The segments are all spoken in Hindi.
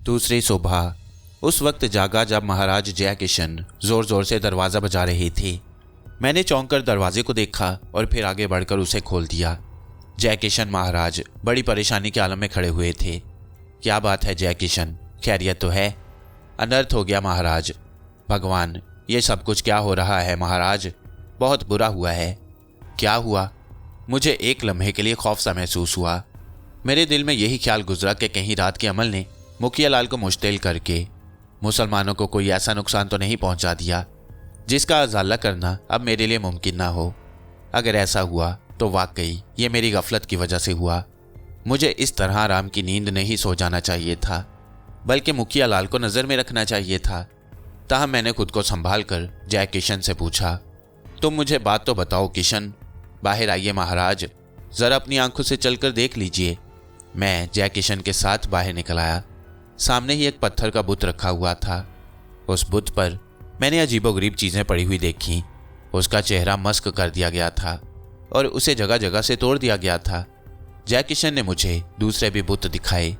दूसरी सुबह। उस वक्त जागा जब महाराज जय किशन जोर जोर से दरवाज़ा बजा रहे थे। मैंने चौंक कर दरवाजे को देखा और फिर आगे बढ़कर उसे खोल दिया। जय किशन महाराज बड़ी परेशानी के आलम में खड़े हुए थे। क्या बात है जय किशन, खैरियत तो है? अनर्थ हो गया महाराज। भगवान, ये सब कुछ क्या हो रहा है महाराज? बहुत बुरा हुआ है। क्या हुआ? मुझे एक लम्हे के लिए खौफ सा महसूस हुआ। मेरे दिल में यही ख्याल गुजरा कि कहीं रात के अमल ने मुखिया लाल को मुश्तिल करके मुसलमानों को कोई ऐसा नुकसान तो नहीं पहुंचा दिया जिसका अजाला करना अब मेरे लिए मुमकिन ना हो। अगर ऐसा हुआ तो वाकई ये मेरी गफलत की वजह से हुआ। मुझे इस तरह आराम की नींद नहीं सो जाना चाहिए था, बल्कि मुखिया लाल को नज़र में रखना चाहिए था। ताहम मैंने खुद को संभाल कर जय किशन से पूछा, तुम मुझे बात तो बताओ किशन। बाहर आइए महाराज, ज़रा अपनी आंखों से चलकर देख लीजिए। मैं जय किशन के साथ बाहर निकल आया। सामने ही एक पत्थर का बुत रखा हुआ था। उस बुत पर मैंने अजीबोगरीब चीज़ें पड़ी हुई देखी। उसका चेहरा मस्क कर दिया गया था और उसे जगह जगह से तोड़ दिया गया था। जय किशन ने मुझे दूसरे भी बुत दिखाए।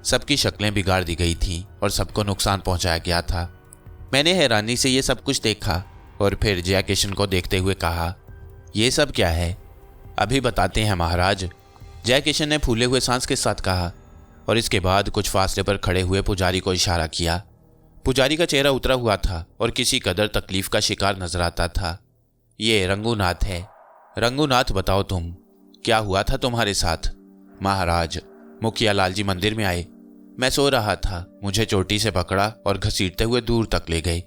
सबकी शक्लें बिगाड़ दी गई थीं और सबको नुकसान पहुंचाया गया था। मैंने हैरानी से ये सब कुछ देखा और फिर जय किशन को देखते हुए कहा, ये सब क्या है? अभी बताते हैं महाराज, जय किशन ने फूले हुए सांस के साथ कहा और इसके बाद कुछ फासले पर खड़े हुए पुजारी को इशारा किया। पुजारी का चेहरा उतरा हुआ था और किसी कदर तकलीफ का शिकार नजर आता था। ये रंगूनाथ है। रंगूनाथ, बताओ तुम, क्या हुआ था तुम्हारे साथ? महाराज, मुखिया लाल जी मंदिर में आए। मैं सो रहा था, मुझे चोटी से पकड़ा और घसीटते हुए दूर तक ले गए।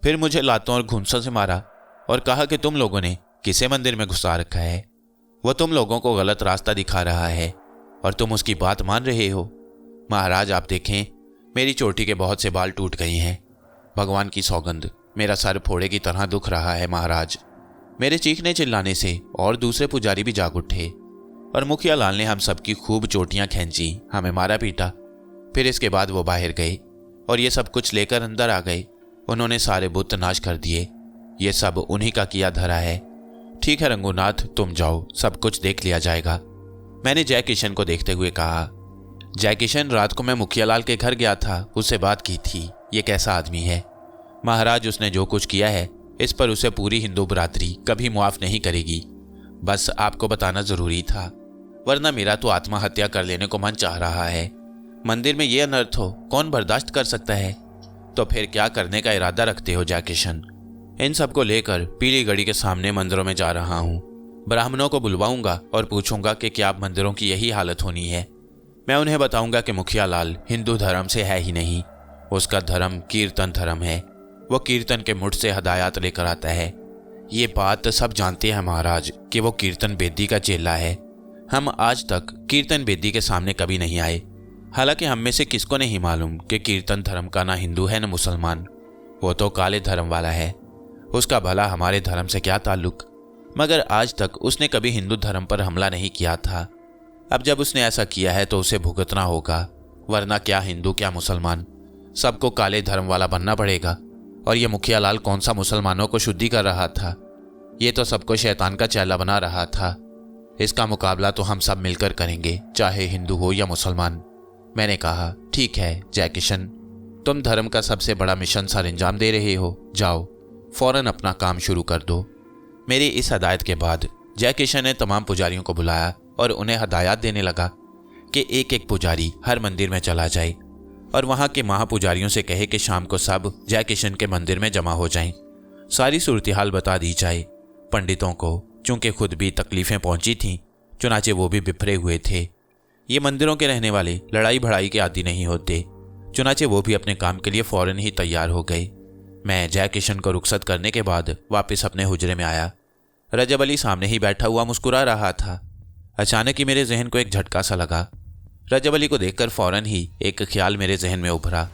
फिर मुझे लातों और घूंसों से मारा और कहा कि तुम लोगों ने किसे मंदिर में घुसा रखा है। वो तुम लोगों को गलत रास्ता दिखा रहा है और तुम उसकी बात मान रहे हो। महाराज, आप देखें, मेरी चोटी के बहुत से बाल टूट गए हैं। भगवान की सौगंध, मेरा सर फोड़े की तरह दुख रहा है महाराज। मेरे चीखने चिल्लाने से और दूसरे पुजारी भी जाग उठे और मुखिया लाल ने हम सबकी खूब चोटियां खींची, हमें मारा पीटा। फिर इसके बाद वो बाहर गए और ये सब कुछ लेकर अंदर आ गए। उन्होंने सारे बुत नाश कर दिए। ये सब उन्हीं का किया धरा है। ठीक है रंगूनाथ, तुम जाओ, सब कुछ देख लिया जाएगा। मैंने जय किशन को देखते हुए कहा, जय किशन, रात को मैं मुखिया लाल के घर गया था, उससे बात की थी। ये कैसा आदमी है? महाराज, उसने जो कुछ किया है इस पर उसे पूरी हिंदू बरादरी कभी मुआफ नहीं करेगी। बस आपको बताना जरूरी था, वरना मेरा तो आत्महत्या कर लेने को मन चाह रहा है। मंदिर में ये अनर्थ हो कौन बर्दाश्त कर सकता है? तो फिर क्या करने का इरादा रखते हो जय किशन? इन सबको लेकर पीली गढ़ी के सामने मंदिरों में जा रहा हूँ। ब्राह्मणों को बुलवाऊंगा और पूछूंगा कि क्या अब मंदिरों की यही हालत होनी है। मैं उन्हें बताऊंगा कि मुखिया लाल हिंदू धर्म से है ही नहीं, उसका धर्म कीर्तन धर्म है। वो कीर्तन के मुठ से हदायत लेकर आता है। ये बात सब जानते हैं महाराज कि वो कीर्तन बेदी का चेला है। हम आज तक कीर्तन बेदी के सामने कभी नहीं आए। हालांकि हम में से किसको नहीं मालूम कि कीर्तन धर्म का ना हिंदू है न मुसलमान। वो तो काले धर्म वाला है। उसका भला हमारे धर्म से क्या ताल्लुक? मगर आज तक उसने कभी हिंदू धर्म पर हमला नहीं किया था। अब जब उसने ऐसा किया है तो उसे भुगतना होगा, वरना क्या हिंदू क्या मुसलमान, सबको काले धर्म वाला बनना पड़ेगा। और ये मुखिया लाल कौन सा मुसलमानों को शुद्धि कर रहा था? ये तो सबको शैतान का चेला बना रहा था। इसका मुकाबला तो हम सब मिलकर करेंगे, चाहे हिंदू हो या मुसलमान। मैंने कहा, ठीक है जय किशन, तुम धर्म का सबसे बड़ा मिशन सर अंजाम दे रहे हो, जाओ फौरन अपना काम शुरू कर दो। मेरी इस हदायत के बाद जय किशन ने तमाम पुजारियों को बुलाया और उन्हें हदायत देने लगा कि एक एक पुजारी हर मंदिर में चला जाए और वहाँ के महापुजारियों से कहे कि शाम को सब जय किशन के मंदिर में जमा हो जाएं। सारी सूरत हाल बता दी जाए। पंडितों को चूंकि खुद भी तकलीफ़ें पहुंची थीं, चुनाचे वो भी बिफरे हुए थे। ये मंदिरों के रहने वाले लड़ाई भड़ाई के आदी नहीं होते, चुनाचे वो भी अपने काम के लिए फ़ौरन ही तैयार हो गए। मैं जय किशन को रुखसत करने के बाद वापस अपने हुजरे में आया। रजब अली सामने ही बैठा हुआ मुस्कुरा रहा था। अचानक ही मेरे जहन को एक झटका सा लगा। रजब अली को देखकर फ़ौरन ही एक ख्याल मेरे जहन में उभरा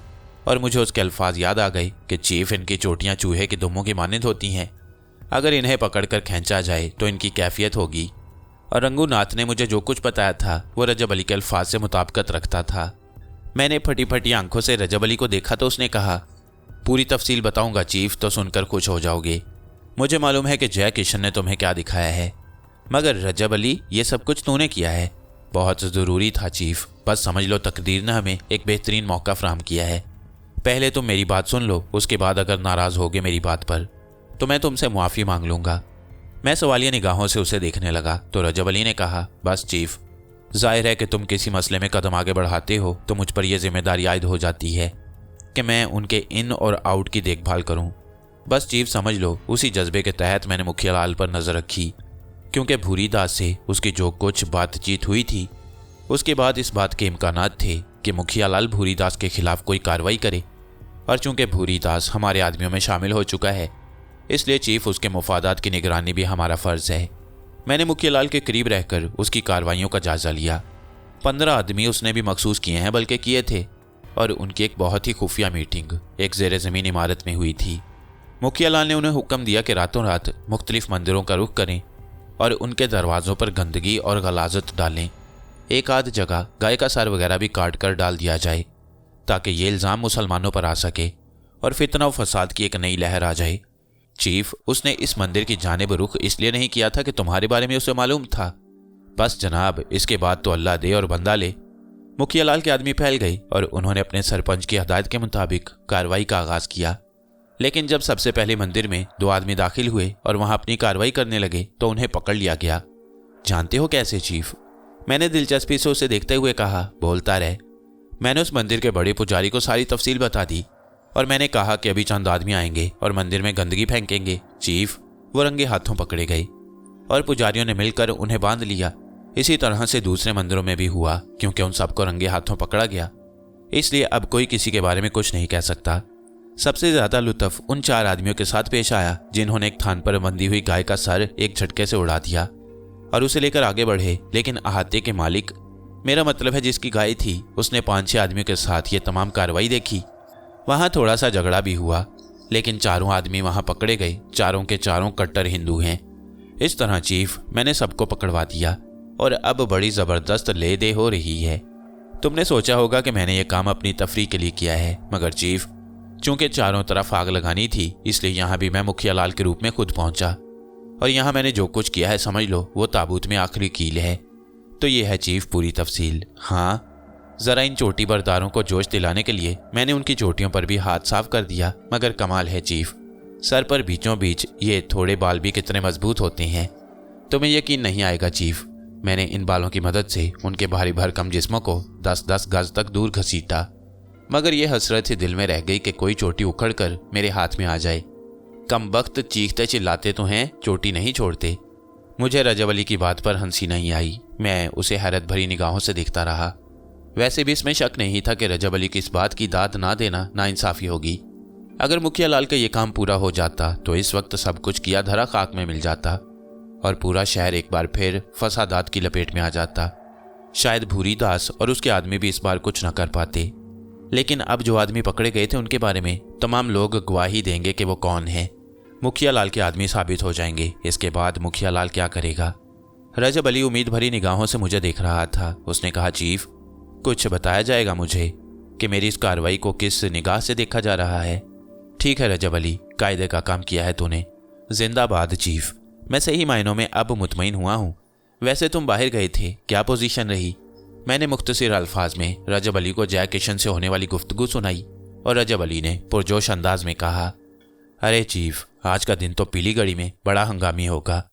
और मुझे उसके अल्फाज याद आ गए कि चीफ, इनकी चोटियाँ चूहे की दुम्बों की मानंद होती हैं। अगर इन्हें पकड़कर खींचा जाए तो इनकी कैफियत होगी। और रंगूनाथ ने मुझे जो कुछ बताया था वो रजब अली के अल्फाज से मुताबिकत रखता था। मैंने फटी फटी आंखों से रजब अली को देखा तो उसने कहा, पूरी तफसील बताऊंगा चीफ, तो सुनकर खुश हो जाओगे। मुझे मालूम है कि जय किशन ने तुम्हें क्या दिखाया है, मगर रजब अली, ये सब कुछ तूने किया है। बहुत ज़रूरी था चीफ। बस समझ लो तकदीर ने हमें एक बेहतरीन मौका फराहम किया है। पहले तुम मेरी बात सुन लो, उसके बाद अगर नाराज़ होगे मेरी बात पर तो मैं तुमसे मुआफ़ी मांग लूँगा। मैं सवालिया निगाहों से उसे देखने लगा तो रजब अली ने कहा, बस चीफ, जाहिर है कि तुम किसी मसले में कदम आगे बढ़ाते हो तो मुझ पर यह जिम्मेदारी आयद हो जाती है कि मैं उनके इन और आउट की देखभाल करूं। बस चीफ समझ लो, उसी जज्बे के तहत मैंने मुखिया लाल पर नज़र रखी, क्योंकि भूरी दास से उसकी जो कुछ बातचीत हुई थी उसके बाद इस बात के इम्कानात थे कि मुखिया लाल भूरी दास के खिलाफ कोई कार्रवाई करे। और चूंकि भूरी दास हमारे आदमियों में शामिल हो चुका है, इसलिए चीफ उसके मुफादात की निगरानी भी हमारा फ़र्ज़ है। मैंने मुखिया लाल के करीब रहकर उसकी कार्रवाइयों का जायज़ा लिया। 15 आदमी उसने भी मखसूस किए हैं, बल्कि किए थे, और उनकी एक बहुत ही खुफिया मीटिंग एक ज़ेर ज़मीन इमारत में हुई थी। मुखिया लाल ने उन्हें हुक्म दिया कि रातों रात मुख्तलिफ मंदिरों का रुख करें और उनके दरवाज़ों पर गंदगी और गलाजत डालें। एक आध जगह गाय का सर वगैरह भी काट कर डाल दिया जाए ताकि ये इल्ज़ाम मुसलमानों पर आ सके और फितना व फसाद की एक नई लहर आ जाए। चीफ, उसने इस मंदिर की जानिब रुख इसलिए नहीं किया था कि तुम्हारे बारे में उसे मालूम था। बस जनाब, इसके बाद तो अल्लाह दे और बंदा ले। मुखिया लाल के आदमी फैल गए और उन्होंने अपने सरपंच की हदायत के मुताबिक कार्रवाई का आगाज़ किया। लेकिन जब सबसे पहले मंदिर में 2 आदमी दाखिल हुए और वहां अपनी कार्रवाई करने लगे तो उन्हें पकड़ लिया गया। जानते हो कैसे चीफ? मैंने दिलचस्पी से उसे देखते हुए कहा, बोलता रहे। मैंने उस मंदिर के बड़े पुजारी को सारी तफसील बता दी और मैंने कहा कि अभी चंद आदमी आएंगे और मंदिर में गंदगी फेंकेंगे। चीफ, वो रंगे हाथों पकड़े गए और पुजारियों ने मिलकर उन्हें बांध लिया। इसी तरह से दूसरे मंदिरों में भी हुआ, क्योंकि उन सबको रंगे हाथों पकड़ा गया, इसलिए अब कोई किसी के बारे में कुछ नहीं कह सकता। सबसे ज़्यादा लुत्फ उन 4 आदमियों के साथ पेश आया जिन्होंने एक थान पर बंधी हुई गाय का सर एक झटके से उड़ा दिया और उसे लेकर आगे बढ़े। लेकिन अहाते के मालिक, मेरा मतलब है जिसकी गाय थी, उसने 5-6 आदमियों के साथ ये तमाम कार्रवाई देखी। वहाँ थोड़ा सा झगड़ा भी हुआ, लेकिन चारों आदमी वहाँ पकड़े गए। चारों के चारों कट्टर हिंदू हैं। इस तरह चीफ, मैंने सबको पकड़वा दिया और अब बड़ी ज़बरदस्त ले दे हो रही है। तुमने सोचा होगा कि मैंने ये काम अपनी तफरीह के लिए किया है, मगर चीफ, चूंकि चारों तरफ आग लगानी थी, इसलिए यहाँ भी मैं मुखिया लाल के रूप में खुद पहुँचा और यहाँ मैंने जो कुछ किया है समझ लो वो ताबूत में आखिरी कील है। तो ये है चीफ पूरी तफसील। हाँ, ज़रा इन चोटी बरदारों को जोश दिलाने के लिए मैंने उनकी चोटियों पर भी हाथ साफ कर दिया, मगर कमाल है चीफ, सर पर बीचों बीच ये थोड़े बाल भी कितने मजबूत होते हैं। तुम्हें यकीन नहीं आएगा चीफ, मैंने इन बालों की मदद से उनके भारी भरकम जिस्मों को 10-10 गज तक दूर घसीटा, मगर यह हसरत ही दिल में रह गई कि कोई चोटी उखड़ कर मेरे हाथ में आ जाए। कम वक्त चीखते चिल्लाते तो हैं, चोटी नहीं छोड़ते। मुझे रजब अली की बात पर हंसी नहीं आई। मैं उसे हैरत भरी निगाहों से देखता रहा। वैसे भी इसमें शक नहीं था कि रजब अली की इस बात की दाद ना देना नाइंसाफ़ी होगी। अगर मुखिया लाल का ये काम पूरा हो जाता तो इस वक्त सब कुछ किया धरा खाक में मिल जाता और पूरा शहर एक बार फिर फसादात की लपेट में आ जाता। शायद भूरी दास और उसके आदमी भी इस बार कुछ न कर पाते। लेकिन अब जो आदमी पकड़े गए थे उनके बारे में तमाम लोग गवाही देंगे कि वो कौन है। मुखिया लाल के आदमी साबित हो जाएंगे। इसके बाद मुखिया लाल क्या करेगा? रजब अली उम्मीद भरी निगाहों से मुझे देख रहा था। उसने कहा, चीफ, कुछ बताया जाएगा मुझे कि मेरी इस कार्रवाई को किस निगाह से देखा जा रहा है? ठीक है रजब अली, कायदे का काम किया है तूने। जिंदाबाद चीफ, मैं सही मायनों में अब मुतमईन हुआ हूँ। वैसे तुम बाहर गए थे, क्या पोजीशन रही? मैंने मुख्तसर अल्फाज में रजब अली को जय किशन से होने वाली गुफ्तगू सुनाई और रजब अली ने पुरजोश अंदाज में कहा, अरे चीफ, आज का दिन तो पीली गढ़ी में बड़ा हंगामी होगा।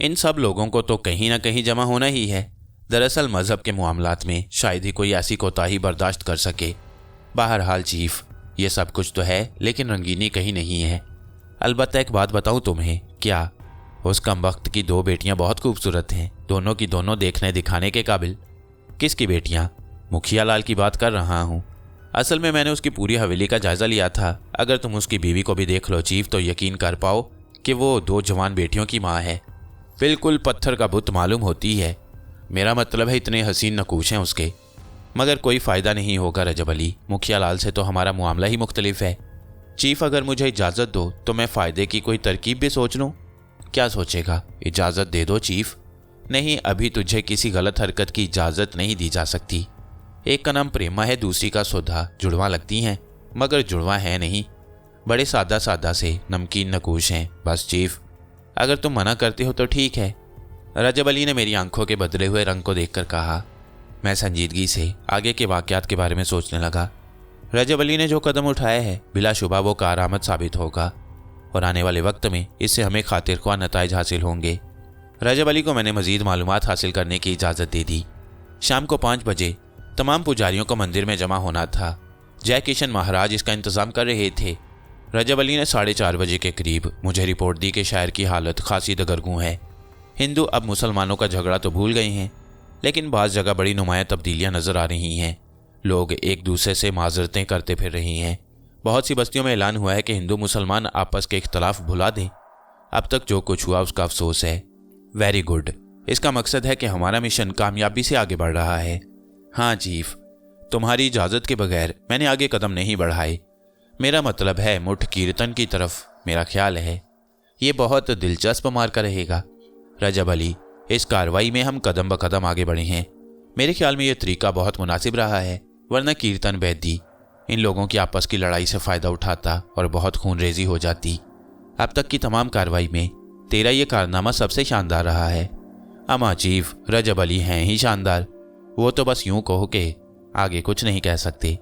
इन सब लोगों को तो कहीं ना कहीं जमा होना ही है। दरअसल मजहब के मामलात में शायद ही कोई ऐसी कोताही बर्दाश्त कर सके। बहरहाल चीफ, ये सब कुछ तो है, लेकिन रंगीनी कहीं नहीं है। अलबत्ता एक बात बताऊं तुम्हें। क्या? उस कमबख्त की 2 बेटियां बहुत खूबसूरत हैं, दोनों की दोनों देखने दिखाने के काबिल। किसकी बेटियां? मुखिया लाल की बात कर रहा हूँ। असल में मैंने उसकी पूरी हवेली का जायजा लिया था। अगर तुम उसकी बीवी को भी देख लो चीफ तो यकीन कर पाओ कि वो 2 जवान बेटियों की माँ है। बिल्कुल पत्थर का बुत मालूम होती है। मेरा मतलब है इतने हसीन नकूश हैं उसके। मगर कोई फ़ायदा नहीं होगा रजब अली, मुखिया लाल से तो हमारा मामला ही मुख्तलिफ है। चीफ, अगर मुझे इजाज़त दो तो मैं फ़ायदे की कोई तरकीब भी सोच लूँ। क्या सोचेगा? इजाज़त दे दो चीफ। नहीं, अभी तुझे किसी गलत हरकत की इजाज़त नहीं दी जा सकती। एक का नाम प्रेमा है, दूसरी का सुधा। जुड़वा लगती हैं मगर जुड़वा है नहीं। बड़े सादा सादा से नमकीन नकूश हैं। बस चीफ, अगर तुम मना करते हो तो ठीक है। रजब अली ने मेरी आंखों के बदले हुए रंग को देखकर कहा, मैं संजीदगी से आगे के वाकयात के बारे में सोचने लगा। रजब अली ने जो कदम उठाया है बिलाशुबा वो कारआमद साबित होगा और आने वाले वक्त में इससे हमें खातिर ख्वाह नताइज हासिल होंगे। रजब अली को मैंने मजीद मालूमात हासिल करने की इजाज़त दे दी। शाम को 5 बजे तमाम पुजारियों को मंदिर में जमा होना था। जय किशन महाराज इसका इंतज़ाम कर रहे थे। रजब अली ने 4:30 बजे के करीब मुझे रिपोर्ट दी कि शहर की हालत खासी दगरगूं है। हिंदू अब मुसलमानों का झगड़ा तो भूल गए हैं, लेकिन बाज़ जगह बड़ी नुमायाँ तब्दीलियाँ नज़र आ रही हैं। लोग एक दूसरे से माजरतें करते फिर रही हैं। बहुत सी बस्तियों में ऐलान हुआ है कि हिंदू मुसलमान आपस के इख्तलाफ भुला दें। अब तक जो कुछ हुआ उसका अफसोस है। वेरी गुड, इसका मकसद है कि हमारा मिशन कामयाबी से आगे बढ़ रहा है। हाँ चीफ, तुम्हारी इजाज़त के बगैर मैंने आगे कदम नहीं बढ़ाए। मेरा मतलब है मुठ कीर्तन की तरफ। मेरा ख्याल है ये बहुत दिलचस्प मार्का रहेगा। रजब अली, इस कार्रवाई में हम कदम ब कदम आगे बढ़े हैं। मेरे ख्याल में यह तरीका बहुत मुनासिब रहा है, वरना कीर्तन बैदी इन लोगों की आपस की लड़ाई से फ़ायदा उठाता और बहुत खूनरेजी हो जाती। अब तक की तमाम कार्रवाई में तेरा ये कारनामा सबसे शानदार रहा है। अमा चीफ, रजब अली हैं ही शानदार। वो तो बस यूं कहो कि आगे कुछ नहीं कह सकते।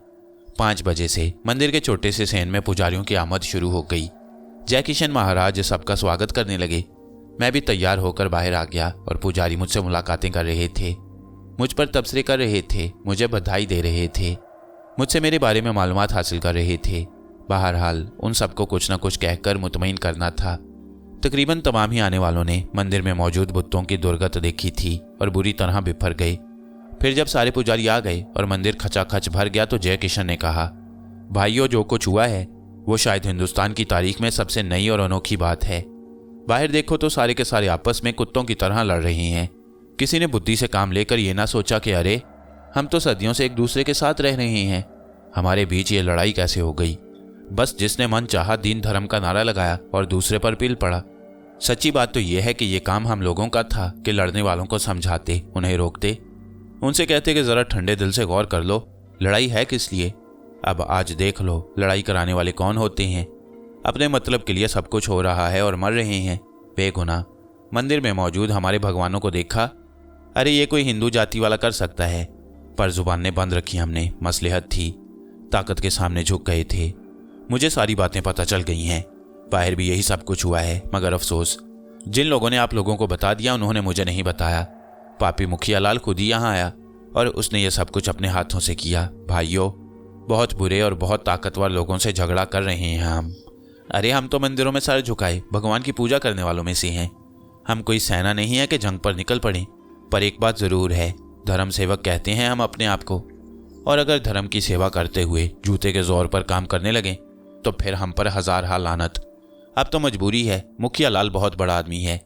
5 बजे से मंदिर के छोटे से सेन में पुजारियों की आमद शुरू हो गई। जय किशन महाराज सबका स्वागत करने लगे। मैं भी तैयार होकर बाहर आ गया और पुजारी मुझसे मुलाकातें कर रहे थे, मुझ पर तबसरे कर रहे थे, मुझे बधाई दे रहे थे, मुझसे मेरे बारे में मालूमात हासिल कर रहे थे। बहरहाल उन सबको कुछ न कुछ कहकर मुतमईन करना था। तकरीबन तमाम ही आने वालों ने मंदिर में मौजूद बुतों की दुर्गत देखी थी और बुरी तरह बिफर गए। फिर जब सारे पुजारी आ गए और मंदिर खचाखच भर गया तो जय किशन ने कहा, भाइयों, जो कुछ हुआ है वो शायद हिंदुस्तान की तारीख में सबसे नई और अनोखी बात है। बाहर देखो तो सारे के सारे आपस में कुत्तों की तरह लड़ रहे हैं। किसी ने बुद्धि से काम लेकर ये ना सोचा कि अरे, हम तो सदियों से एक दूसरे के साथ रह रहे हैं, हमारे बीच ये लड़ाई कैसे हो गई। बस जिसने मन चाहा दीन धर्म का नारा लगाया और दूसरे पर पिल पड़ा। सच्ची बात तो यह है कि ये काम हम लोगों का था कि लड़ने वालों को समझाते, उन्हें रोकते, उनसे कहते कि ज़रा ठंडे दिल से गौर कर लो, लड़ाई है किस लिए। अब आज देख लो लड़ाई कराने वाले कौन होते हैं। अपने मतलब के लिए सब कुछ हो रहा है और मर रहे हैं बेगुनाह। मंदिर में मौजूद हमारे भगवानों को देखा, अरे ये कोई हिंदू जाति वाला कर सकता है, पर जुबानें बंद रखी हमने। मसलहत थी, ताकत के सामने झुक गए थे। मुझे सारी बातें पता चल गई हैं। बाहर भी यही सब कुछ हुआ है, मगर अफसोस जिन लोगों ने आप लोगों को बता दिया उन्होंने मुझे नहीं बताया। पापी मुखिया लाल खुद ही यहाँ आया और उसने ये सब कुछ अपने हाथों से किया। भाइयों, बहुत बुरे और बहुत ताकतवर लोगों से झगड़ा कर रहे हैं हम। अरे हम तो मंदिरों में सर झुकाए भगवान की पूजा करने वालों में से हैं। हम कोई सेना नहीं है कि जंग पर निकल पड़े। पर एक बात ज़रूर है, धर्म सेवक कहते हैं हम अपने आप को, और अगर धर्म की सेवा करते हुए जूते के जोर पर काम करने लगें तो फिर हम पर हजार हाल लानत। अब तो मजबूरी है। मुखिया लाल बहुत बड़ा आदमी है,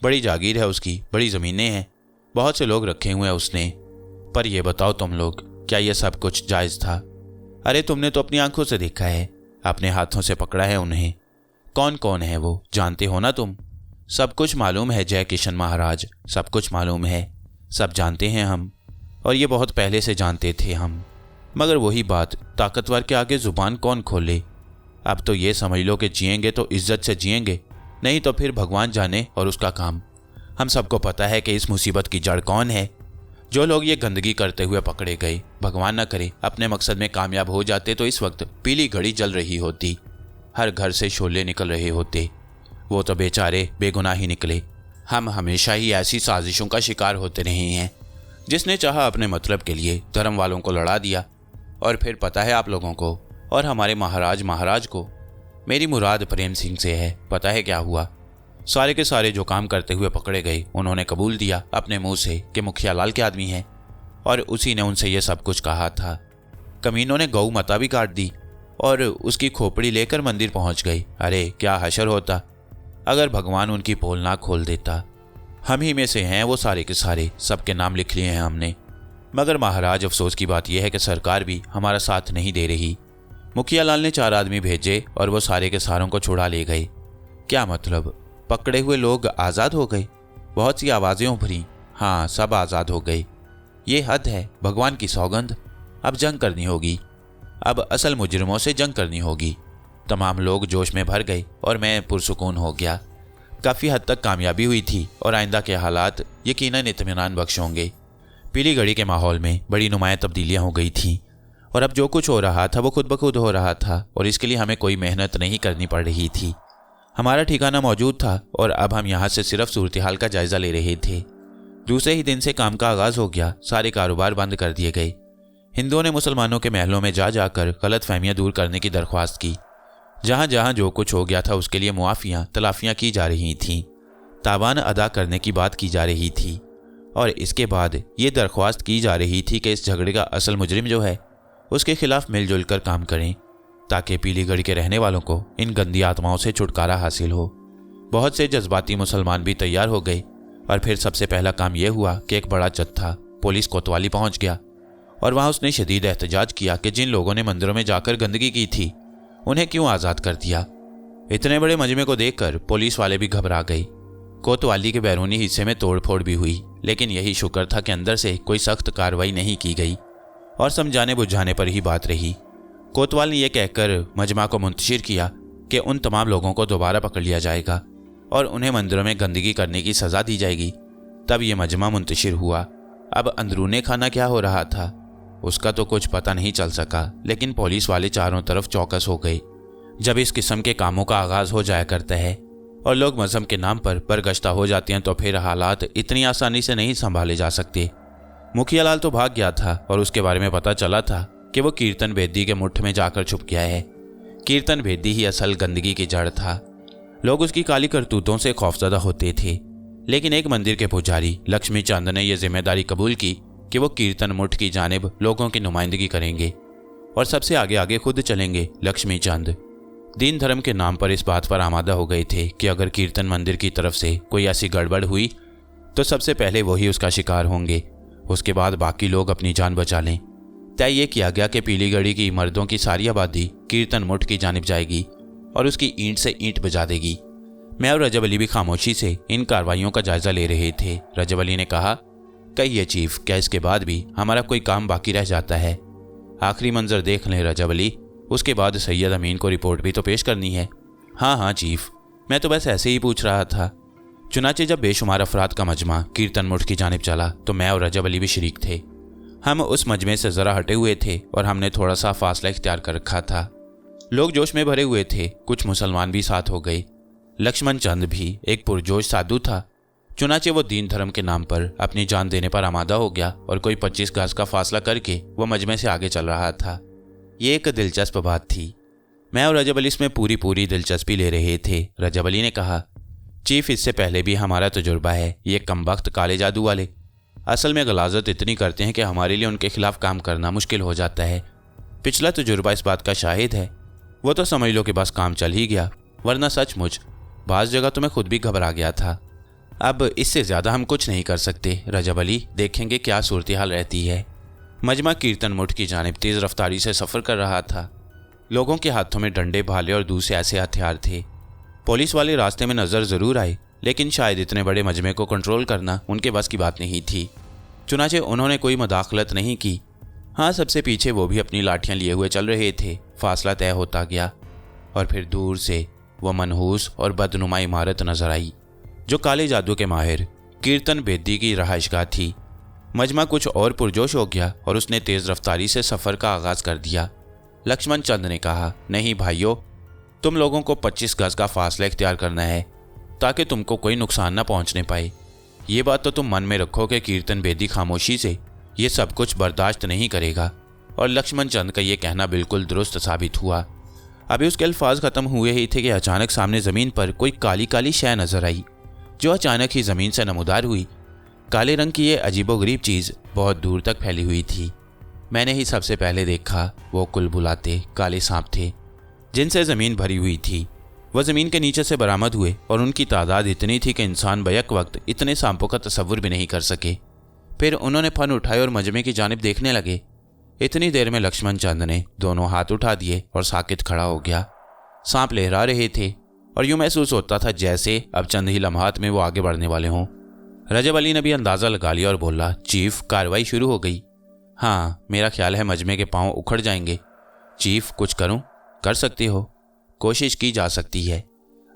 बड़ी जागीर है उसकी, बड़ी ज़मीनें हैं, बहुत से लोग रखे हुए हैं उसने। पर यह बताओ तुम लोग, क्या यह सब कुछ जायज़ था? अरे तुमने तो अपनी आंखों से देखा है, अपने हाथों से पकड़ा है उन्हें। कौन कौन है वो जानते हो ना तुम? सब कुछ मालूम है जय किशन महाराज, सब कुछ मालूम है, सब जानते हैं हम, और ये बहुत पहले से जानते थे हम। मगर वही बात, ताकतवर के आगे ज़ुबान कौन खोले। अब तो ये समझ लो कि जिएंगे तो इज्जत से जिएंगे, नहीं तो फिर भगवान जाने और उसका काम। हम सबको पता है कि इस मुसीबत की जड़ कौन है। जो लोग ये गंदगी करते हुए पकड़े गए, भगवान न करे अपने मकसद में कामयाब हो जाते तो इस वक्त पीली घड़ी जल रही होती, हर घर से शोले निकल रहे होते। वो तो बेचारे बेगुनाह ही निकले। हम हमेशा ही ऐसी साजिशों का शिकार होते रहे हैं। जिसने चाहा अपने मतलब के लिए धर्म वालों को लड़ा दिया, और फिर पता है आप लोगों को और हमारे महाराज को, मेरी मुराद प्रेम सिंह से है। पता है क्या हुआ? सारे के सारे जो काम करते हुए पकड़े गए उन्होंने कबूल दिया अपने मुंह से कि मुखिया लाल के आदमी हैं, और उसी ने उनसे ये सब कुछ कहा था। कमीनों ने गऊ माता भी काट दी और उसकी खोपड़ी लेकर मंदिर पहुंच गई। अरे क्या हशर होता अगर भगवान उनकी पोल ना खोल देता। हम ही में से हैं वो सारे के सारे, सबके नाम लिख लिए हैं हमने। मगर महाराज, अफसोस की बात यह है कि सरकार भी हमारा साथ नहीं दे रही। मुखिया लाल ने 4 आदमी भेजे और वो सारे के सारों को छुड़ा ले गए। क्या मतलब? पकड़े हुए लोग आज़ाद हो गए? बहुत सी आवाज़ें उभरी, हाँ सब आज़ाद हो गए। ये हद है, भगवान की सौगंध। अब जंग करनी होगी, अब असल मुजरिमों से जंग करनी होगी। तमाम लोग जोश में भर गए और मैं पुरसुकून हो गया। काफ़ी हद तक कामयाबी हुई थी और आइंदा के हालात यकीनन इत्मीनान बख्श होंगे। पीली घड़ी के माहौल में बड़ी नुमायां तब्दीलियां हो गई थीं और अब जो कुछ हो रहा था वो खुद ब खुद हो रहा था और इसके लिए हमें कोई मेहनत नहीं करनी पड़ रही थी। हमारा ठिकाना मौजूद था और अब हम यहाँ से सिर्फ सूरत हाल का जायजा ले रहे थे। दूसरे ही दिन से काम का आगाज हो गया। सारे कारोबार बंद कर दिए गए। हिंदुओं ने मुसलमानों के महलों में जा जाकर गलत फहमियाँ दूर करने की दरख्वास्त की। जहाँ जहाँ जो कुछ हो गया था उसके लिए मुआफ़ियाँ तलाफियाँ की जा रही थीं, तावान अदा करने की बात की जा रही थी और इसके बाद ये दरख्वास्त की जा रही थी कि इस झगड़े का असल मुजरिम जो है उसके खिलाफ मिलजुल कर काम करें ताकि पीलीगढ़ के रहने वालों को इन गंदी आत्माओं से छुटकारा हासिल हो। बहुत से जज्बाती मुसलमान भी तैयार हो गए और फिर सबसे पहला काम यह हुआ कि एक बड़ा जत्था पुलिस कोतवाली पहुंच गया और वहां उसने शदीद एहतजाज किया कि जिन लोगों ने मंदिरों में जाकर गंदगी की थी उन्हें क्यों आज़ाद कर दिया। इतने बड़े मजमे को देखकर पुलिस वाले भी घबरा गए। कोतवाली के बैरूनी हिस्से में तोड़फोड़ भी हुई, लेकिन यही शुक्र था कि अंदर से कोई सख्त कार्रवाई नहीं की गई और समझाने बुझाने पर ही बात रही। कोतवाल ने यह कहकर मजमा को मुंतशिर किया कि उन तमाम लोगों को दोबारा पकड़ लिया जाएगा और उन्हें मंदिरों में गंदगी करने की सज़ा दी जाएगी। तब यह मजमा मुंतशिर हुआ। अब अंदरूने खाना क्या हो रहा था उसका तो कुछ पता नहीं चल सका, लेकिन पुलिस वाले चारों तरफ चौकस हो गए। जब इस किस्म के कामों का आगाज़ हो जाया करता है और लोग मजहब के नाम पर बरगश्ता हो जाते हैं तो फिर हालात इतनी आसानी से नहीं संभाले जा सकते। मुखिया लाल तो भाग गया था और उसके बारे में पता चला था कि वो कीर्तन बेदी के मुट्ठ में जाकर छुप गया है। कीर्तन बेदी ही असल गंदगी की जड़ था। लोग उसकी काली करतूतों से खौफजदा होते थे, लेकिन एक मंदिर के पुजारी लक्ष्मी चंद ने यह जिम्मेदारी कबूल की कि वो कीर्तन मुठ की जानिब लोगों की नुमाइंदगी करेंगे और सबसे आगे आगे खुद चलेंगे। लक्ष्मी चंद दीन धर्म के नाम पर इस बात पर आमादा हो गए थे कि अगर कीर्तन मंदिर की तरफ से कोई ऐसी गड़बड़ हुई तो सबसे पहले वही उसका शिकार होंगे, उसके बाद बाकी लोग अपनी जान बचा लें। तय ये किया गया कि पीलीगढ़ी की मर्दों की सारी आबादी कीर्तन मुठ की जानिब जाएगी और उसकी ईंट से ईंट बजा देगी। मैं और रजब अली भी खामोशी से इन कार्रवाइयों का जायजा ले रहे थे। रजब अली ने कहा, कहिए चीफ, क्या इसके बाद भी हमारा कोई काम बाकी रह जाता है? आखिरी मंजर देख लें रजब अली, उसके बाद सैयद अमीन को रिपोर्ट भी तो पेश करनी है। हाँ हाँ चीफ, मैं तो बस ऐसे ही पूछ रहा था। चुनाचे जब बेशुमार अफराद का मजमा कीर्तन मुठ की जानिब चला तो मैं और रजब अली भी शरीक थे। हम उस मजमे से ज़रा हटे हुए थे और हमने थोड़ा सा फासला इख्तियार कर रखा था। लोग जोश में भरे हुए थे, कुछ मुसलमान भी साथ हो गए। लक्ष्मण चंद भी एक पुरजोश साधु था। चुनाचे वो दीन धर्म के नाम पर अपनी जान देने पर आमादा हो गया और कोई 25 गज का फासला करके वो मजमे से आगे चल रहा था। ये एक दिलचस्प बात थी। मैं और रजब अली इसमें पूरी दिलचस्पी ले रहे थे। रजब अली ने कहा, चीफ, इससे पहले भी हमारा तजुर्बा है। ये कमबख्त काले जादू वाले असल में गलाजत इतनी करते हैं कि हमारे लिए उनके खिलाफ काम करना मुश्किल हो जाता है। पिछला तजुर्बा इस बात का शाहिद है। वो तो समझ लो कि बस काम चल ही गया, वरना सचमुच बाज़ जगह तो मैं खुद भी घबरा गया था। अब इससे ज़्यादा हम कुछ नहीं कर सकते रजब अली, देखेंगे क्या सूरत हाल रहती है। मजमा कीर्तन मुठ की जानिब तेज़ रफ्तारी से सफ़र कर रहा था। लोगों के हाथों में डंडे, भाले और दूसरे ऐसे हथियार थे। पुलिस वाले रास्ते में नज़र ज़रूर आए, लेकिन शायद इतने बड़े मजमे को कंट्रोल करना उनके बस की बात नहीं थी। चुनाचे उन्होंने कोई मुदाखलत नहीं की। हाँ, सबसे पीछे वो भी अपनी लाठियाँ लिए हुए चल रहे थे। फासला तय होता गया और फिर दूर से वो मनहूस और बदनुमा इमारत नजर आई जो काले जादू के माहिर कीर्तन बेदी की रहायशगाह थी। मजमा कुछ और पुरजोश हो गया और उसने तेज़ रफ्तारी से सफ़र का आगाज़ कर दिया। लक्ष्मण चंद ने कहा, नहीं भाइयों, तुम लोगों को 25 गज का फासला इख्तियार करना है ताकि तुमको कोई नुकसान ना पहुंचने पाए। ये बात तो तुम मन में रखो कि कीर्तन बेदी खामोशी से ये सब कुछ बर्दाश्त नहीं करेगा। और लक्ष्मण चंद का ये कहना बिल्कुल दुरुस्त साबित हुआ। अभी उसके अल्फाज ख़त्म हुए ही थे कि अचानक सामने ज़मीन पर कोई काली काली शय नज़र आई जो अचानक ही ज़मीन से नमूदार हुई। काले रंग की ये अजीबोगरीब चीज़ बहुत दूर तक फैली हुई थी। मैंने ही सबसे पहले देखा। वो कुलबुलाते काले सांप थे जिनसे ज़मीन भरी हुई थी। वह ज़मीन के नीचे से बरामद हुए और उनकी तादाद इतनी थी कि इंसान बैक वक्त इतने सांपों का तसव्वुर भी नहीं कर सके। फिर उन्होंने फन उठाए और मजमे की जानिब देखने लगे। इतनी देर में लक्ष्मण चंद ने दोनों हाथ उठा दिए और साकित खड़ा हो गया। सांप लहरा रहे थे और यूं महसूस होता था जैसे अब चंद ही लम्हात में वो आगे बढ़ने वाले हों। रजब अली ने भी अंदाज़ा लगा लिया और बोला, चीफ, कार्रवाई शुरू हो गई। हाँ, मेरा ख्याल है मजमे के पांव उखड़ जाएंगे। चीफ, कुछ करूं? कर सकते हो, कोशिश की जा सकती है,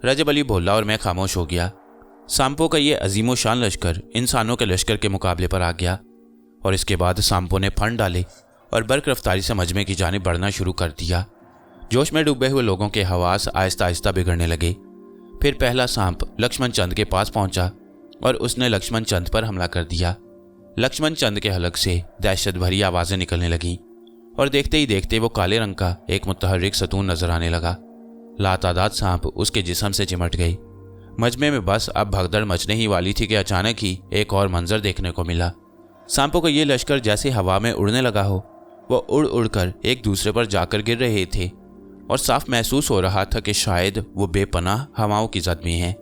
रजब अली बोला और मैं खामोश हो गया। सांपों का ये अजीमो शान लश्कर इंसानों के लश्कर के मुकाबले पर आ गया और इसके बाद सांपों ने फन डाले और बर्क रफ्तारी से मजमे की जानिब बढ़ना शुरू कर दिया। जोश में डूबे हुए लोगों के हवास आहिस्ता आहिस्ता बिगड़ने लगे। फिर पहला सांप लक्ष्मण चंद के पास पहुंचा और उसने लक्ष्मण चंद पर हमला कर दिया। लक्ष्मण चंद के हलक से दहशत भरी आवाज़ें निकलने लगीं और देखते ही देखते वो काले रंग का एक मुतहर्रिक सतून नजर आने लगा। लातादाद सांप उसके जिस्म से चिमट गए। मजमे में बस अब भगदड़ मचने ही वाली थी कि अचानक ही एक और मंजर देखने को मिला। सांपों का ये लश्कर जैसे हवा में उड़ने लगा हो, वो उड़ उड़कर एक दूसरे पर जाकर गिर रहे थे और साफ महसूस हो रहा था कि शायद वो बेपनाह हवाओं की जद में हैं।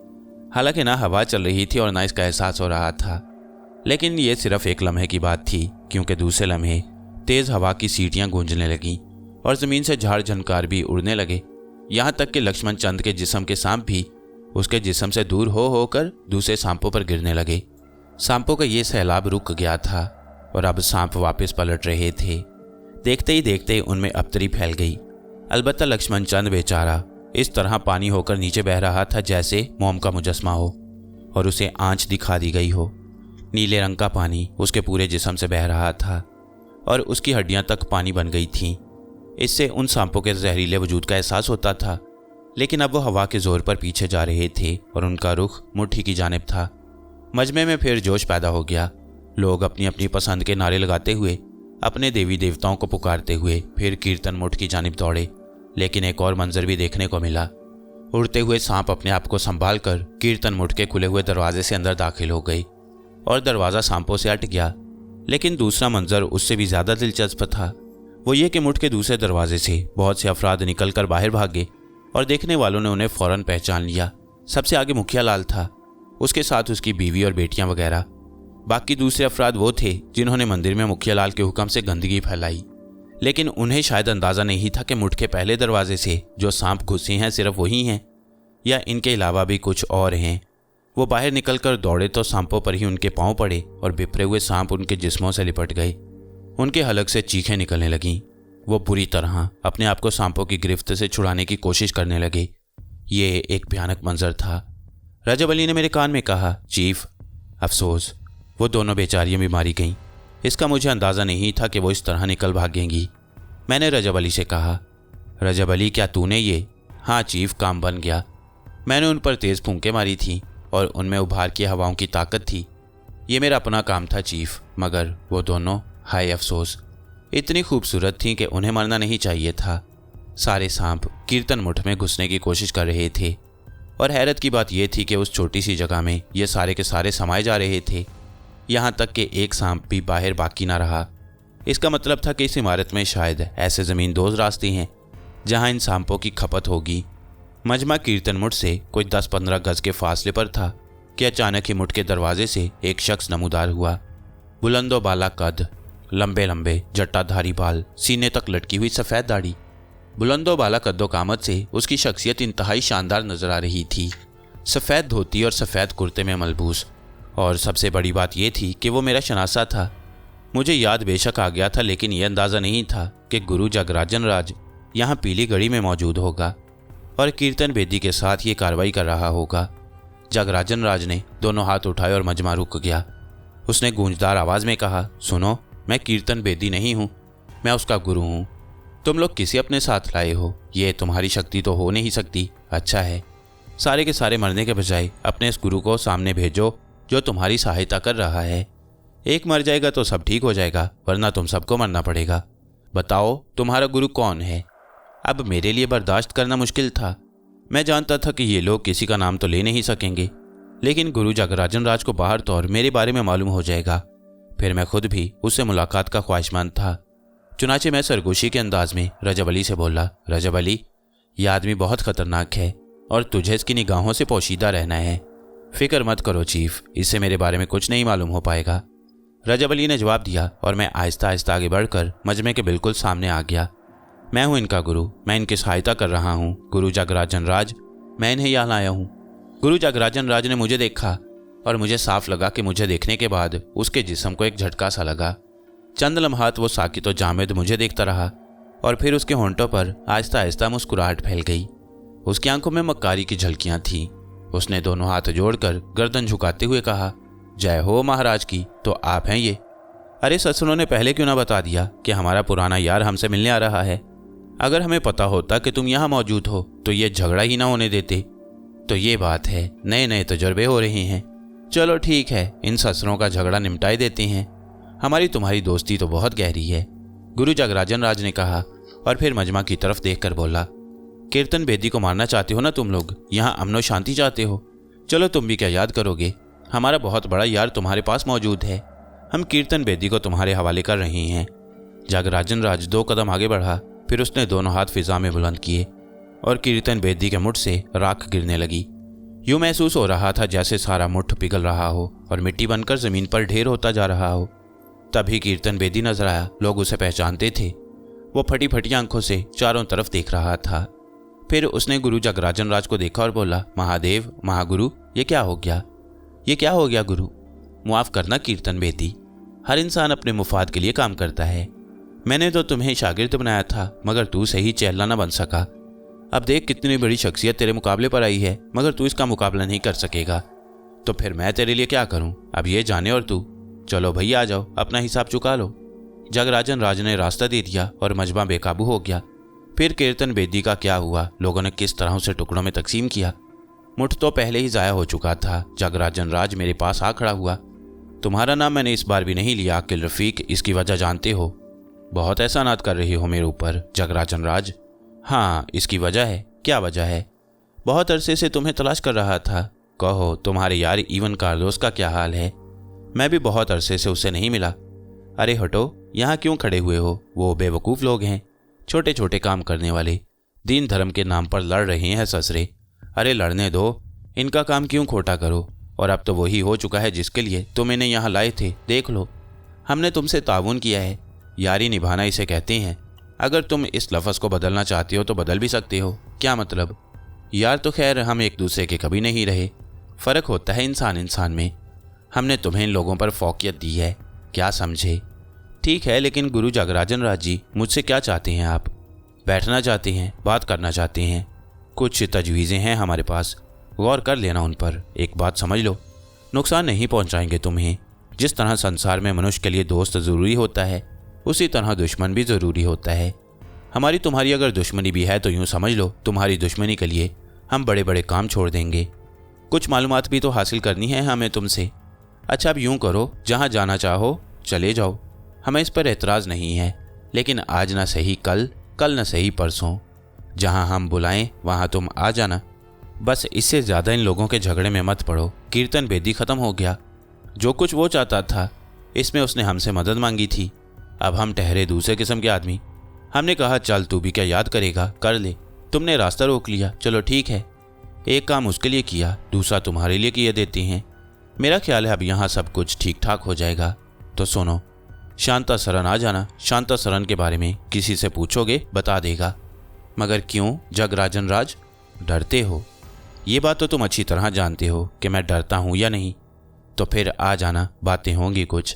हालांकि ना हवा चल रही थी और ना इसका एहसास हो रहा था, लेकिन ये सिर्फ एक लम्हे की बात थी, क्योंकि दूसरे लम्हे तेज हवा की सीटियां गूंजने लगीं और जमीन से झाड़ झनकार भी उड़ने लगे। यहाँ तक कि लक्ष्मण चंद के जिस्म के सांप भी उसके जिस्म से दूर हो होकर दूसरे सांपों पर गिरने लगे। सांपों का ये सैलाब रुक गया था और अब सांप वापस पलट रहे थे। देखते ही देखते उनमें अबतरी फैल गई। अलबत्ता लक्ष्मण चंद बेचारा इस तरह पानी होकर नीचे बह रहा था जैसे मोम का मुजस्मा हो और उसे आंच दिखा दी गई हो। नीले रंग का पानी उसके पूरे जिस्म से बह रहा था और उसकी हड्डियां तक पानी बन गई थीं। इससे उन सांपों के जहरीले वजूद का एहसास होता था, लेकिन अब वो हवा के जोर पर पीछे जा रहे थे और उनका रुख मुट्ठी की जानिब था। मजमे में फिर जोश पैदा हो गया। लोग अपनी अपनी पसंद के नारे लगाते हुए, अपने देवी देवताओं को पुकारते हुए फिर कीर्तन मुठ की जानिब दौड़े। लेकिन एक और मंजर भी देखने को मिला। उड़ते हुए सांप अपने आप को संभाल कर कीर्तन मुठ के खुले हुए दरवाजे से अंदर दाखिल हो गई और दरवाज़ा सांपों से अट गया। लेकिन दूसरा मंजर उससे भी ज़्यादा दिलचस्प था। वो ये कि मुठ के दूसरे दरवाजे से बहुत से अफराद निकल कर बाहर भागे और देखने वालों ने उन्हें फ़ौरन पहचान लिया। सबसे आगे मुखिया लाल था, उसके साथ उसकी बीवी और बेटियां वगैरह। बाकी दूसरे अफराद वो थे जिन्होंने मंदिर में मुखिया लाल के हुक्म से गंदगी फैलाई, लेकिन उन्हें शायद अंदाज़ा नहीं था कि मुठ के पहले दरवाजे से जो सांप घुसे हैं सिर्फ वही हैं या इनके अलावा भी कुछ और हैं। वो बाहर निकलकर दौड़े तो सांपों पर ही उनके पांव पड़े और बिखरे हुए सांप उनके जिस्मों से लिपट गए। उनके हलक से चीखें निकलने लगीं। वो बुरी तरह अपने आप को सांपों की गिरफ्त से छुड़ाने की कोशिश करने लगे। ये एक भयानक मंजर था। रजब अली ने मेरे कान में कहा, चीफ, अफसोस वो दोनों बेचारियां भी मारी गईं। इसका मुझे अंदाज़ा नहीं था कि वो इस तरह निकल भागेंगी। मैंने रजब अली से कहा, रजब अली, क्या तूने ये? हाँ चीफ, काम बन गया। मैंने उन पर तेज़ फूंकें मारी थी और उनमें उभार की हवाओं की ताकत थी। ये मेरा अपना काम था चीफ, मगर वो दोनों, हाय अफसोस, इतनी खूबसूरत थीं कि उन्हें मरना नहीं चाहिए था। सारे सांप कीर्तन मुठ में घुसने की कोशिश कर रहे थे और हैरत की बात यह थी कि उस छोटी सी जगह में ये सारे के सारे समाये जा रहे थे। यहाँ तक कि एक सांप भी बाहर बाकी ना रहा। इसका मतलब था कि इस इमारत में शायद ऐसे ज़मींदोज़ रास्ते हैं जहाँ इन सांपों की खपत होगी। मजमा कीर्तन मुठ से कोई 10-15 गज के फासले पर था कि अचानक ही मुठ के दरवाजे से एक शख्स नमूदार हुआ। बुलंदो बाला कद, लंबे लंबे जट्टाधारी बाल, सीने तक लटकी हुई सफ़ेद दाढ़ी। बुलंदो बाला कद्दो कामत से उसकी शख्सियत इंतहाई शानदार नजर आ रही थी। सफ़ेद धोती और सफ़ेद कुर्ते में मलबूस, और सबसे बड़ी बात यह थी कि वो मेरा शनासा था। मुझे याद बेशक आ गया था, लेकिन यह अंदाज़ा नहीं था कि गुरु जगराजन राज यहाँ पीली गढ़ी में मौजूद होगा और कीर्तन बेदी के साथ ये कार्रवाई कर रहा होगा। जगराजन राज ने दोनों हाथ उठाए और मजमा रुक गया। उसने गूंजदार आवाज़ में कहा, सुनो, मैं कीर्तन बेदी नहीं हूँ, मैं उसका गुरु हूँ। तुम लोग किसी अपने साथ लाए हो, ये तुम्हारी शक्ति तो हो नहीं सकती। अच्छा है, सारे के सारे मरने के बजाय अपने इस गुरु को सामने भेजो जो तुम्हारी सहायता कर रहा है। एक मर जाएगा तो सब ठीक हो जाएगा, वरना तुम सबको मरना पड़ेगा। बताओ तुम्हारा गुरु कौन है? अब मेरे लिए बर्दाश्त करना मुश्किल था। मैं जानता था कि ये लोग किसी का नाम तो ले नहीं सकेंगे, लेकिन गुरु जगराजन राज को बाहर तौर मेरे बारे में मालूम हो जाएगा। फिर मैं खुद भी उससे मुलाकात का ख्वाहिशमंद था। चुनाचे मैं सरगोशी के अंदाज में रजब अली से बोला, रजब अली, यह आदमी बहुत खतरनाक है और तुझे इसकी निगाहों से पोशीदा रहना है। फिक्र मत करो चीफ, इससे मेरे बारे में कुछ नहीं मालूम हो पाएगा। रजब अली ने जवाब दिया और मैं आहिस्ता आहिस्ता आगे बढ़कर मजमे के बिल्कुल सामने आ गया। मैं हूँ इनका गुरु, मैं इनकी सहायता कर रहा हूँ। गुरु जगराजन राज, मैं इन्हें यहाँ लाया हूँ। गुरु जगराजन राज ने मुझे देखा और मुझे साफ लगा कि मुझे देखने के बाद उसके जिस्म को एक झटका सा लगा। चंद लम्हात वो साकित और जामिद मुझे देखता रहा और फिर उसके होंठों पर आहिस्ता आहिस्ता मुस्कुराहट फैल गई। उसकी आंखों में मक्कारी की झलकियाँ थीं। उसने दोनों हाथ जोड़कर गर्दन झुकाते हुए कहा, जय हो महाराज की। तो आप हैं ये? अरे ससुरों ने पहले क्यों ना बता दिया कि हमारा पुराना यार हमसे मिलने आ रहा है। अगर हमें पता होता कि तुम यहाँ मौजूद हो तो ये झगड़ा ही ना होने देते। तो ये बात है, नए नए तजुर्बे हो रहे हैं। चलो ठीक है, इन ससुरों का झगड़ा निपटाए देते हैं। हमारी तुम्हारी दोस्ती तो बहुत गहरी है, गुरु जगराजन राज ने कहा और फिर मजमा की तरफ देखकर बोला, कीर्तन बेदी को मारना चाहते हो ना तुम लोग, यहाँ अमनो शांति चाहते हो। चलो तुम भी क्या याद करोगे, हमारा बहुत बड़ा यार तुम्हारे पास मौजूद है। हम कीर्तन बेदी को तुम्हारे हवाले कर रहे हैं। जगराजन राज 2 कदम आगे बढ़ा, फिर उसने दोनों हाथ फिजा में बुलंद किए और कीर्तन बेदी के मुठ से राख गिरने लगी। यूं महसूस हो रहा था जैसे सारा मुठ पिघल रहा हो और मिट्टी बनकर जमीन पर ढेर होता जा रहा हो। तभी कीर्तन बेदी नजर आया। लोग उसे पहचानते थे। वो फटी फटी आंखों से चारों तरफ देख रहा था। फिर उसने गुरु जगराजन राज को देखा और बोला, महादेव, महागुरु, ये क्या हो गया, ये क्या हो गया गुरु? मुआफ करना कीर्तन बेदी, हर इंसान अपने मुफाद के लिए काम करता है। मैंने तो तुम्हें शागिर्द बनाया था मगर तू सही चेला न बन सका। अब देख कितनी बड़ी शख्सियत तेरे मुकाबले पर आई है मगर तू इसका मुकाबला नहीं कर सकेगा। तो फिर मैं तेरे लिए क्या करूं, अब ये जाने और तू। चलो भैया आ जाओ, अपना हिसाब चुका लो। जगराजन राज ने रास्ता दे दिया और मजमा बेकाबू हो गया। फिर कीर्तन बेदी का क्या हुआ, लोगों ने किस तरह उसे टुकड़ों में तकसीम किया। मुठ तो पहले ही जाया हो चुका था। जगराजन राज मेरे पास आ खड़ा हुआ। तुम्हारा नाम मैंने इस बार भी नहीं लिया अकिल रफीक, इसकी वजह जानते हो। बहुत एहसानात कर रही हो मेरे ऊपर जगराजन राज। हाँ, इसकी वजह है। क्या वजह है? बहुत अरसे से तुम्हें तलाश कर रहा था। कहो, तुम्हारे यार इवन कार्लोस का क्या हाल है? मैं भी बहुत अरसे से उससे नहीं मिला। अरे हटो, यहाँ क्यों खड़े हुए हो? वो बेवकूफ़ लोग हैं, छोटे छोटे काम करने वाले, दीन धर्म के नाम पर लड़ रहे हैं ससरे। अरे लड़ने दो, इनका काम क्यों खोटा करो। और अब तो वही हो चुका है जिसके लिए तुम इन्हें यहाँ लाए थे। देख लो, हमने तुमसे ताउन किया है। यारी निभाना इसे कहते हैं। अगर तुम इस लफ्ज़ को बदलना चाहते हो तो बदल भी सकते हो। क्या मतलब? यार तो खैर हम एक दूसरे के कभी नहीं रहे। फ़र्क होता है इंसान इंसान में। हमने तुम्हें इन लोगों पर फौकियत दी है, क्या समझे? ठीक है, लेकिन गुरु जगराजन राज जी, मुझसे क्या चाहते हैं आप? बैठना चाहते हैं, बात करना चाहते हैं। कुछ तजवीज़ें हैं हमारे पास, गौर कर लेना उन पर। एक बात समझ लो, नुकसान नहीं पहुंचाएंगे तुम्हें। जिस तरह संसार में मनुष्य के लिए दोस्त ज़रूरी होता है, उसी तरह दुश्मन भी ज़रूरी होता है। हमारी तुम्हारी अगर दुश्मनी भी है तो यूँ समझ लो, तुम्हारी दुश्मनी के लिए हम बड़े बड़े काम छोड़ देंगे। कुछ मालूमात भी तो हासिल करनी है हमें तुमसे। अच्छा, अब यूँ करो, जहाँ जाना चाहो चले जाओ, हमें इस पर एतराज़ नहीं है। लेकिन आज ना सही कल, कल ना सही परसों, जहाँ हम बुलाएं वहाँ तुम आ जाना। बस इससे ज़्यादा इन लोगों के झगड़े में मत पड़ो। कीर्तन बेदी ख़त्म हो गया। जो कुछ वो चाहता था, इसमें उसने हमसे मदद मांगी थी। अब हम ठहरे दूसरे किस्म के आदमी। हमने कहा चल तू भी क्या याद करेगा, कर ले। तुमने रास्ता रोक लिया, चलो ठीक है। एक काम उसके लिए किया, दूसरा तुम्हारे लिए किए देते हैं। मेरा ख्याल है अब यहाँ सब कुछ ठीक ठाक हो जाएगा। तो सुनो, शांता सरन आ जाना। शांता सरन के बारे में किसी से पूछोगे, बता देगा। मगर क्यों जगराजन राज, डरते हो? ये बात तो तुम अच्छी तरह जानते हो कि मैं डरता हूँ या नहीं। तो फिर आ जाना, बातें होंगी कुछ।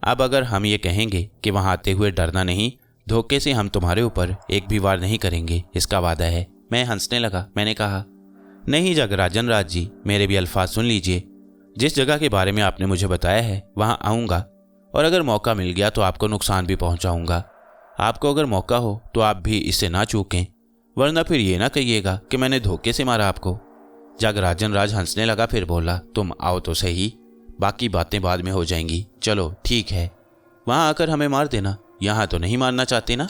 अब अगर हम ये कहेंगे कि वहाँ आते हुए डरना नहीं, धोखे से हम तुम्हारे ऊपर एक भी वार नहीं करेंगे, इसका वादा है। मैं हंसने लगा। मैंने कहा, नहीं जगराजन राज जी, मेरे भी अल्फाज सुन लीजिए। जिस जगह के बारे में आपने मुझे बताया है वहाँ आऊँगा, और अगर मौका मिल गया तो आपको नुकसान भी पहुँचाऊँगा। आपको अगर मौका हो तो आप भी इससे ना चूकें, वरना फिर ये ना कहिएगा कि मैंने धोखे से मारा आपको। जगराजन राज हंसने लगा, फिर बोला, तुम आओ तो सही, बाकी बातें बाद में हो जाएंगी। चलो ठीक है, वहाँ आकर हमें मार देना। यहाँ तो नहीं मारना चाहते ना?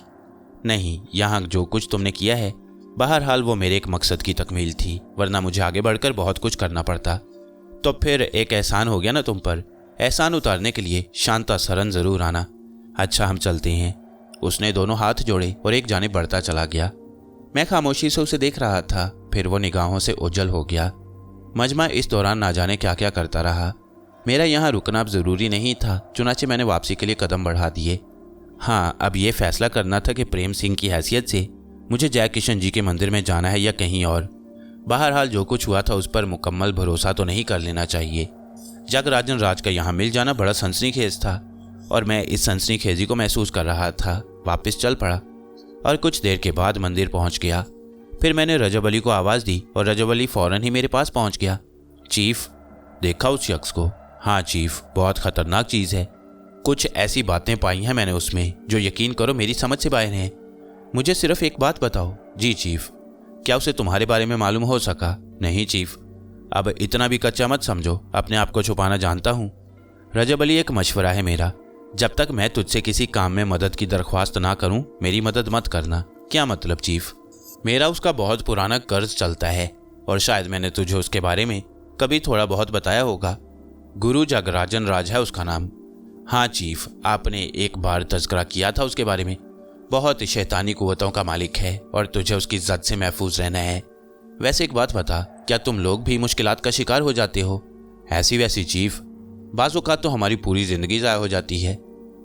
नहीं, यहाँ जो कुछ तुमने किया है, बहरहाल वो मेरे एक मकसद की तकमील थी, वरना मुझे आगे बढ़कर बहुत कुछ करना पड़ता। तो फिर एक एहसान हो गया ना तुम पर। एहसान उतारने के लिए शांता सरन ज़रूर आना। अच्छा, हम चलते हैं। उसने दोनों हाथ जोड़े और एक जानिब बढ़ता चला गया। मैं खामोशी से उसे देख रहा था, फिर वो निगाहों से ओझल हो गया। मजमा इस दौरान ना जाने क्या क्या करता रहा। मेरा यहाँ रुकना अब ज़रूरी नहीं था, चुनाचे मैंने वापसी के लिए कदम बढ़ा दिए। हाँ, अब ये फैसला करना था कि प्रेम सिंह की हैसियत से मुझे जय किशन जी के मंदिर में जाना है या कहीं और। बहरहाल जो कुछ हुआ था उस पर मुकम्मल भरोसा तो नहीं कर लेना चाहिए। जगराजन राज का यहाँ मिल जाना बड़ा सनसनीखेज था और मैं इस सनसनीखेजी को महसूस कर रहा था। वापस चल पड़ा और कुछ देर के बाद मंदिर पहुँच गया। फिर मैंने रजब अली को आवाज़ दी और रजब अली फ़ौरन ही मेरे पास पहुँच गया। चीफ, देखा उस शख्स को? हाँ चीफ, बहुत ख़तरनाक चीज़ है। कुछ ऐसी बातें पाई हैं मैंने उसमें जो यकीन करो मेरी समझ से बाहर हैं। मुझे सिर्फ एक बात बताओ। जी चीफ। क्या उसे तुम्हारे बारे में मालूम हो सका? नहीं चीफ। अब इतना भी कच्चा मत समझो, अपने आप को छुपाना जानता हूँ। रजब अली, एक मशवरा है मेरा, जब तक मैं तुझसे किसी काम में मदद की दरख्वास्त ना करूं मेरी मदद मत करना। क्या मतलब चीफ? मेरा उसका बहुत पुराना कर्ज चलता है और शायद मैंने तुझे उसके बारे में कभी थोड़ा बहुत बताया होगा। गुरु जगराजन राज है उसका नाम। हाँ चीफ, आपने एक बार तज़किरा किया था उसके बारे में। बहुत शैतानी कुव्वतों का मालिक है और तुझे उसकी जद से महफूज रहना है। वैसे एक बात बता, क्या तुम लोग भी मुश्किलात का शिकार हो जाते हो? ऐसी वैसी चीफ, बाज़ औक़ात तो हमारी पूरी ज़िंदगी ज़ाया हो जाती है।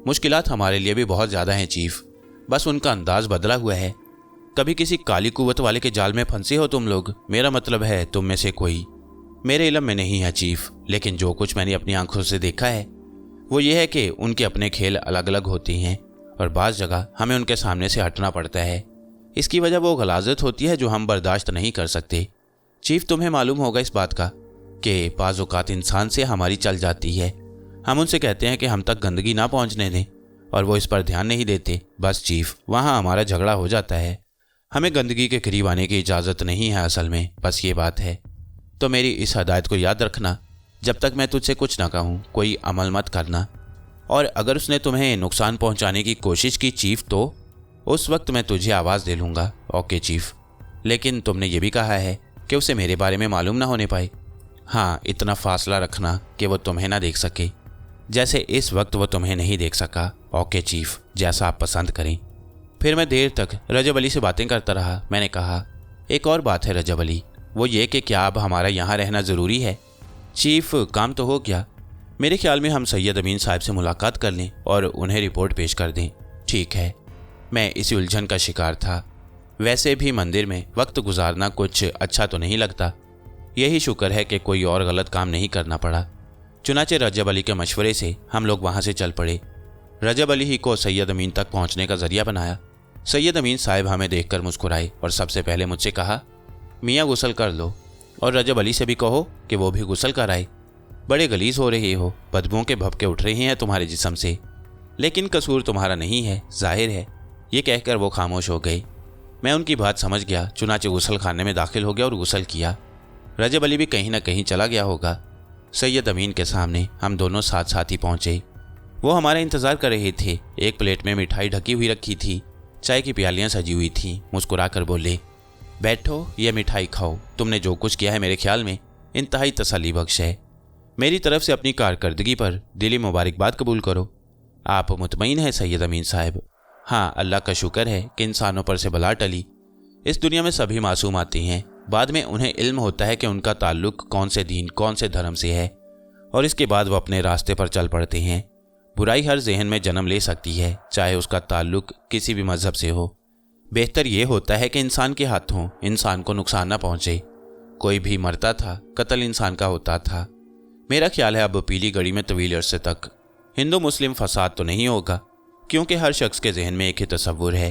मुश्किलात हमारे लिए भी बहुत ज़्यादा हैं चीफ, बस उनका अंदाज़ बदला हुआ है। कभी किसी काली कुव्वत वाले के जाल में फंसे हो तुम लोग? मेरा मतलब है तुम में से कोई। मेरे इल्म में नहीं है चीफ, लेकिन जो कुछ मैंने अपनी आंखों से देखा है वो ये है कि उनके अपने खेल अलग अलग होते हैं और बाज़ जगह हमें उनके सामने से हटना पड़ता है। इसकी वजह वो गलाजत होती है जो हम बर्दाश्त नहीं कर सकते। चीफ, तुम्हें मालूम होगा इस बात का कि बाज़ औक़ात इंसान से हमारी चल जाती है। हम उनसे कहते हैं कि हम तक गंदगी ना पहुंचने दें और वो इस पर ध्यान नहीं देते। बस चीफ, वहाँ हमारा झगड़ा हो जाता है। हमें गंदगी के करीब आने की इजाज़त नहीं है असल में, बस ये बात है। तो मेरी इस हदायत को याद रखना, जब तक मैं तुझसे कुछ ना कहूँ कोई अमल मत करना। और अगर उसने तुम्हें नुकसान पहुँचाने की कोशिश की चीफ, तो उस वक्त मैं तुझे आवाज़ दे लूँगा। Okay chief. लेकिन तुमने ये भी कहा है कि उसे मेरे बारे में मालूम ना होने पाए। हाँ, इतना फासला रखना कि वो तुम्हें ना देख सके, जैसे इस वक्त वो तुम्हें नहीं देख सका। ओके चीफ, जैसा आप पसंद करें। फिर मैं देर तक रजब अली से बातें करता रहा। मैंने कहा, एक और बात है रजब अली, वो ये कि क्या अब हमारा यहाँ रहना ज़रूरी है? चीफ, काम तो हो गया। मेरे ख्याल में हम सैयद अमीन साहब से मुलाकात कर लें और उन्हें रिपोर्ट पेश कर दें। ठीक है। मैं इसी उलझन का शिकार था। वैसे भी मंदिर में वक्त गुजारना कुछ अच्छा तो नहीं लगता। यही शुक्र है कि कोई और गलत काम नहीं करना पड़ा। चुनाचे रजब अली के मशवरे से हम लोग वहाँ से चल पड़े। रजब अली ही को सैयद अमीन तक पहुँचने का जरिया बनाया। सैयद अमीन साहब हमें देखकर मुस्कुराए और सबसे पहले मुझसे कहा, मियाँ गुस्ल कर लो और रजब अली से भी कहो कि वो भी गुस्ल कराए। बड़े गलीज हो रहे हो, बदबुओं के भभके उठ रहे हैं तुम्हारे जिस्म से, लेकिन कसूर तुम्हारा नहीं है, जाहिर है। ये कहकर वो खामोश हो गए। मैं उनकी बात समझ गया, चुनाचे गुस्ल खाने में दाखिल हो गया और गुस्ल किया। रजब अली भी कहीं ना कहीं चला गया होगा। सैयद अमीन के सामने हम दोनों साथ साथ ही पहुँचे। वो हमारा इंतज़ार कर रहे थे। एक प्लेट में मिठाई ढकी हुई रखी थी, चाय की प्यालियाँ सजी हुई थीं। मुस्कुरा कर बोले, बैठो, ये मिठाई खाओ। तुमने जो कुछ किया है मेरे ख्याल में इंतहाई तसल्ली बख्श है। मेरी तरफ से अपनी कारकर्दगी पर दिली मुबारकबाद कबूल करो। आप मुतमईन हैं सैयद अमीन साहब? हाँ, अल्लाह का शुक्र है कि इंसानों पर से बला टली। इस दुनिया में सभी मासूम आते हैं, बाद में उन्हें इल्म होता है कि उनका ताल्लुक कौन से दीन कौन से धर्म से है, और इसके बाद वो अपने रास्ते पर चल पड़ते हैं। बुराई हर जहन में जन्म ले सकती है, चाहे उसका ताल्लुक किसी भी मजहब से हो। बेहतर ये होता है कि इंसान के हाथों इंसान को नुकसान ना पहुंचे। कोई भी मरता था, कत्ल इंसान का होता था। मेरा ख्याल है अब पीली गड़ी में तवील अरसे तक हिंदू मुस्लिम फसाद तो नहीं होगा, क्योंकि हर शख्स के जहन में एक ही तस्वुर है,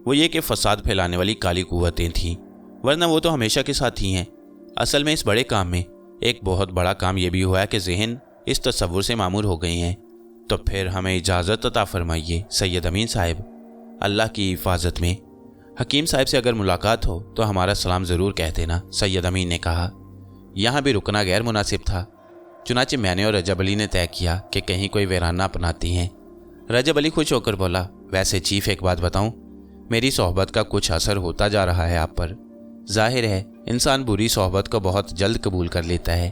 वो ये कि फसाद फैलाने वाली काली कुव्वतें थीं, वरना वो तो हमेशा के साथ ही हैं। असल में इस बड़े काम में एक बहुत बड़ा काम यह भी हुआ है कि जहन इस तस्वुर से मामूर हो गए हैं। तो फिर हमें इजाज़त अता फरमाइए सैयद अमीन साहब, अल्लाह की हिफाजत में। हकीम साहब से अगर मुलाकात हो तो हमारा सलाम ज़रूर कह देना, सैयद अमीन ने कहा। यहाँ भी रुकना गैर मुनासिब था, चुनाचे मैंने और रजब अली ने तय किया कि कहीं कोई वीराना अपनाती हैं। रजब अली खुश होकर बोला, वैसे चीफ एक बात बताऊं, मेरी सोहबत का कुछ असर होता जा रहा है आप पर। जाहिर है इंसान बुरी सोहबत को बहुत जल्द कबूल कर लेता है।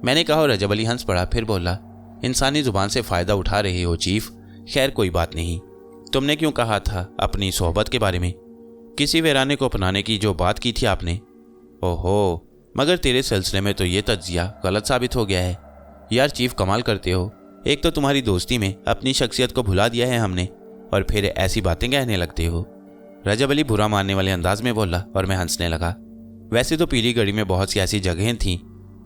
मैंने कहा और रजब अली हंस पड़ा, फिर बोला, इंसानी ज़ुबान से फ़ायदा उठा रहे हो चीफ। खैर कोई बात नहीं। तुमने क्यों कहा था अपनी सोहबत के बारे में? किसी वीराने को अपनाने की जो बात की थी आपने। ओहो, मगर तेरे सिलसिले में तो ये तज्जिया गलत साबित हो गया है। यार चीफ, कमाल करते हो। एक तो तुम्हारी दोस्ती में अपनी शख्सियत को भुला दिया है हमने, और फिर ऐसी बातें कहने लगते हो। रजब अली बुरा मानने वाले अंदाज में बोला और मैं हंसने लगा। वैसे तो पीली गड़ी में बहुत सी ऐसी जगहें थीं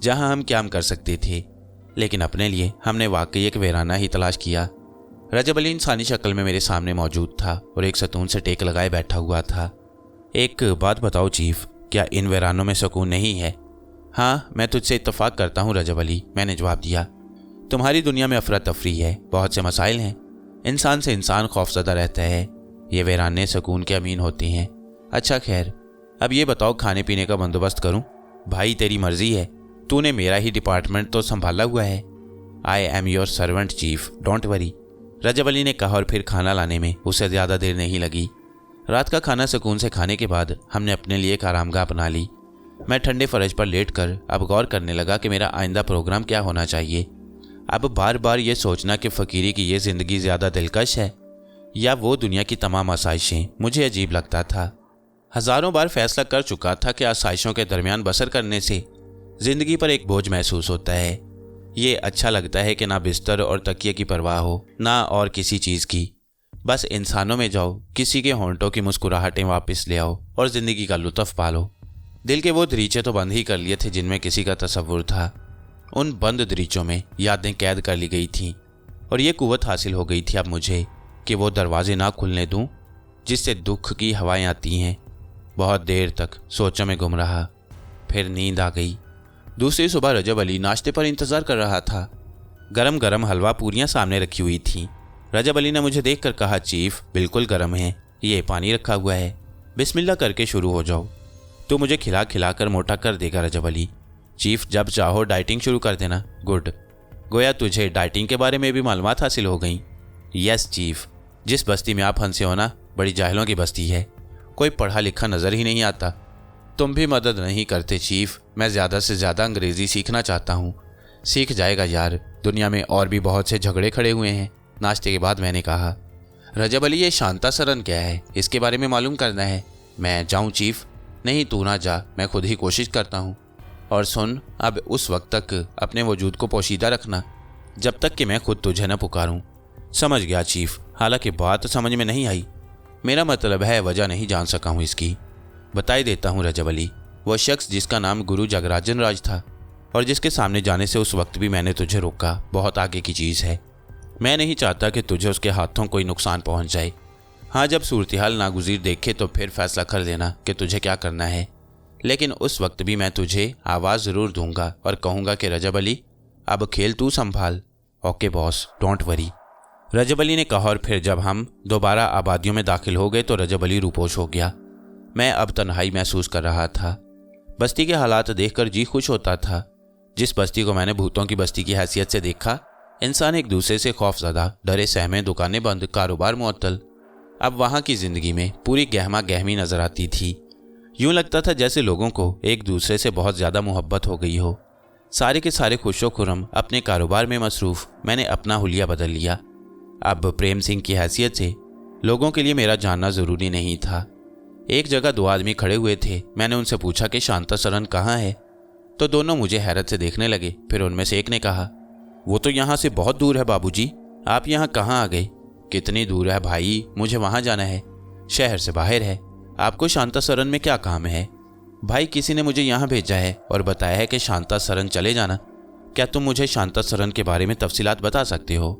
जहां हम क्या कर सकते थे, लेकिन अपने लिए हमने वाकई एक वीराना ही तलाश किया। रजब अली इंसानी शक्ल में मेरे सामने मौजूद था और एक सतून से टेक लगाए बैठा हुआ था। एक बात बताओ चीफ, क्या इन वीरानों में सुकून नहीं है? हाँ, मैं तुझसे इत्तफाक करता हूँ रजब अली, मैंने जवाब दिया। तुम्हारी दुनिया में अफरा तफरी है, बहुत से मसाइल हैं, इंसान से इंसान खौफजदा रहता है, ये वीराने सुकून के अमीन होती हैं। अच्छा खैर, अब ये बताओ खाने पीने का बंदोबस्त करूं? भाई तेरी मर्जी है, तूने मेरा ही डिपार्टमेंट तो संभाला हुआ है। I am your servant chief, don't worry, Rajab Ali ने कहा और फिर खाना लाने में उसे ज़्यादा देर नहीं लगी। रात का खाना सुकून से खाने के बाद हमने अपने लिए एक आरामगाह बना ली। मैं ठंडे फर्श पर लेटकर अब गौर करने लगा कि मेरा आइंदा प्रोग्राम क्या होना चाहिए। अब बार बार ये सोचना कि फ़कीरी की ये ज़िंदगी ज़्यादा दिलकश है या वो दुनिया की तमाम आसाइशें मुझे अजीब लगता था। हज़ारों बार फैसला कर चुका था कि आसाइशों के दरमियान बसर करने से ज़िंदगी पर एक बोझ महसूस होता है। ये अच्छा लगता है कि ना बिस्तर और तकिए की परवाह हो, ना और किसी चीज़ की। बस इंसानों में जाओ, किसी के होंठों की मुस्कुराहटें वापस ले आओ और ज़िंदगी का लुत्फ़ पालो। दिल के वो दरीचे तो बंद ही कर लिए थे जिनमें किसी का तसव्वुर था। उन बंद दरीचों में यादें कैद कर ली गई थीं और ये कुव्वत हासिल हो गई थी अब मुझे कि वो दरवाजे ना खुलने दूं जिससे दुख की हवाएं आती हैं। बहुत देर तक सोचों में गुम रहा, फिर नींद आ गई। दूसरी सुबह रजब अली नाश्ते पर इंतज़ार कर रहा था। गरम गरम हलवा पूरियां सामने रखी हुई थीं। रजब अली ने मुझे देखकर कहा, चीफ बिल्कुल गर्म है, ये पानी रखा हुआ है, बिस्मिल्लाह करके शुरू हो जाओ। तो मुझे खिला खिला कर मोटा कर देगा रजब अली। चीफ जब चाहो डाइटिंग शुरू कर देना। गुड, गोया तुझे डाइटिंग के बारे में भी मालूमात हासिल हो गई। यस चीफ, जिस बस्ती में आप फंसे हो ना, बड़ी जाहिलों की बस्ती है, कोई पढ़ा लिखा नज़र ही नहीं आता। तुम भी मदद नहीं करते चीफ, मैं ज़्यादा से ज़्यादा अंग्रेज़ी सीखना चाहता हूँ। सीख जाएगा यार, दुनिया में और भी बहुत से झगड़े खड़े हुए हैं। नाश्ते के बाद मैंने कहा, रजब अली ये शांता सरन क्या है, इसके बारे में मालूम करना है। मैं जाऊँ चीफ? नहीं तू ना जा, मैं खुद ही कोशिश करता हूँ। और सुन, अब उस वक्त तक अपने वजूद को पोशीदा रखना जब तक कि मैं खुद तुझे न पुकारूं। समझ गया चीफ, हालांकि बात समझ में नहीं आई। मेरा मतलब है वजह नहीं जान सका हूँ इसकी। बताई देता हूँ रजब अली, वह शख्स जिसका नाम गुरु जगराजन राज था और जिसके सामने जाने से उस वक्त भी मैंने तुझे रोका, बहुत आगे की चीज़ है। मैं नहीं चाहता कि तुझे उसके हाथों कोई नुकसान पहुँच जाए। हाँ, जब सूरत हाल नागुज़ीर देखे तो फिर फैसला कर लेना कि तुझे क्या करना है, लेकिन उस वक्त भी मैं तुझे आवाज़ ज़रूर दूंगा और कहूँगा कि रजब अली अब खेल तू संभाल। Okay boss, don't worry, Rajab Ali ने कहा। और फिर जब हम दोबारा आबादियों में दाखिल हो गए तो रजब अली रूपोश हो गया। मैं अब तन्हाई महसूस कर रहा था। बस्ती के हालात देखकर जी खुश होता था। जिस बस्ती को मैंने भूतों की बस्ती की हैसियत से देखा, इंसान एक दूसरे से खौफज़दा, डरे सहमे, दुकानें बंद, कारोबार मुअत्तल। अब वहाँ की ज़िंदगी में पूरी गहमा गहमी नज़र आती थी। यूँ लगता था जैसे लोगों को एक दूसरे से बहुत ज़्यादा मोहब्बत हो गई हो। सारे के सारे खुशो खुरम अपने कारोबार में मसरूफ़। मैंने अपना हुलिया बदल लिया। अब प्रेम सिंह की हैसियत से लोगों के लिए मेरा जानना ज़रूरी नहीं था। एक जगह दो आदमी खड़े हुए थे। मैंने उनसे पूछा कि शांता सरन कहाँ है, तो दोनों मुझे हैरत से देखने लगे। फिर उनमें से एक ने कहा, वो तो यहाँ से बहुत दूर है बाबूजी, आप यहाँ कहाँ आ गए? कितनी दूर है भाई, मुझे वहाँ जाना है, शहर से बाहर है। आपको शांता सरन में क्या काम है? भाई किसी ने मुझे यहाँ भेजा है और बताया है कि शांता सरन चले जाना। क्या तुम मुझे शांता सरन के बारे में तफसीलात बता सकते हो?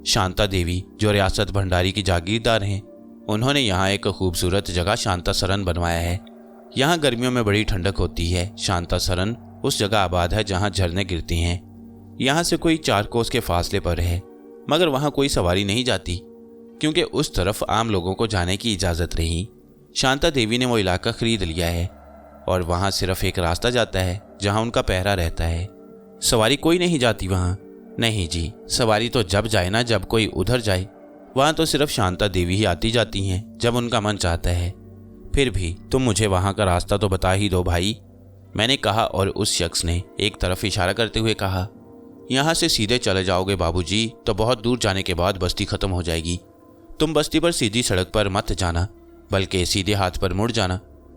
शांता देवी जो रियासत भंडारी की जागीरदार हैं, उन्होंने यहाँ एक खूबसूरत जगह शांता सरन बनवाया है। यहाँ गर्मियों में बड़ी ठंडक होती है। शांता सरन उस जगह आबाद है जहाँ झरने गिरती हैं। यहाँ से कोई 4 कोस के फासले पर है, मगर वहाँ कोई सवारी नहीं जाती क्योंकि उस तरफ आम लोगों को जाने की इजाज़त नहीं। शांता देवी ने वो इलाका खरीद लिया है और वहाँ सिर्फ एक रास्ता जाता है जहाँ उनका पहरा रहता है। सवारी कोई नहीं जाती वहाँ। नहीं जी, सवारी तो जब जाए ना, जब कोई उधर जाए। वहाँ तो सिर्फ शांता देवी ही आती जाती हैं जब उनका मन चाहता है। फिर भी तुम मुझे वहाँ का रास्ता तो बता ही दो भाई, मैंने कहा। और उस शख्स ने एक तरफ इशारा करते हुए कहा, यहाँ से सीधे चले जाओगे बाबूजी तो बहुत दूर जाने के बाद बस्ती ख़त्म हो जाएगी। तुम बस्ती पर सीधी सड़क पर मत जाना, बल्कि सीधे हाथ पर मुड़ जाना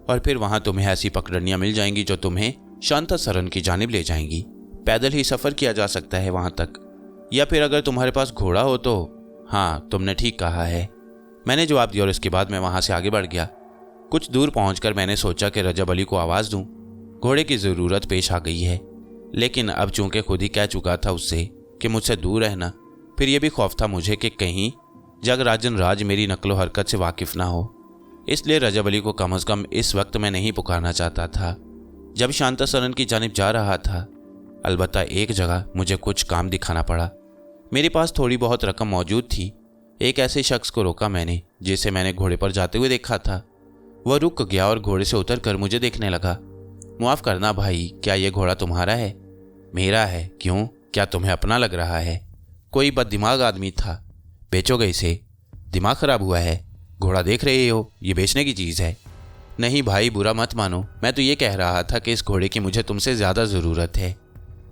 और फिर वहाँ तुम्हें ऐसी पगडंडियाँ मिल जाएंगी जो तुम्हें शांता सरन की जानिब ले जाएंगी। पैदल ही सफ़र किया जा सकता है वहाँ तक, या फिर अगर तुम्हारे पास घोड़ा हो तो। हाँ, तुमने ठीक कहा है, मैंने जवाब दिया और इसके बाद मैं वहाँ से आगे बढ़ गया। कुछ दूर पहुँचकर मैंने सोचा कि रजब अली को आवाज़ दूँ। घोड़े की ज़रूरत पेश आ गई है, लेकिन अब चूंकि खुद ही कह चुका था उससे कि मुझसे दूर रहना, फिर यह भी खौफ था मुझे कि कहीं जगराजन राज मेरी नकलो हरकत से वाकिफ़ ना हो। इसलिए रजब अली को कम अज़ कम इस वक्त मैं नहीं पुकारना चाहता था। जब शांता सरन की जानिब जा रहा था, अलबत्ता एक जगह मुझे कुछ काम दिखाना पड़ा। मेरे पास थोड़ी बहुत रकम मौजूद थी। एक ऐसे शख्स को रोका मैंने जिसे मैंने घोड़े पर जाते हुए देखा था। वह रुक गया और घोड़े से उतरकर मुझे देखने लगा। माफ़ करना भाई, क्या यह घोड़ा तुम्हारा है? मेरा है। क्यों, क्या तुम्हें अपना लग रहा है? कोई बददिमाग आदमी था। बेचोगे इसे? दिमाग खराब हुआ है? घोड़ा देख रहे हो, ये बेचने की चीज़ है। नहीं भाई, बुरा मत मानो, मैं तो ये कह रहा था कि इस घोड़े की मुझे तुमसे ज़्यादा ज़रूरत है।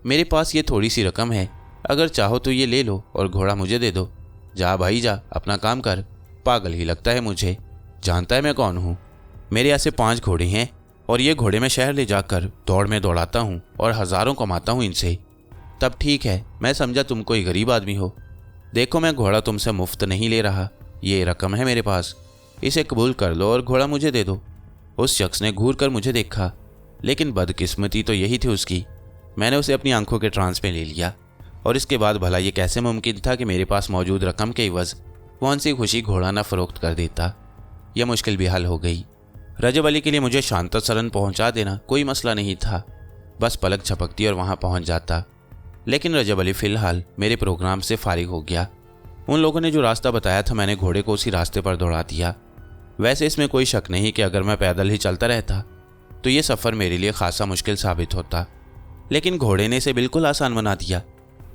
मेरे पास ये थोड़ी सी रकम है, अगर चाहो तो ये ले लो और घोड़ा मुझे दे दो। जा भाई जा, अपना काम कर। पागल ही लगता है मुझे, जानता है मैं कौन हूँ। मेरे ऐसे 5 घोड़े हैं और ये घोड़े मैं शहर ले जाकर दौड़ में दौड़ाता हूँ और हज़ारों कमाता हूँ इनसे। तब ठीक है, मैं समझा तुम कोई गरीब आदमी हो। देखो, मैं घोड़ा तुमसे मुफ्त नहीं ले रहा, ये रकम है मेरे पास, इसे कबूल कर लो और घोड़ा मुझे दे दो। उस शख्स ने घूर कर मुझे देखा, लेकिन बदकिस्मती तो यही थी उसकी। मैंने उसे अपनी आंखों के ट्रांस में ले लिया और इसके बाद भला ये कैसे मुमकिन था कि मेरे पास मौजूद रकम के इवज़ कौन सी खुशी घोड़ा न फ़रोख्त कर देता। यह मुश्किल भी हल हो गई। रजब अली के लिए मुझे शांतसरन पहुंचा देना कोई मसला नहीं था, बस पलक झपकती और वहां पहुंच जाता। लेकिन रजब अली फ़िलहाल मेरे प्रोग्राम से फारिग हो गया। उन लोगों ने जो रास्ता बताया था, मैंने घोड़े को उसी रास्ते पर दौड़ा दिया। वैसे इसमें कोई शक नहीं कि अगर मैं पैदल ही चलता रहता तो ये सफ़र मेरे लिए खासा मुश्किल साबित होता, लेकिन घोड़े ने इसे बिल्कुल आसान बना दिया।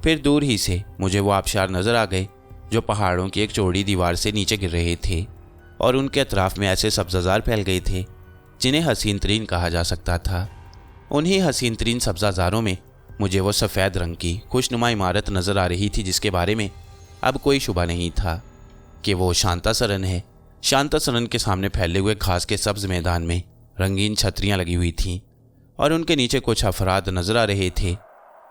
फिर दूर ही से मुझे वो आबशार नज़र आ गए जो पहाड़ों की एक चौड़ी दीवार से नीचे गिर रहे थे और उनके अतराफ में ऐसे सब्ज़ाज़ार फैल गए थे जिन्हें हसीन तरीन कहा जा सकता था। उन्हीं हसीन तरीन सब्ज़ाज़ारों में मुझे वो सफ़ेद रंग की खुशनुमा इमारत नज़र आ रही थी जिसके बारे में अब कोई शुबा नहीं था कि वो शांतासरन है। शांतासरन के सामने फैले हुए घास के सब्ज़ मैदान में रंगीन छतरियाँ लगी हुई थीं और उनके नीचे कुछ अफराद नज़र आ रहे थे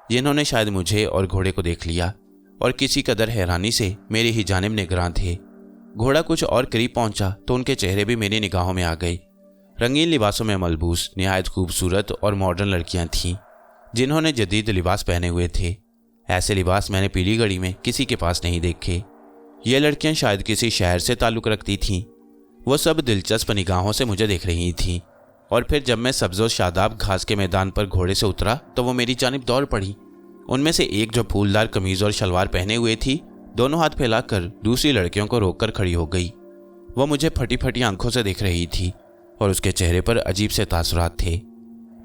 जिन्होंने शायद मुझे और घोड़े को देख लिया और किसी कदर हैरानी से मेरी ही जानिब निगरान थे। घोड़ा कुछ और करीब पहुंचा तो उनके चेहरे भी मेरी निगाहों में आ गए। रंगीन लिबासों में मलबूस निहायत खूबसूरत और मॉडर्न लड़कियां थीं जिन्होंने जदीद लिबास पहने हुए थे। ऐसे लिबास मैंने पीलीगढ़ी में किसी के पास नहीं देखे। ये लड़कियां शायद किसी शहर से ताल्लुक़ रखती थीं। वो सब दिलचस्प निगाहों से मुझे देख रही थीं और फिर जब मैं सब्ज़ो शादाब घास के मैदान पर घोड़े से उतरा तो वो मेरी जानिब दौड़ पड़ी। उनमें से एक जो फूलदार कमीज़ और शलवार पहने हुए थी, दोनों हाथ फैलाकर दूसरी लड़कियों को रोककर खड़ी हो गई। वह मुझे फटी फटी आंखों से देख रही थी और उसके चेहरे पर अजीब से तासुरात थे।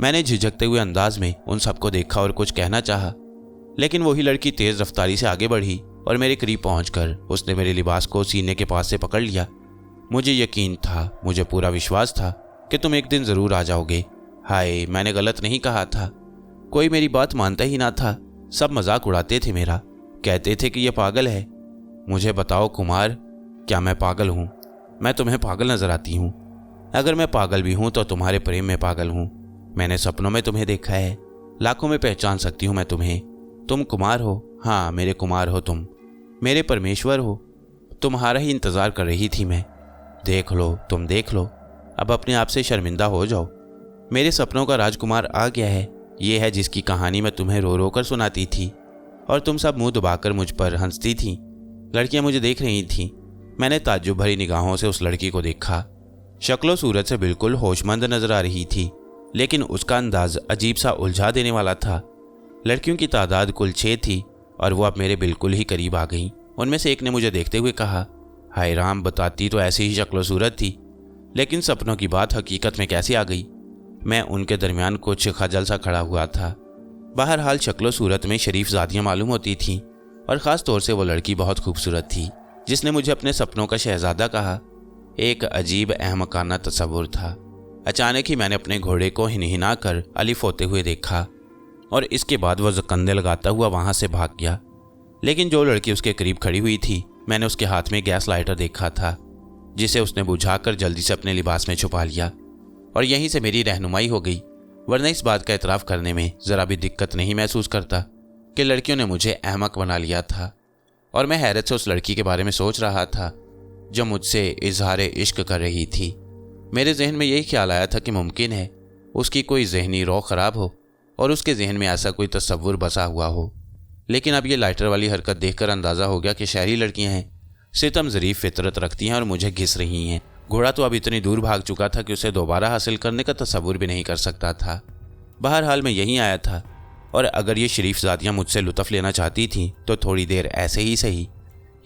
मैंने झिझकते हुए अंदाज में उन सबको देखा और कुछ कहना चाहा, लेकिन वही लड़की तेज़ रफ्तारी से आगे बढ़ी और मेरे करीब पहुंचकर उसने मेरे लिबास को सीने के पास से पकड़ लिया। मुझे यकीन था, मुझे पूरा विश्वास था कि तुम एक दिन ज़रूर आ जाओगे। हाय, मैंने गलत नहीं कहा था। कोई मेरी बात मानता ही ना था। सब मजाक उड़ाते थे मेरा, कहते थे कि यह पागल है। मुझे बताओ कुमार, क्या मैं पागल हूँ? मैं तुम्हें पागल नजर आती हूँ? अगर मैं पागल भी हूँ तो तुम्हारे प्रेम में पागल हूँ। मैंने सपनों में तुम्हें देखा है, लाखों में पहचान सकती हूँ मैं तुम्हें। तुम कुमार हो, हाँ मेरे कुमार हो, तुम मेरे परमेश्वर हो। तुम्हारा ही इंतज़ार कर रही थी मैं। देख लो, तुम देख लो, अब अपने आप से शर्मिंदा हो जाओ। मेरे सपनों का राजकुमार आ गया है। ये है जिसकी कहानी मैं तुम्हें रो रो कर सुनाती थी और तुम सब मुंह दबाकर मुझ पर हंसती थी। लड़कियां मुझे देख रही थीं। मैंने ताज्जुब भरी निगाहों से उस लड़की को देखा। शक्लो सूरत से बिल्कुल होशमंद नजर आ रही थी, लेकिन उसका अंदाज अजीब सा उलझा देने वाला था। लड़कियों की तादाद कुल 6 थी और वो अब मेरे बिल्कुल ही करीब आ गईं। उनमें से एक ने मुझे देखते हुए कहा, हाय राम, बताती तो ऐसी ही शक्लो सूरत थी, लेकिन सपनों की बात हकीकत में कैसे आ गई? मैं उनके दरमियान कुछ खजल सा खड़ा हुआ था। बहरहाल शक्लो सूरत में शरीफ ज़ादियाँ मालूम होती थीं और ख़ास तौर से वो लड़की बहुत खूबसूरत थी जिसने मुझे अपने सपनों का शहज़ादा कहा। एक अजीब अहमकाना तस्वुर था। अचानक ही मैंने अपने घोड़े को हिनहिना कर अलिफ होते हुए देखा और इसके बाद वह जकंदे लगाता हुआ वहाँ से भाग गया। लेकिन जो लड़की उसके करीब खड़ी हुई थी, मैंने उसके हाथ में गैस लाइटर देखा था जिसे उसने बुझाकर जल्दी से अपने लिबास में छुपा लिया और यहीं से मेरी रहनुमाई हो गई। वरना इस बात का एतराफ़ करने में ज़रा भी दिक्कत नहीं महसूस करता कि लड़कियों ने मुझे अहमक बना लिया था। और मैं हैरत से उस लड़की के बारे में सोच रहा था जो मुझसे इजहार इश्क कर रही थी। मेरे जहन में यही ख्याल आया था कि मुमकिन है उसकी कोई जहनी रो ख़राब हो और उसके जहन में ऐसा कोई तस्वुर बसा हुआ हो। लेकिन अब ये लाइटर वाली हरकत देखकर अंदाज़ा हो गया कि शहरी लड़कियां हैं, सितम ज़रीफ़ फितरत रखती हैं और मुझे घिस रही हैं। घोड़ा तो अब इतनी दूर भाग चुका था कि उसे दोबारा हासिल करने का तस्वुर भी नहीं कर सकता था। बहरहाल मैं यहीं आया था और अगर ये शरीफजादियाँ मुझसे लुत्फ़ लेना चाहती थीं तो थोड़ी देर ऐसे ही सही,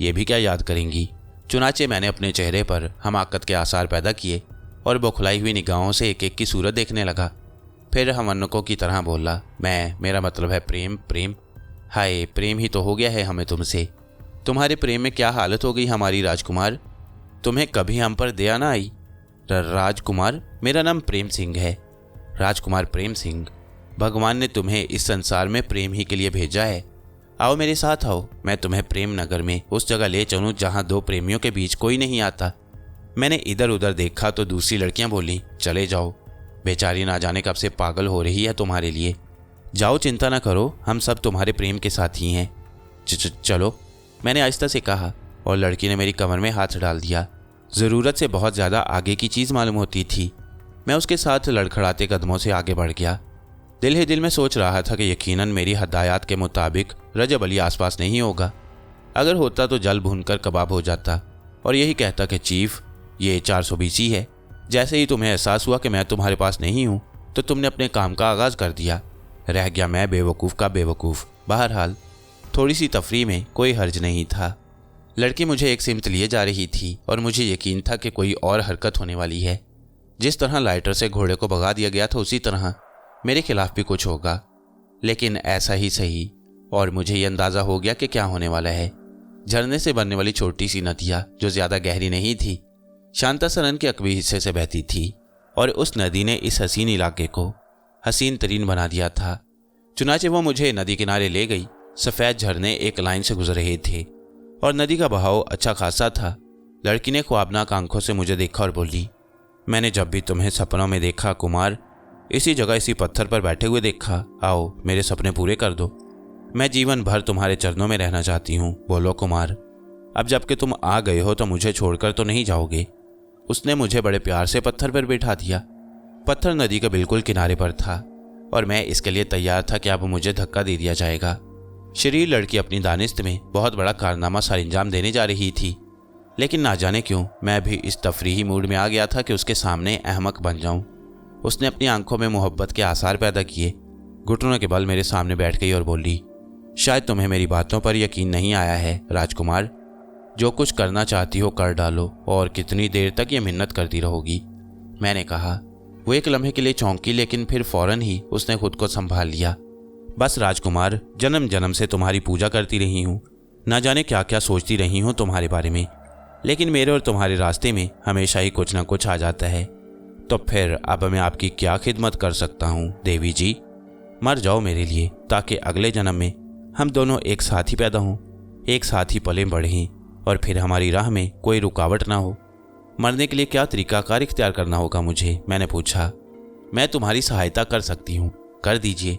ये भी क्या याद करेंगी। चुनाचे मैंने अपने चेहरे पर हमाकत के आसार पैदा किए और बौखलाई हुई निगाहों से एक एक की सूरत देखने लगा। फिर हमन्नकों की तरह बोला, मेरा मतलब है प्रेम। प्रेम? हाय, प्रेम ही तो हो गया है हमें तुमसे। तुम्हारे प्रेम में क्या हालत हो गई हमारी राजकुमार, तुम्हें कभी हम पर दया ना आई। राजकुमार, मेरा नाम प्रेम सिंह है। राजकुमार प्रेम सिंह, भगवान ने तुम्हें इस संसार में प्रेम ही के लिए भेजा है। आओ मेरे साथ आओ, मैं तुम्हें प्रेम नगर में उस जगह ले चलूं जहां दो प्रेमियों के बीच कोई नहीं आता। मैंने इधर उधर देखा तो दूसरी लड़कियां बोली, चले जाओ, बेचारी ना जाने कब से पागल हो रही है तुम्हारे लिए। जाओ, चिंता ना करो, हम सब तुम्हारे प्रेम के साथी हैं। चलो, मैंने आहिस्ता से कहा और लड़की ने मेरी कमर में हाथ डाल दिया। ज़रूरत से बहुत ज़्यादा आगे की चीज़ मालूम होती थी। मैं उसके साथ लड़खड़ाते कदमों से आगे बढ़ गया। दिल ही दिल में सोच रहा था कि यकीनन मेरी हदायत के मुताबिक रजब अली आसपास नहीं होगा। अगर होता तो जल भूनकर कबाब हो जाता और यही कहता कि चीफ, ये 420 ही है। जैसे ही तुम्हें एहसास हुआ कि मैं तुम्हारे पास नहीं हूँ तो तुमने अपने काम का आगाज़ कर दिया। रह गया मैं बेवकूफ़ का बेवकूफ़। बहरहाल थोड़ी सी तफरीह में कोई हर्ज नहीं था। लड़की मुझे एक सिमत लिए जा रही थी और मुझे यकीन था कि कोई और हरकत होने वाली है। जिस तरह लाइटर से घोड़े को भगा दिया गया था उसी तरह मेरे खिलाफ भी कुछ होगा, लेकिन ऐसा ही सही। और मुझे ये अंदाज़ा हो गया कि क्या होने वाला है। झरने से बनने वाली छोटी सी नदियाँ जो ज़्यादा गहरी नहीं थी, शांता सरन के अकबी हिस्से से बहती थी और उस नदी ने इस हसीन इलाके को हसीन तरीन बना दिया था। चुनाचे वो मुझे नदी किनारे ले गई। सफ़ेद झरने एक लाइन से गुजर रहे थे और नदी का बहाव अच्छा खासा था। लड़की ने ख्वाबनाक आंखों से मुझे देखा और बोली, मैंने जब भी तुम्हें सपनों में देखा कुमार, इसी जगह इसी पत्थर पर बैठे हुए देखा। आओ, मेरे सपने पूरे कर दो। मैं जीवन भर तुम्हारे चरणों में रहना चाहती हूँ। बोलो कुमार, अब जबकि तुम आ गए हो तो मुझे छोड़कर तो नहीं जाओगे। उसने मुझे बड़े प्यार से पत्थर पर बिठा दिया। पत्थर नदी के बिल्कुल किनारे पर था और मैं इसके लिए तैयार था कि अब मुझे धक्का दे दिया जाएगा। शरीर लड़की अपनी दानिश्त में बहुत बड़ा कारनामा सर अंजाम देने जा रही थी, लेकिन ना जाने क्यों मैं भी इस तफरीही मूड में आ गया था कि उसके सामने अहमक बन जाऊं। उसने अपनी आंखों में मोहब्बत के आसार पैदा किए। घुटनों के बल मेरे सामने बैठ गई और बोली, शायद तुम्हें मेरी बातों पर यकीन नहीं आया है राजकुमार। जो कुछ करना चाहती हो कर डालो, और कितनी देर तक ये मिन्नत करती रहोगी। मैंने कहा। वो एक लम्हे के लिए चौंकी, लेकिन फिर फौरन ही उसने खुद को संभाल लिया। बस राजकुमार, जन्म जन्म से तुम्हारी पूजा करती रही हूँ। ना जाने क्या क्या सोचती रही हूँ तुम्हारे बारे में, लेकिन मेरे और तुम्हारे रास्ते में हमेशा ही कुछ ना कुछ आ जाता है। तो फिर अब मैं आपकी क्या खिदमत कर सकता हूँ देवी जी? मर जाओ मेरे लिए, ताकि अगले जन्म में हम दोनों एक साथ ही पैदा हों, एक साथ ही पले बढ़ें और फिर हमारी राह में कोई रुकावट ना हो। मरने के लिए क्या तरीकाकार इख्तियार करना होगा मुझे? मैंने पूछा। मैं तुम्हारी सहायता कर सकती हूँ, कर दीजिए,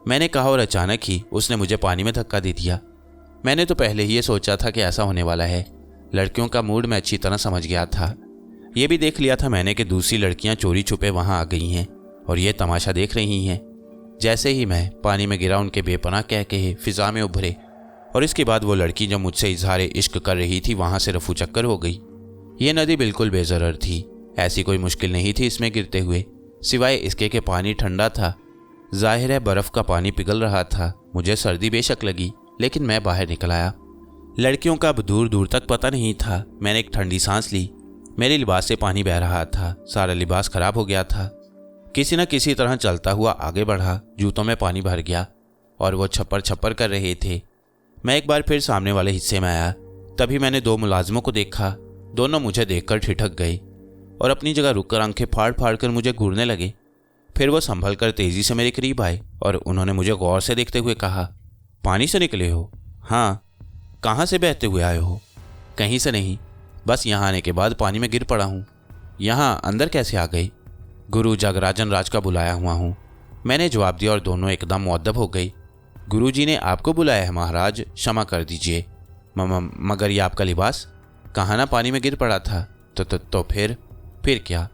मैंने कहा, और अचानक ही उसने मुझे पानी में धक्का दे दिया। मैंने तो पहले ही ये सोचा था कि ऐसा होने वाला है। लड़कियों का मूड मैं अच्छी तरह समझ गया था। ये भी देख लिया था मैंने कि दूसरी लड़कियां चोरी छुपे वहां आ गई हैं और ये तमाशा देख रही हैं। जैसे ही मैं पानी में गिरा, उनके बेपनाह कह के फिजा में उभरे और इसके बाद वो लड़की जो मुझसे इजहार इश्क कर रही थी वहां से रफू चक्कर हो गई। ये नदी बिल्कुल बेजरर थी, ऐसी कोई मुश्किल नहीं थी इसमें गिरते हुए, सिवाय इसके कि पानी ठंडा था। जाहिर है बर्फ़ का पानी पिघल रहा था। मुझे सर्दी बेशक लगी, लेकिन मैं बाहर निकल आया। लड़कियों का अब दूर दूर तक पता नहीं था। मैंने एक ठंडी सांस ली। मेरे लिबास से पानी बह रहा था, सारा लिबास खराब हो गया था। किसी न किसी तरह चलता हुआ आगे बढ़ा। जूतों में पानी भर गया और वो छप्पर छप्पर कर रहे थे। मैं एक बार फिर सामने वाले हिस्से में आया। तभी मैंने दो मुलाजिमों को देखा। दोनों मुझे देखकर ठिठक गए और अपनी जगह रुककर आंखें फाड़ फाड़ कर मुझे घूरने लगे। फिर वो संभल कर तेजी से मेरे करीब आए और उन्होंने मुझे गौर से देखते हुए कहा, पानी से निकले हो? हाँ। कहाँ से बहते हुए आए हो? कहीं से नहीं, बस यहाँ आने के बाद पानी में गिर पड़ा हूँ। यहाँ अंदर कैसे आ गई? गुरु जगराजन राज का बुलाया हुआ हूँ, मैंने जवाब दिया और दोनों एकदम मुअद्दब हो गई। गुरुजी ने आपको बुलाया है महाराज, क्षमा कर दीजिए। मगर ये आपका लिबास? कहाँ ना पानी में गिर पड़ा था। तो फिर क्या?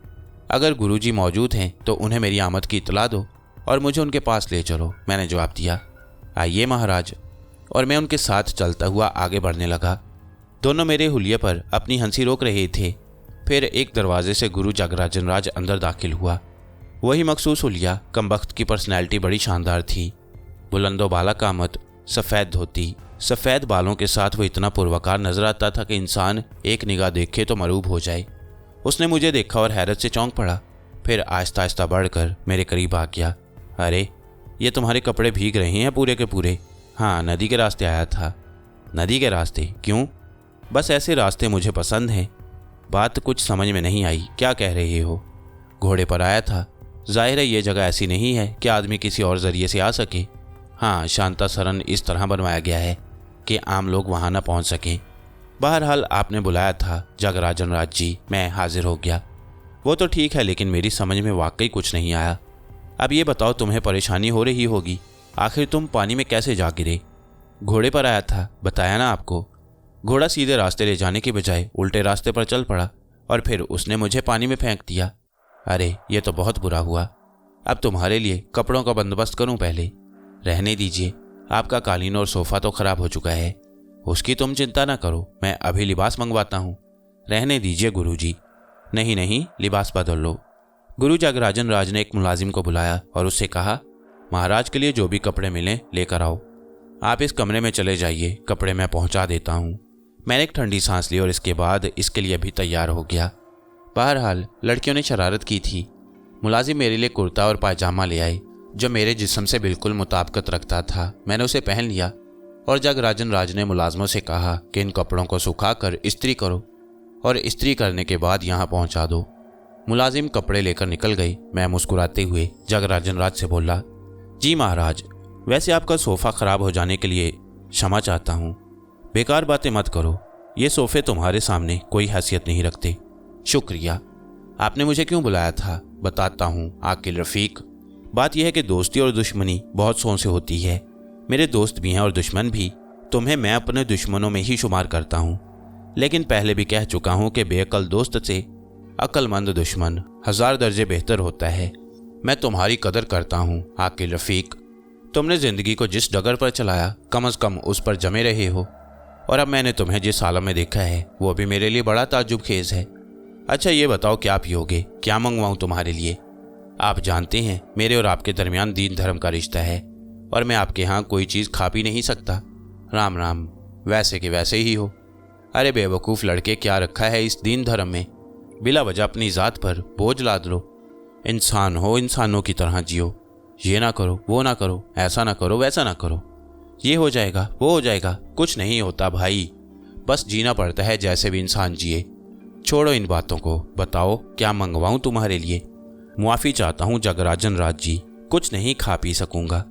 अगर गुरुजी मौजूद हैं तो उन्हें मेरी आमद की इतला दो और मुझे उनके पास ले चलो, मैंने जवाब दिया। आइए महाराज। और मैं उनके साथ चलता हुआ आगे बढ़ने लगा। दोनों मेरे हुलिये पर अपनी हंसी रोक रहे थे। फिर एक दरवाजे से गुरु जगराजन राज अंदर दाखिल हुआ। वही मखसूस हुलिया, कमबख्त की पर्सनैलिटी बड़ी शानदार थी। बुलंदो बाला कामत, सफ़ेद धोती, सफ़ेद बालों के साथ वो इतना पुरवकार नजर आता था कि इंसान एक निगाह देखे तो मरूब हो जाए। उसने मुझे देखा और हैरत से चौंक पड़ा, फिर आहिस्ता आहिस्ता बढ़कर मेरे करीब आ गया। अरे, ये तुम्हारे कपड़े भीग रहे हैं पूरे के पूरे। हाँ, नदी के रास्ते आया था। नदी के रास्ते? क्यों? बस ऐसे रास्ते मुझे पसंद हैं। बात कुछ समझ में नहीं आई, क्या कह रहे हो? घोड़े पर आया था। जाहिर है ये जगह ऐसी नहीं है कि आदमी किसी और जरिए से आ सके। हाँ, शांता सरन इस तरह बनवाया गया है कि आम लोग वहाँ न पहुँच सकें। बहरहाल आपने बुलाया था जगराजन राज जी, मैं हाजिर हो गया। वो तो ठीक है, लेकिन मेरी समझ में वाकई कुछ नहीं आया। अब ये बताओ, तुम्हें परेशानी हो रही होगी, आखिर तुम पानी में कैसे जा गिरे? घोड़े पर आया था, बताया ना आपको। घोड़ा सीधे रास्ते ले जाने के बजाय उल्टे रास्ते पर चल पड़ा और फिर उसने मुझे पानी में फेंक दिया। अरे, ये तो बहुत बुरा हुआ। अब तुम्हारे लिए कपड़ों का बंदोबस्त करूं पहले? रहने दीजिए, आपका कालीन और सोफा तो खराब हो चुका है, उसकी तुम चिंता ना करो, मैं अभी लिबास मंगवाता हूँ। रहने दीजिए गुरुजी। नहीं नहीं, लिबास बदल लो। गुरु जगराजन राज ने एक मुलाजिम को बुलाया और उससे कहा, महाराज के लिए जो भी कपड़े मिलें लेकर आओ। आप इस कमरे में चले जाइए, कपड़े मैं पहुंचा देता हूँ। मैंने एक ठंडी सांस ली और इसके बाद इसके लिए भी तैयार हो गया। बहरहाल लड़कियों ने शरारत की थी। मुलाजिम मेरे लिए कुर्ता और पायजामा ले आए जो मेरे जिस्म से बिल्कुल मुताबिकत रखता था। मैंने उसे पहन लिया और जगराजन राज ने मुलाजमों से कहा कि इन कपड़ों को सुखाकर इस्त्री करो और इस्त्री करने के बाद यहाँ पहुँचा दो। मुलाजिम कपड़े लेकर निकल गई। मैं मुस्कुराते हुए जगराजन राज से बोला, जी महाराज, वैसे आपका सोफ़ा ख़राब हो जाने के लिए क्षमा चाहता हूँ। बेकार बातें मत करो, ये सोफ़े तुम्हारे सामने कोई हैसियत नहीं रखते। शुक्रिया। आपने मुझे क्यों बुलाया था? बताता हूँ आकिल रफ़ीक। बात यह है कि दोस्ती और दुश्मनी बहुत सौ से होती है। मेरे दोस्त भी हैं और दुश्मन भी। तुम्हें मैं अपने दुश्मनों में ही शुमार करता हूँ, लेकिन पहले भी कह चुका हूँ कि बेअक्ल दोस्त से अक्लमंद दुश्मन 1000 दर्जे बेहतर होता है। मैं तुम्हारी कदर करता हूँ आकिल रफ़ीक। तुमने ज़िंदगी को जिस डगर पर चलाया, कम अज़ कम उस पर जमे रहे हो, और अब मैंने तुम्हें जिस आलम में देखा है वो भी मेरे लिए बड़ा ताज्जुब खेज़ है। अच्छा ये बताओ, क्या पियोगे? क्या मंगवाऊँ तुम्हारे लिए? आप जानते हैं मेरे और आपके दरमियान दीन धर्म का रिश्ता है और मैं आपके यहाँ कोई चीज़ खा पी नहीं सकता। राम राम। वैसे के वैसे ही हो। अरे बेवकूफ़ लड़के, क्या रखा है इस दीन धर्म में? बिला वजह अपनी ज़ात पर बोझ लाद लो। इंसान हो, इंसानों की तरह जियो। ये ना करो, वो ना करो, ऐसा ना करो, वैसा ना करो, ये हो जाएगा, वो हो जाएगा। कुछ नहीं होता भाई, बस जीना पड़ता है जैसे भी इंसान जिए। छोड़ो इन बातों को, बताओ क्या मंगवाऊँ तुम्हारे लिए? मुआफ़ी चाहता हूँ जगराजन राज जी, कुछ नहीं खा पी सकूँगा।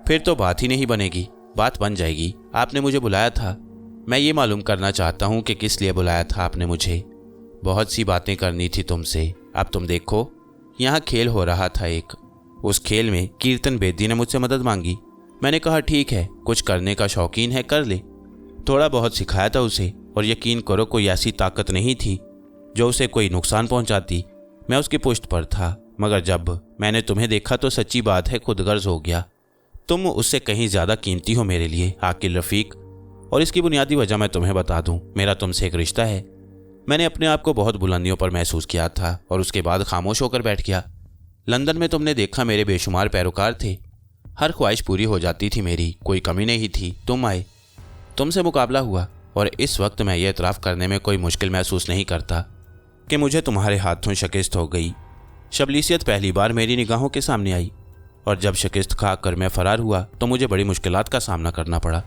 फिर तो बात ही नहीं बनेगी। बात बन जाएगी। आपने मुझे बुलाया था, मैं ये मालूम करना चाहता हूँ कि किस लिए बुलाया था आपने मुझे। बहुत सी बातें करनी थी तुमसे। अब तुम देखो, यहाँ खेल हो रहा था एक। उस खेल में कीर्तन बेदी ने मुझसे मदद मांगी। मैंने कहा ठीक है, कुछ करने का शौकीन है, कर ले। थोड़ा बहुत सिखाया था उसे, और यकीन करो कोई ऐसी ताकत नहीं थी जो उसे कोई नुकसान पहुंचाती। मैं उसकी पुश्त पर था, मगर जब मैंने तुम्हें देखा तो सच्ची बात है खुदगर्ज हो गया। तुम उससे कहीं ज़्यादा कीमती हो मेरे लिए आकिल रफ़ीक, और इसकी बुनियादी वजह मैं तुम्हें बता दूं, मेरा तुमसे एक रिश्ता है। मैंने अपने आप को बहुत बुलंदियों पर महसूस किया था और उसके बाद खामोश होकर बैठ गया। लंदन में तुमने देखा मेरे बेशुमार पैरोकार थे, हर ख्वाहिश पूरी हो जाती थी मेरी, कोई कमी नहीं थी। तुम आए, तुमसे मुकाबला हुआ, और इस वक्त मैं ये इतराफ़ करने में कोई मुश्किल महसूस नहीं करता कि मुझे तुम्हारे हाथों शिकस्त हो गई। शबलीसियत पहली बार मेरी निगाहों के सामने आई, और जब शिकस्त खाकर मैं फ़रार हुआ तो मुझे बड़ी मुश्किलात का सामना करना पड़ा।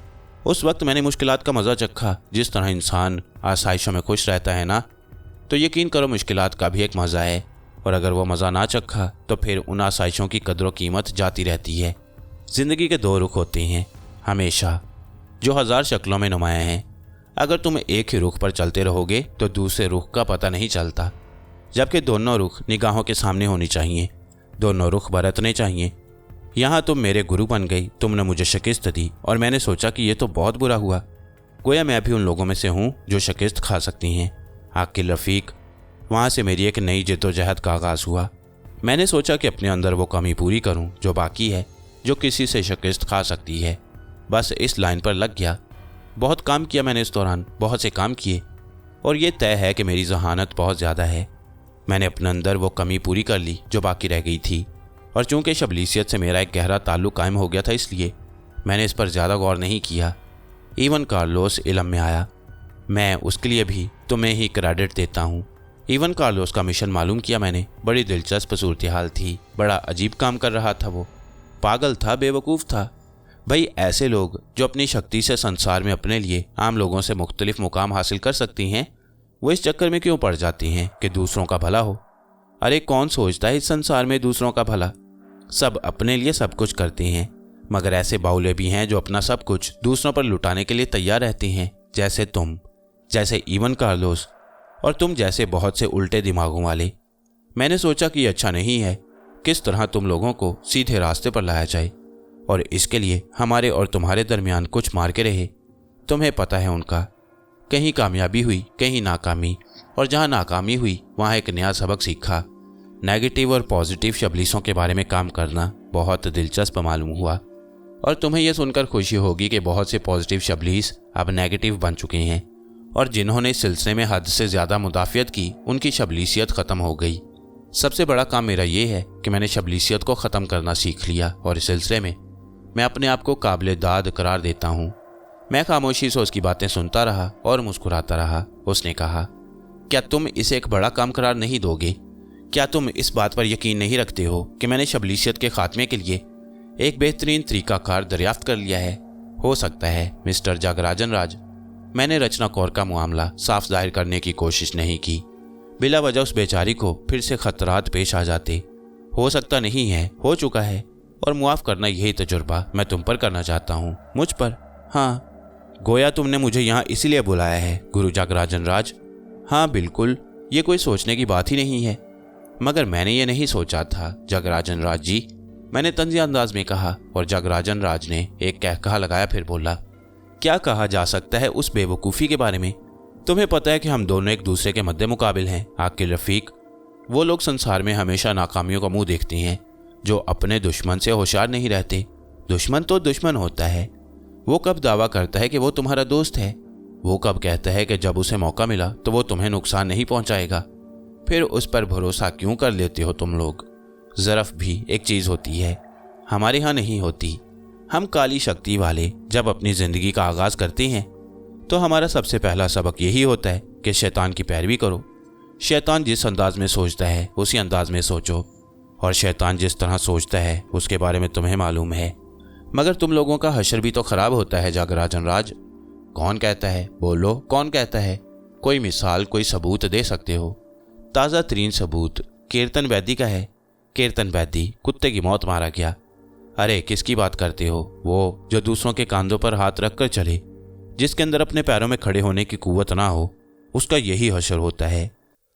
उस वक्त मैंने मुश्किलात का मज़ा चखा। जिस तरह इंसान आसाइशों में खुश रहता है ना, तो यकीन करो मुश्किलात का भी एक मज़ा है, और अगर वो मज़ा ना चखा तो फिर उन आसाइशों की कदर कीमत जाती रहती है। ज़िंदगी के दो रुख होते हैं हमेशा, जो 1000 शक्लों में नुमायाँ हैं। अगर तुम एक ही रुख पर चलते रहोगे तो दूसरे रुख का पता नहीं चलता, जबकि दोनों रुख निगाहों के सामने होनी चाहिए, दोनों रुख बरतने चाहिए। यहाँ तुम मेरे गुरु बन गई, तुमने मुझे शिकस्त दी, और मैंने सोचा कि ये तो बहुत बुरा हुआ। गोया मैं भी उन लोगों में से हूँ जो शिकस्त खा सकती हैं आकिल रफ़ीक। वहाँ से मेरी एक नई जद्दोजहद का आगाज़ हुआ। मैंने सोचा कि अपने अंदर वो कमी पूरी करूँ जो बाकी है, जो किसी से शिकस्त खा सकती है। बस इस लाइन पर लग गया। बहुत काम किया मैंने इस दौरान, बहुत से काम किए, और ये तय है कि मेरी जहानत बहुत ज़्यादा है। मैंने अपने अंदर वो कमी पूरी कर ली जो बाकी रह गई थी, और चूंकि शबलीसियत से मेरा एक गहरा ताल्लुक़ कायम हो गया था, इसलिए मैंने इस पर ज़्यादा गौर नहीं किया। इवन कार्लोस इलम में आया। मैं उसके लिए भी तुम्हें ही क्रेडिट देता हूँ। इवन कार्लोस का मिशन मालूम किया मैंने। बड़ी दिलचस्प सूरत हाल थी। बड़ा अजीब काम कर रहा था वो। पागल था, बेवकूफ़ था। भाई ऐसे लोग जो अपनी शक्ति से संसार में अपने लिए आम लोगों से मुख्तलिफ मुकाम हासिल कर सकती हैं, वो इस चक्कर में क्यों पड़ जाती हैं कि दूसरों का भला हो। अरे कौन सोचता है इस संसार में दूसरों का भला। सब अपने लिए सब कुछ करते हैं, मगर ऐसे बाउले भी हैं जो अपना सब कुछ दूसरों पर लुटाने के लिए तैयार रहते हैं, जैसे तुम, जैसे इवन कार्लोस और तुम जैसे बहुत से उल्टे दिमागों वाले। मैंने सोचा कि अच्छा नहीं है किस तरह तुम लोगों को सीधे रास्ते पर लाया जाए, और इसके लिए हमारे और तुम्हारे दरमियान कुछ मार के रहे। तुम्हें पता है उनका, कहीं कामयाबी हुई, कहीं नाकामी, और जहाँ नाकामी हुई वहाँ एक नया सबक सीखा। नेगेटिव और पॉजिटिव शबलीसों के बारे में काम करना बहुत दिलचस्प मालूम हुआ। और तुम्हें यह सुनकर खुशी होगी कि बहुत से पॉजिटिव शबलीस अब नेगेटिव बन चुके हैं, और जिन्होंने इस सिलसिले में हद से ज़्यादा मुदाफ़ियत की उनकी शबलीसियत ख़त्म हो गई। सबसे बड़ा काम मेरा ये है कि मैंने शबलीसियत को ख़त्म करना सीख लिया, और इस सिलसिले में मैं अपने आप को काबिल दाद करार देता हूँ। मैं खामोशी से उसकी बातें सुनता रहा और मुस्कुराता रहा। उसने कहा, क्या तुम इसे एक बड़ा काम करार नहीं दोगे? क्या तुम इस बात पर यकीन नहीं रखते हो कि मैंने शबलीसियत के खात्मे के लिए एक बेहतरीन तरीकाकार दरियाफ्त कर लिया है? हो सकता है मिस्टर जगराजन राज, मैंने रचना कौर का मामला साफ जाहिर करने की कोशिश नहीं की। बिला वजह उस बेचारी को फिर से खतरात पेश आ जाते। हो सकता नहीं है, हो चुका है, और मुआफ़ करना यही तजुर्बा मैं तुम पर करना चाहता हूँ। मुझ पर? हाँ। गोया तुमने मुझे यहाँ इसीलिए बुलाया है गुरु जगराजन राज? हाँ बिल्कुल, ये कोई सोचने की बात ही नहीं है। मगर मैंने ये नहीं सोचा था जगराजन राज जी, मैंने तंज़िया अंदाज में कहा, और जगराजन राज ने एक कहकहा लगाया, फिर बोला, क्या कहा जा सकता है उस बेवकूफ़ी के बारे में? तुम्हें पता है कि हम दोनों एक दूसरे के मद्दे मुकाबिल हैं आकिल रफ़ीक। वो लोग संसार में हमेशा नाकामियों का मुंह देखते हैं जो अपने दुश्मन से होशियार नहीं रहते। दुश्मन तो दुश्मन होता है। वो कब दावा करता है कि वो तुम्हारा दोस्त है? वो कब कहता है कि जब उसे मौका मिला तो वो तुम्हें नुकसान नहीं पहुंचाएगा? फिर उस पर भरोसा क्यों कर लेते हो तुम लोग? ज़रफ़ भी एक चीज़ होती है, हमारे यहाँ नहीं होती। हम काली शक्ति वाले जब अपनी ज़िंदगी का आगाज़ करते हैं तो हमारा सबसे पहला सबक यही होता है कि शैतान की पैरवी करो। शैतान जिस अंदाज में सोचता है उसी अंदाज में सोचो, और शैतान जिस तरह सोचता है उसके बारे में तुम्हें मालूम है। मगर तुम लोगों का हशर भी तो ख़राब होता है जगराजन राज। कौन कहता है? बोलो, कौन कहता है? कोई मिसाल, कोई सबूत दे सकते हो? ताज़ा तरीन सबूत कीर्तन वैदी का है। कीर्तन वैदी कुत्ते की मौत मारा गया। अरे किसकी बात करते हो? वो जो दूसरों के कांधों पर हाथ रख कर चले, जिसके अंदर अपने पैरों में खड़े होने की कुव्वत ना हो, उसका यही हशर होता है।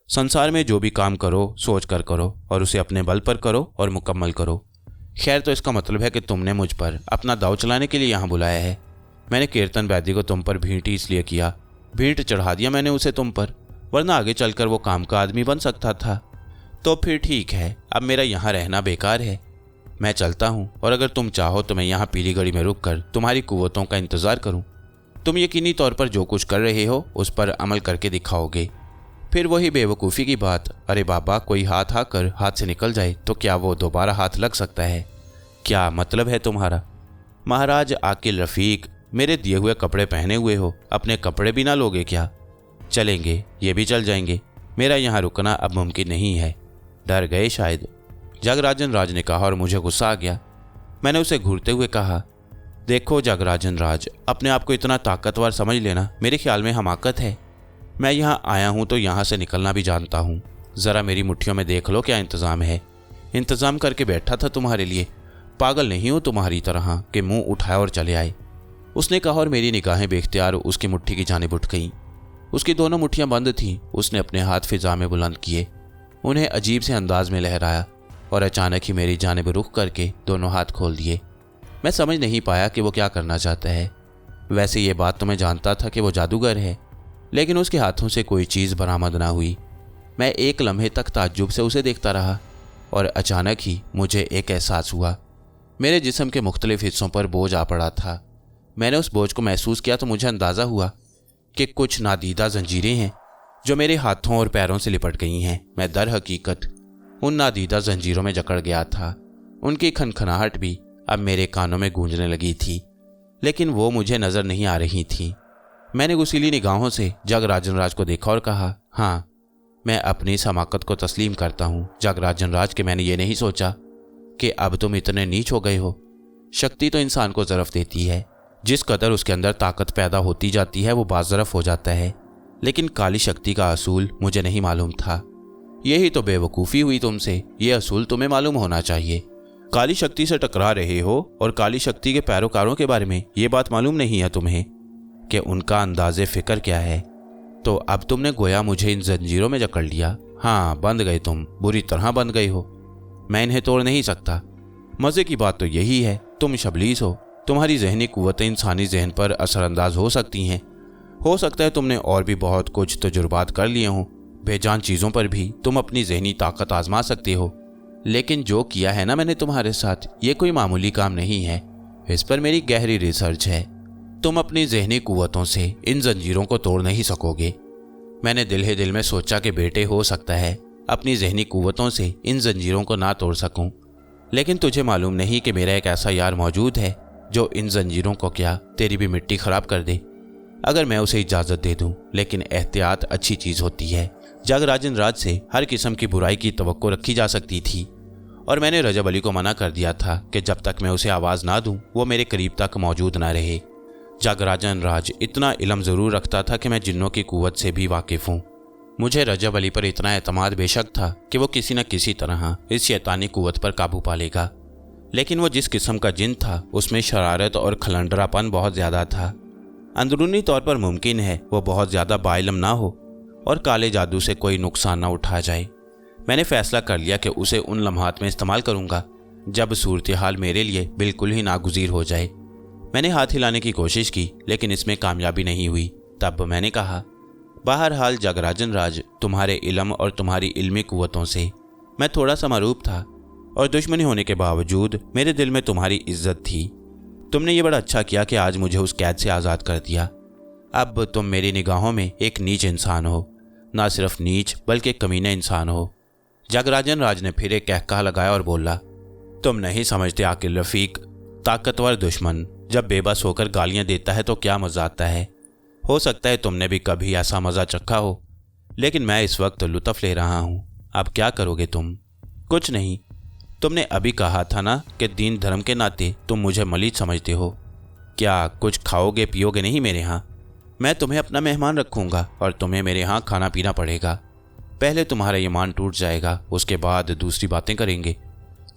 संसार में जो भी काम करो सोच कर करो, और उसे अपने बल पर करो और मुकम्मल करो। खैर, तो इसका मतलब है कि तुमने मुझ पर अपना दाव चलाने के लिए यहाँ बुलाया है। मैंने कीर्तन वैदी को तुम पर भींट इसलिए किया, भींट चढ़ा दिया मैंने उसे तुम पर, वरना आगे चलकर वो काम का आदमी बन सकता था। तो फिर ठीक है, अब मेरा यहाँ रहना बेकार है। मैं चलता हूँ, और अगर तुम चाहो तो मैं यहाँ पीली गड़ी में रुक कर तुम्हारी कुव्वतों का इंतज़ार करूँ। तुम यकीनी तौर पर जो कुछ कर रहे हो उस पर अमल करके दिखाओगे। फिर वही बेवकूफ़ी की बात, अरे बाबा कोई हाथ आकर हाथ से निकल जाए तो क्या वो दोबारा हाथ लग सकता है? क्या मतलब है तुम्हारा? महाराज आकिल रफ़ीक, मेरे दिए हुए कपड़े पहने हुए हो, अपने कपड़े भी ना लोगे क्या? चलेंगे, ये भी चल जाएंगे। मेरा यहाँ रुकना अब मुमकिन नहीं है। डर गए शायद, जगराजन राज ने कहा, और मुझे गुस्सा आ गया। मैंने उसे घूरते हुए कहा, देखो जगराजन राज, अपने आप को इतना ताकतवर समझ लेना मेरे ख्याल में हमाकत है। मैं यहाँ आया हूँ तो यहाँ से निकलना भी जानता हूँ। ज़रा मेरी मुट्ठियों में देख लो क्या इंतज़ाम है। इंतज़ाम करके बैठा था तुम्हारे लिए। पागल नहीं हूँ तुम्हारी तरह कि मुंह उठाए और चले आए। उसने कहा, और मेरी निगाहें बेख्तियार उसकी मुट्ठी की जानिब उठ गईं। उसकी दोनों मुट्ठियाँ बंद थीं। उसने अपने हाथ फिजा में बुलंद किए, उन्हें अजीब से अंदाज में लहराया, और अचानक ही मेरी जानिब रुख करके दोनों हाथ खोल दिए। मैं समझ नहीं पाया कि वो क्या करना चाहता है। वैसे ये बात तो मैं जानता था कि वो जादूगर है, लेकिन उसके हाथों से कोई चीज़ बरामद ना हुई। मैं एक लम्हे तक ताज्जुब से उसे देखता रहा, और अचानक ही मुझे एक एहसास हुआ। मेरे जिस्म के मुख्तलिफ हिस्सों पर बोझ आ पड़ा था। मैंने उस बोझ को महसूस किया तो मुझे अंदाज़ा हुआ कि कुछ नादीदा जंजीरें हैं जो मेरे हाथों और पैरों से लिपट गई हैं। मैं दर हकीकत उन नादीदा जंजीरों में जकड़ गया था। उनकी खनखनाहट भी अब मेरे कानों में गूंजने लगी थी। लेकिन वो मुझे नजर नहीं आ रही थी। मैंने गुस्सीली निगाहों से जगराजन राज को देखा और कहा, हाँ, मैं अपनी इस हमाकत को तस्लीम करता हूँ जगराजन राज, के मैंने ये नहीं सोचा कि अब तुम इतने नीच हो गए हो। शक्ति तो इंसान को ज़रफ़ देती है, जिस कदर उसके अंदर ताकत पैदा होती जाती है वो बाज़रफ़ हो जाता है। लेकिन काली शक्ति का असूल मुझे नहीं मालूम था। यही तो बेवकूफ़ी हुई तुमसे, ये असूल तुम्हें मालूम होना चाहिए। काली शक्ति से टकरा रहे हो और काली शक्ति के पैरोकारों के बारे में ये बात मालूम नहीं है तुम्हें कि उनका अंदाज़े फ़िक्र क्या है। तो अब तुमने गोया मुझे इन जंजीरों में जकड़ लिया। हाँ, बंध गए तुम, बुरी तरह बंध गई हो। मैं इन्हें तोड़ नहीं सकता। मज़े की बात तो यही है, तुम शबलीस हो। तुम्हारी जहनी कुव्वतें इंसानी जहन पर असरअंदाज हो सकती हैं। हो सकता है तुमने और भी बहुत कुछ तजुर्बात कर लिए हों, बेजान चीज़ों पर भी तुम अपनी जहनी ताकत आजमा सकते हो। लेकिन जो किया है ना मैंने तुम्हारे साथ, ये कोई मामूली काम नहीं है। इस पर मेरी गहरी रिसर्च है। तुम अपनी जहनी कुव्वतों से इन जंजीरों को तोड़ नहीं सकोगे। मैंने दिल ही दिल में सोचा कि बेटे, हो सकता है अपनी जहनी कुव्वतों से इन जंजीरों को ना तोड़ सकूं, लेकिन तुझे मालूम नहीं कि मेरा एक ऐसा यार मौजूद है जो इन जंजीरों को क्या तेरी भी मिट्टी खराब कर दे, अगर मैं उसे इजाज़त दे दूं। लेकिन एहतियात अच्छी चीज़ होती है। जगराजन राज से हर किस्म की बुराई की तवक्को रखी जा सकती थी और मैंने रजब अली को मना कर दिया था कि जब तक मैं उसे आवाज़ ना दूं वो मेरे करीब तक मौजूद ना रहे। जगराजन राज इतना इल्म ज़रूर रखता था कि मैं जिन्नों की कुव्वत से भी वाकिफ़ हूँ। मुझे रजब अली पर इतना एतमाद बेशक था कि वो किसी न किसी तरह इस शैतानी कुव्वत पर काबू पा लेगा, लेकिन वो जिस किस्म का जिन था उसमें शरारत और खलंडरापन बहुत ज़्यादा था। अंदरूनी तौर पर मुमकिन है वो बहुत ज़्यादा बाइलम ना हो और काले जादू से कोई नुकसान ना उठा जाए। मैंने फ़ैसला कर लिया कि उसे उन लम्हात में इस्तेमाल करूँगा जब सूरत हाल मेरे लिए बिल्कुल ही नागुज़ीर हो जाए। मैंने हाथ हिलाने की कोशिश की, लेकिन इसमें कामयाबी नहीं हुई। तब मैंने कहा, बहरहाल जगराजन राज, तुम्हारे इल्म और तुम्हारी इल्मी कुव्वतों से मैं थोड़ा सा मरूब था और दुश्मनी होने के बावजूद मेरे दिल में तुम्हारी इज्जत थी। तुमने ये बड़ा अच्छा किया कि आज मुझे उस कैद से आज़ाद कर दिया। अब तुम मेरी निगाहों में एक नीच इंसान हो, ना सिर्फ नीच बल्कि कमीने इंसान हो। जगराजन राज ने फिर एक कहका लगाया और बोला, तुम नहीं समझते आकिल रफ़ीक, ताकतवर दुश्मन जब बेबस होकर गालियां देता है तो क्या मज़ा आता है। हो सकता है तुमने भी कभी ऐसा मज़ा चखा हो, लेकिन मैं इस वक्त लुत्फ़ ले रहा हूँ। अब क्या करोगे तुम? कुछ नहीं। तुमने अभी कहा था ना कि दीन धर्म के नाते तुम मुझे मलीज समझते हो। क्या कुछ खाओगे पियोगे नहीं मेरे यहाँ? मैं तुम्हें अपना मेहमान रखूँगा और तुम्हें मेरे यहाँ खाना पीना पड़ेगा। पहले तुम्हारा ईमान टूट जाएगा, उसके बाद दूसरी बातें करेंगे।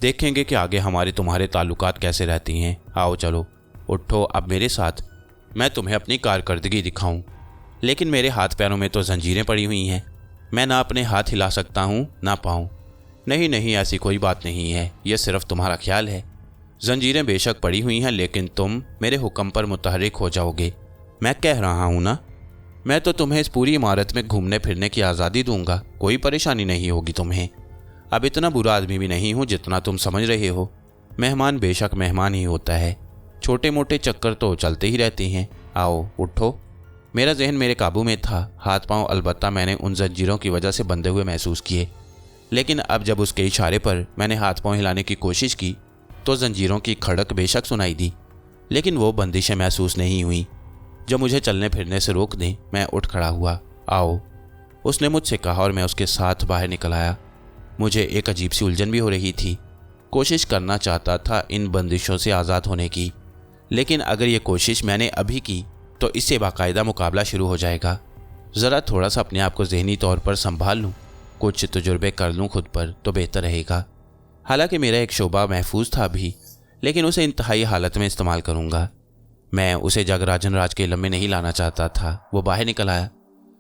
देखेंगे कि आगे हमारे तुम्हारे ताल्लुकात कैसे रहती हैं। आओ चलो, उठो अब मेरे साथ, मैं तुम्हें अपनी कारकर्दगी दिखाऊं। लेकिन मेरे हाथ पैरों में तो जंजीरें पड़ी हुई हैं, मैं ना अपने हाथ हिला सकता हूं ना पाऊं। नहीं नहीं, ऐसी कोई बात नहीं है, यह सिर्फ तुम्हारा ख्याल है। जंजीरें बेशक पड़ी हुई हैं, लेकिन तुम मेरे हुक्म पर मुतहरिक हो जाओगे। मैं कह रहा हूं ना, मैं तो तुम्हें इस पूरी इमारत में घूमने फिरने की आज़ादी दूंगा, कोई परेशानी नहीं होगी तुम्हें। अब इतना बुरा आदमी भी नहीं हूँ जितना तुम समझ रहे हो। मेहमान बेशक मेहमान ही होता है, छोटे मोटे चक्कर तो चलते ही रहते हैं। आओ उठो। मेरा जहन मेरे काबू में था, हाथ पांव अलबत्ता मैंने उन जंजीरों की वजह से बंधे हुए महसूस किए, लेकिन अब जब उसके इशारे पर मैंने हाथ पांव हिलाने की कोशिश की तो जंजीरों की खड़क बेशक सुनाई दी, लेकिन वो बंदिशें महसूस नहीं हुई जो मुझे चलने फिरने से रोक दें। मैं उठ खड़ा हुआ। आओ, उसने मुझसे कहा और मैं उसके साथ बाहर निकल आया। मुझे एक अजीब सी उलझन भी हो रही थी। कोशिश करना चाहता था इन बंदिशों से आज़ाद होने की, लेकिन अगर ये कोशिश मैंने अभी की तो इससे बाकायदा मुकाबला शुरू हो जाएगा। ज़रा थोड़ा सा अपने आप को जहनी तौर पर संभाल लूँ, कुछ तजुर्बे कर लूँ खुद पर तो बेहतर रहेगा। हालांकि मेरा एक शोबा महफूज था अभी, लेकिन उसे इंतहाई हालत में इस्तेमाल करूँगा। मैं उसे जगराजन राज के इल्म में नहीं लाना चाहता था। वो बाहर निकल आया।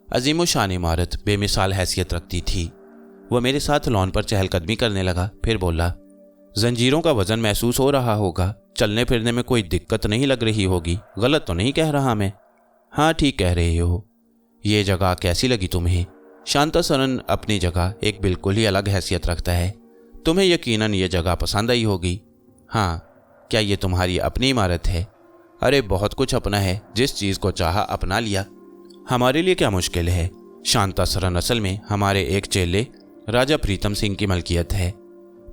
अजीम शान इमारत बेमिसाल हैसियत रखती थी। वह मेरे साथ लॉन पर चहलकदमी करने लगा, फिर बोला, जंजीरों का वजन महसूस हो रहा होगा, चलने फिरने में कोई दिक्कत नहीं लग रही होगी, गलत तो नहीं कह रहा मैं? हाँ ठीक कह रहे हो। ये जगह कैसी लगी तुम्हें? शांता सरन अपनी जगह एक बिल्कुल ही अलग हैसियत रखता है, तुम्हें यकीनन ये जगह पसंद आई होगी। हाँ, क्या ये तुम्हारी अपनी इमारत है? अरे बहुत कुछ अपना है, जिस चीज़ को चाहा अपना लिया। हमारे लिए क्या मुश्किल है? शांता सरन असल में हमारे एक चेले राजा प्रीतम सिंह की मलकियत है।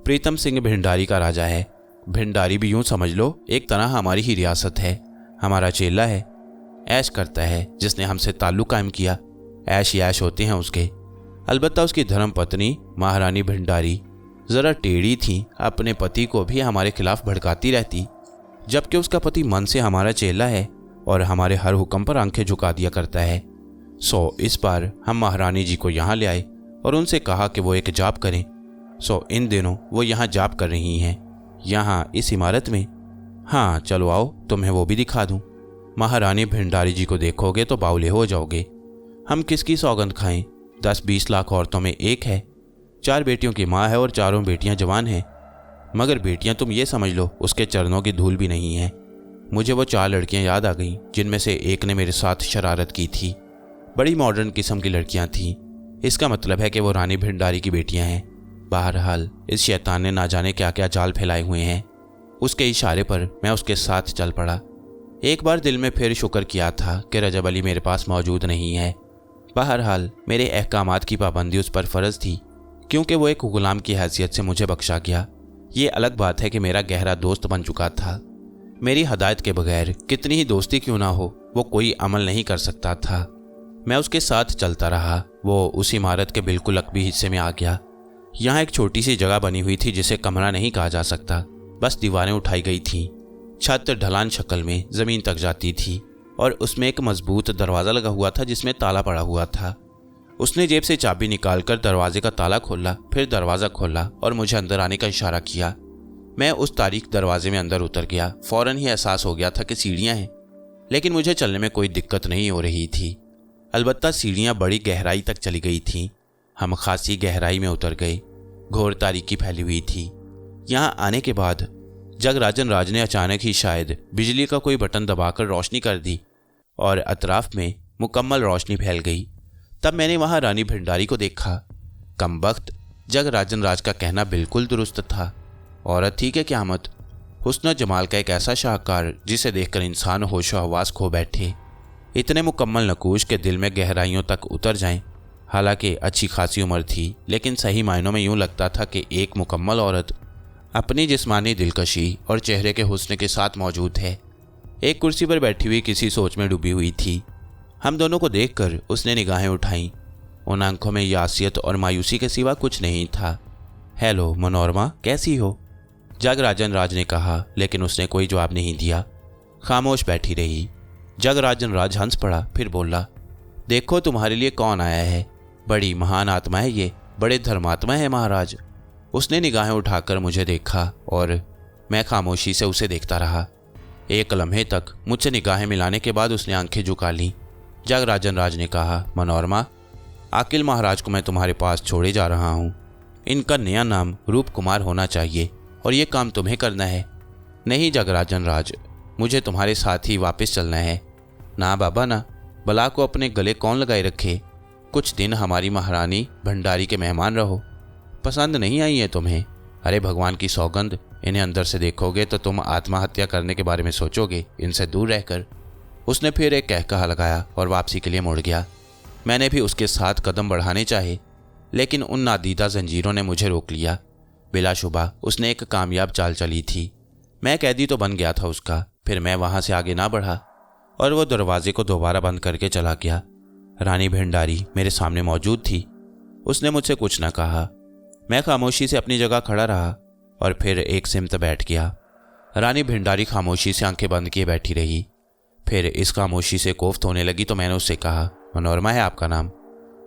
प्रीतम सिंह भिंडारी का राजा है। भिंडारी भी यूं समझ लो एक तरह हमारी ही रियासत है। हमारा चेला है, ऐश करता है, जिसने हमसे ताल्लुक कायम किया, ऐश ही ऐश होते हैं उसके। अलबत्ता उसकी धर्म पत्नी महारानी भंडारी ज़रा टेढ़ी थी, अपने पति को भी हमारे खिलाफ भड़काती रहती, जबकि उसका पति मन से हमारा चेला है और हमारे हर हुक्म पर आंखें झुका दिया करता है। इस बार हम महारानी जी को यहाँ ले आए और उनसे कहा कि वो एक जाप करें। इन दिनों वो यहाँ जाप कर रही हैं, यहाँ इस इमारत में। हाँ चलो आओ, तुम्हें वो भी दिखा दूँ। महारानी भंडारी जी को देखोगे तो बावले हो जाओगे। हम किसकी सौगंध खाएं? 10-20 लाख औरतों में एक है, 4 बेटियों की माँ है और चारों बेटियां जवान हैं। मगर बेटियां तुम ये समझ लो उसके चरणों की धूल भी नहीं है। मुझे वो 4 लड़कियां याद आ गईं, जिनमें से एक ने मेरे साथ शरारत की थी। बड़ी मॉडर्न किस्म की लड़कियां थीं। इसका मतलब है कि वो रानी भंडारी की बेटियां हैं। बहरहाल इस शैतान ने ना जाने क्या क्या जाल फैलाए हुए हैं। उसके इशारे पर मैं उसके साथ चल पड़ा। एक बार दिल में फिर शुक्र किया था कि रजब अली मेरे पास मौजूद नहीं है। बहरहाल मेरे अहकामात की पाबंदी उस पर फ़र्ज थी, क्योंकि वो एक गुलाम की हैसियत से मुझे बख्शा गया। ये अलग बात है कि मेरा गहरा दोस्त बन चुका था। मेरी हदायत के बगैर कितनी ही दोस्ती क्यों ना हो, वो कोई अमल नहीं कर सकता था। मैं उसके साथ चलता रहा। वो उस इमारत के बिल्कुल अकबी हिस्से में आ गया। यहाँ एक छोटी सी जगह बनी हुई थी जिसे कमरा नहीं कहा जा सकता, बस दीवारें उठाई गई थीं। छत ढलान शक्ल में ज़मीन तक जाती थी और उसमें एक मजबूत दरवाज़ा लगा हुआ था जिसमें ताला पड़ा हुआ था। उसने जेब से चाबी निकालकर दरवाजे का ताला खोला, फिर दरवाज़ा खोला और मुझे अंदर आने का इशारा किया। मैं उस तारीख दरवाजे में अंदर उतर गया। फ़ौरन ही एहसास हो गया था कि सीढ़ियाँ हैं, लेकिन मुझे चलने में कोई दिक्कत नहीं हो रही थी। अलबत्ता सीढ़ियाँ बड़ी गहराई तक चली गई थीं। हम खासी गहराई में उतर गए। घोर तारीकी फैली हुई थी। यहाँ आने के बाद जगराजन राज ने अचानक ही शायद बिजली का कोई बटन दबाकर रोशनी कर दी और अतराफ में मुकम्मल रोशनी फैल गई। तब मैंने वहाँ रानी भंडारी को देखा। कमबख्त, जगराजन राज का कहना बिल्कुल दुरुस्त था। औरत थी कि क़यामत। हुस्न जमाल का एक ऐसा शाहकार जिसे देखकर इंसान होशो हवास खो बैठे। इतने मुकम्मल नकूश के दिल में गहराइयों तक उतर जाएं। हालांकि अच्छी खासी उम्र थी, लेकिन सही मायनों में यूँ लगता था कि एक मुकम्मल औरत अपनी जिस्मानी दिलकशी और चेहरे के हुस्न के साथ मौजूद है। एक कुर्सी पर बैठी हुई किसी सोच में डूबी हुई थी। हम दोनों को देखकर उसने निगाहें उठाईं। उन आंखों में यासियत और मायूसी के सिवा कुछ नहीं था। हेलो मनोरमा, कैसी हो? जगराजन राज ने कहा, लेकिन उसने कोई जवाब नहीं दिया। खामोश बैठी रही। जगराजन राज हंस पड़ा, फिर बोला, देखो तुम्हारे लिए कौन आया है। बड़ी महान आत्मा है ये, बड़े धर्मात्मा है महाराज। उसने निगाहें उठाकर मुझे देखा और मैं खामोशी से उसे देखता रहा। एक लम्हे तक मुझसे निगाहें मिलाने के बाद उसने आंखें झुका लीं। जगराजन राज ने कहा, मनोरमा, आकिल महाराज को मैं तुम्हारे पास छोड़े जा रहा हूँ। इनका नया नाम रूप कुमार होना चाहिए और ये काम तुम्हें करना है। नहीं जगराजन राज, मुझे तुम्हारे साथ ही वापस चलना है। ना बाबा ना, बला को अपने गले कौन लगाए रखे। कुछ दिन हमारी महारानी भंडारी के मेहमान रहो। पसंद नहीं आई है तुम्हें? अरे भगवान की सौगंध, इन्हें अंदर से देखोगे तो तुम आत्महत्या करने के बारे में सोचोगे, इनसे दूर रहकर। उसने फिर एक कहकहा लगाया और वापसी के लिए मुड़ गया। मैंने भी उसके साथ कदम बढ़ाने चाहे, लेकिन उन नादीदा जंजीरों ने मुझे रोक लिया। बिलाशुबा उसने एक कामयाब चाल चली थी। मैं कैदी तो बन गया था उसका। फिर मैं वहाँ से आगे ना बढ़ा और वो दरवाजे को दोबारा बंद करके चला गया। रानी भंडारी मेरे सामने मौजूद थी। उसने मुझसे कुछ न कहा। मैं खामोशी से अपनी जगह खड़ा रहा और फिर एक सिमत बैठ गया। रानी भंडारी खामोशी से आंखें बंद किए बैठी रही। फिर इस खामोशी से कोफ्त होने लगी तो मैंने उससे कहा, मनोरमा है आपका नाम?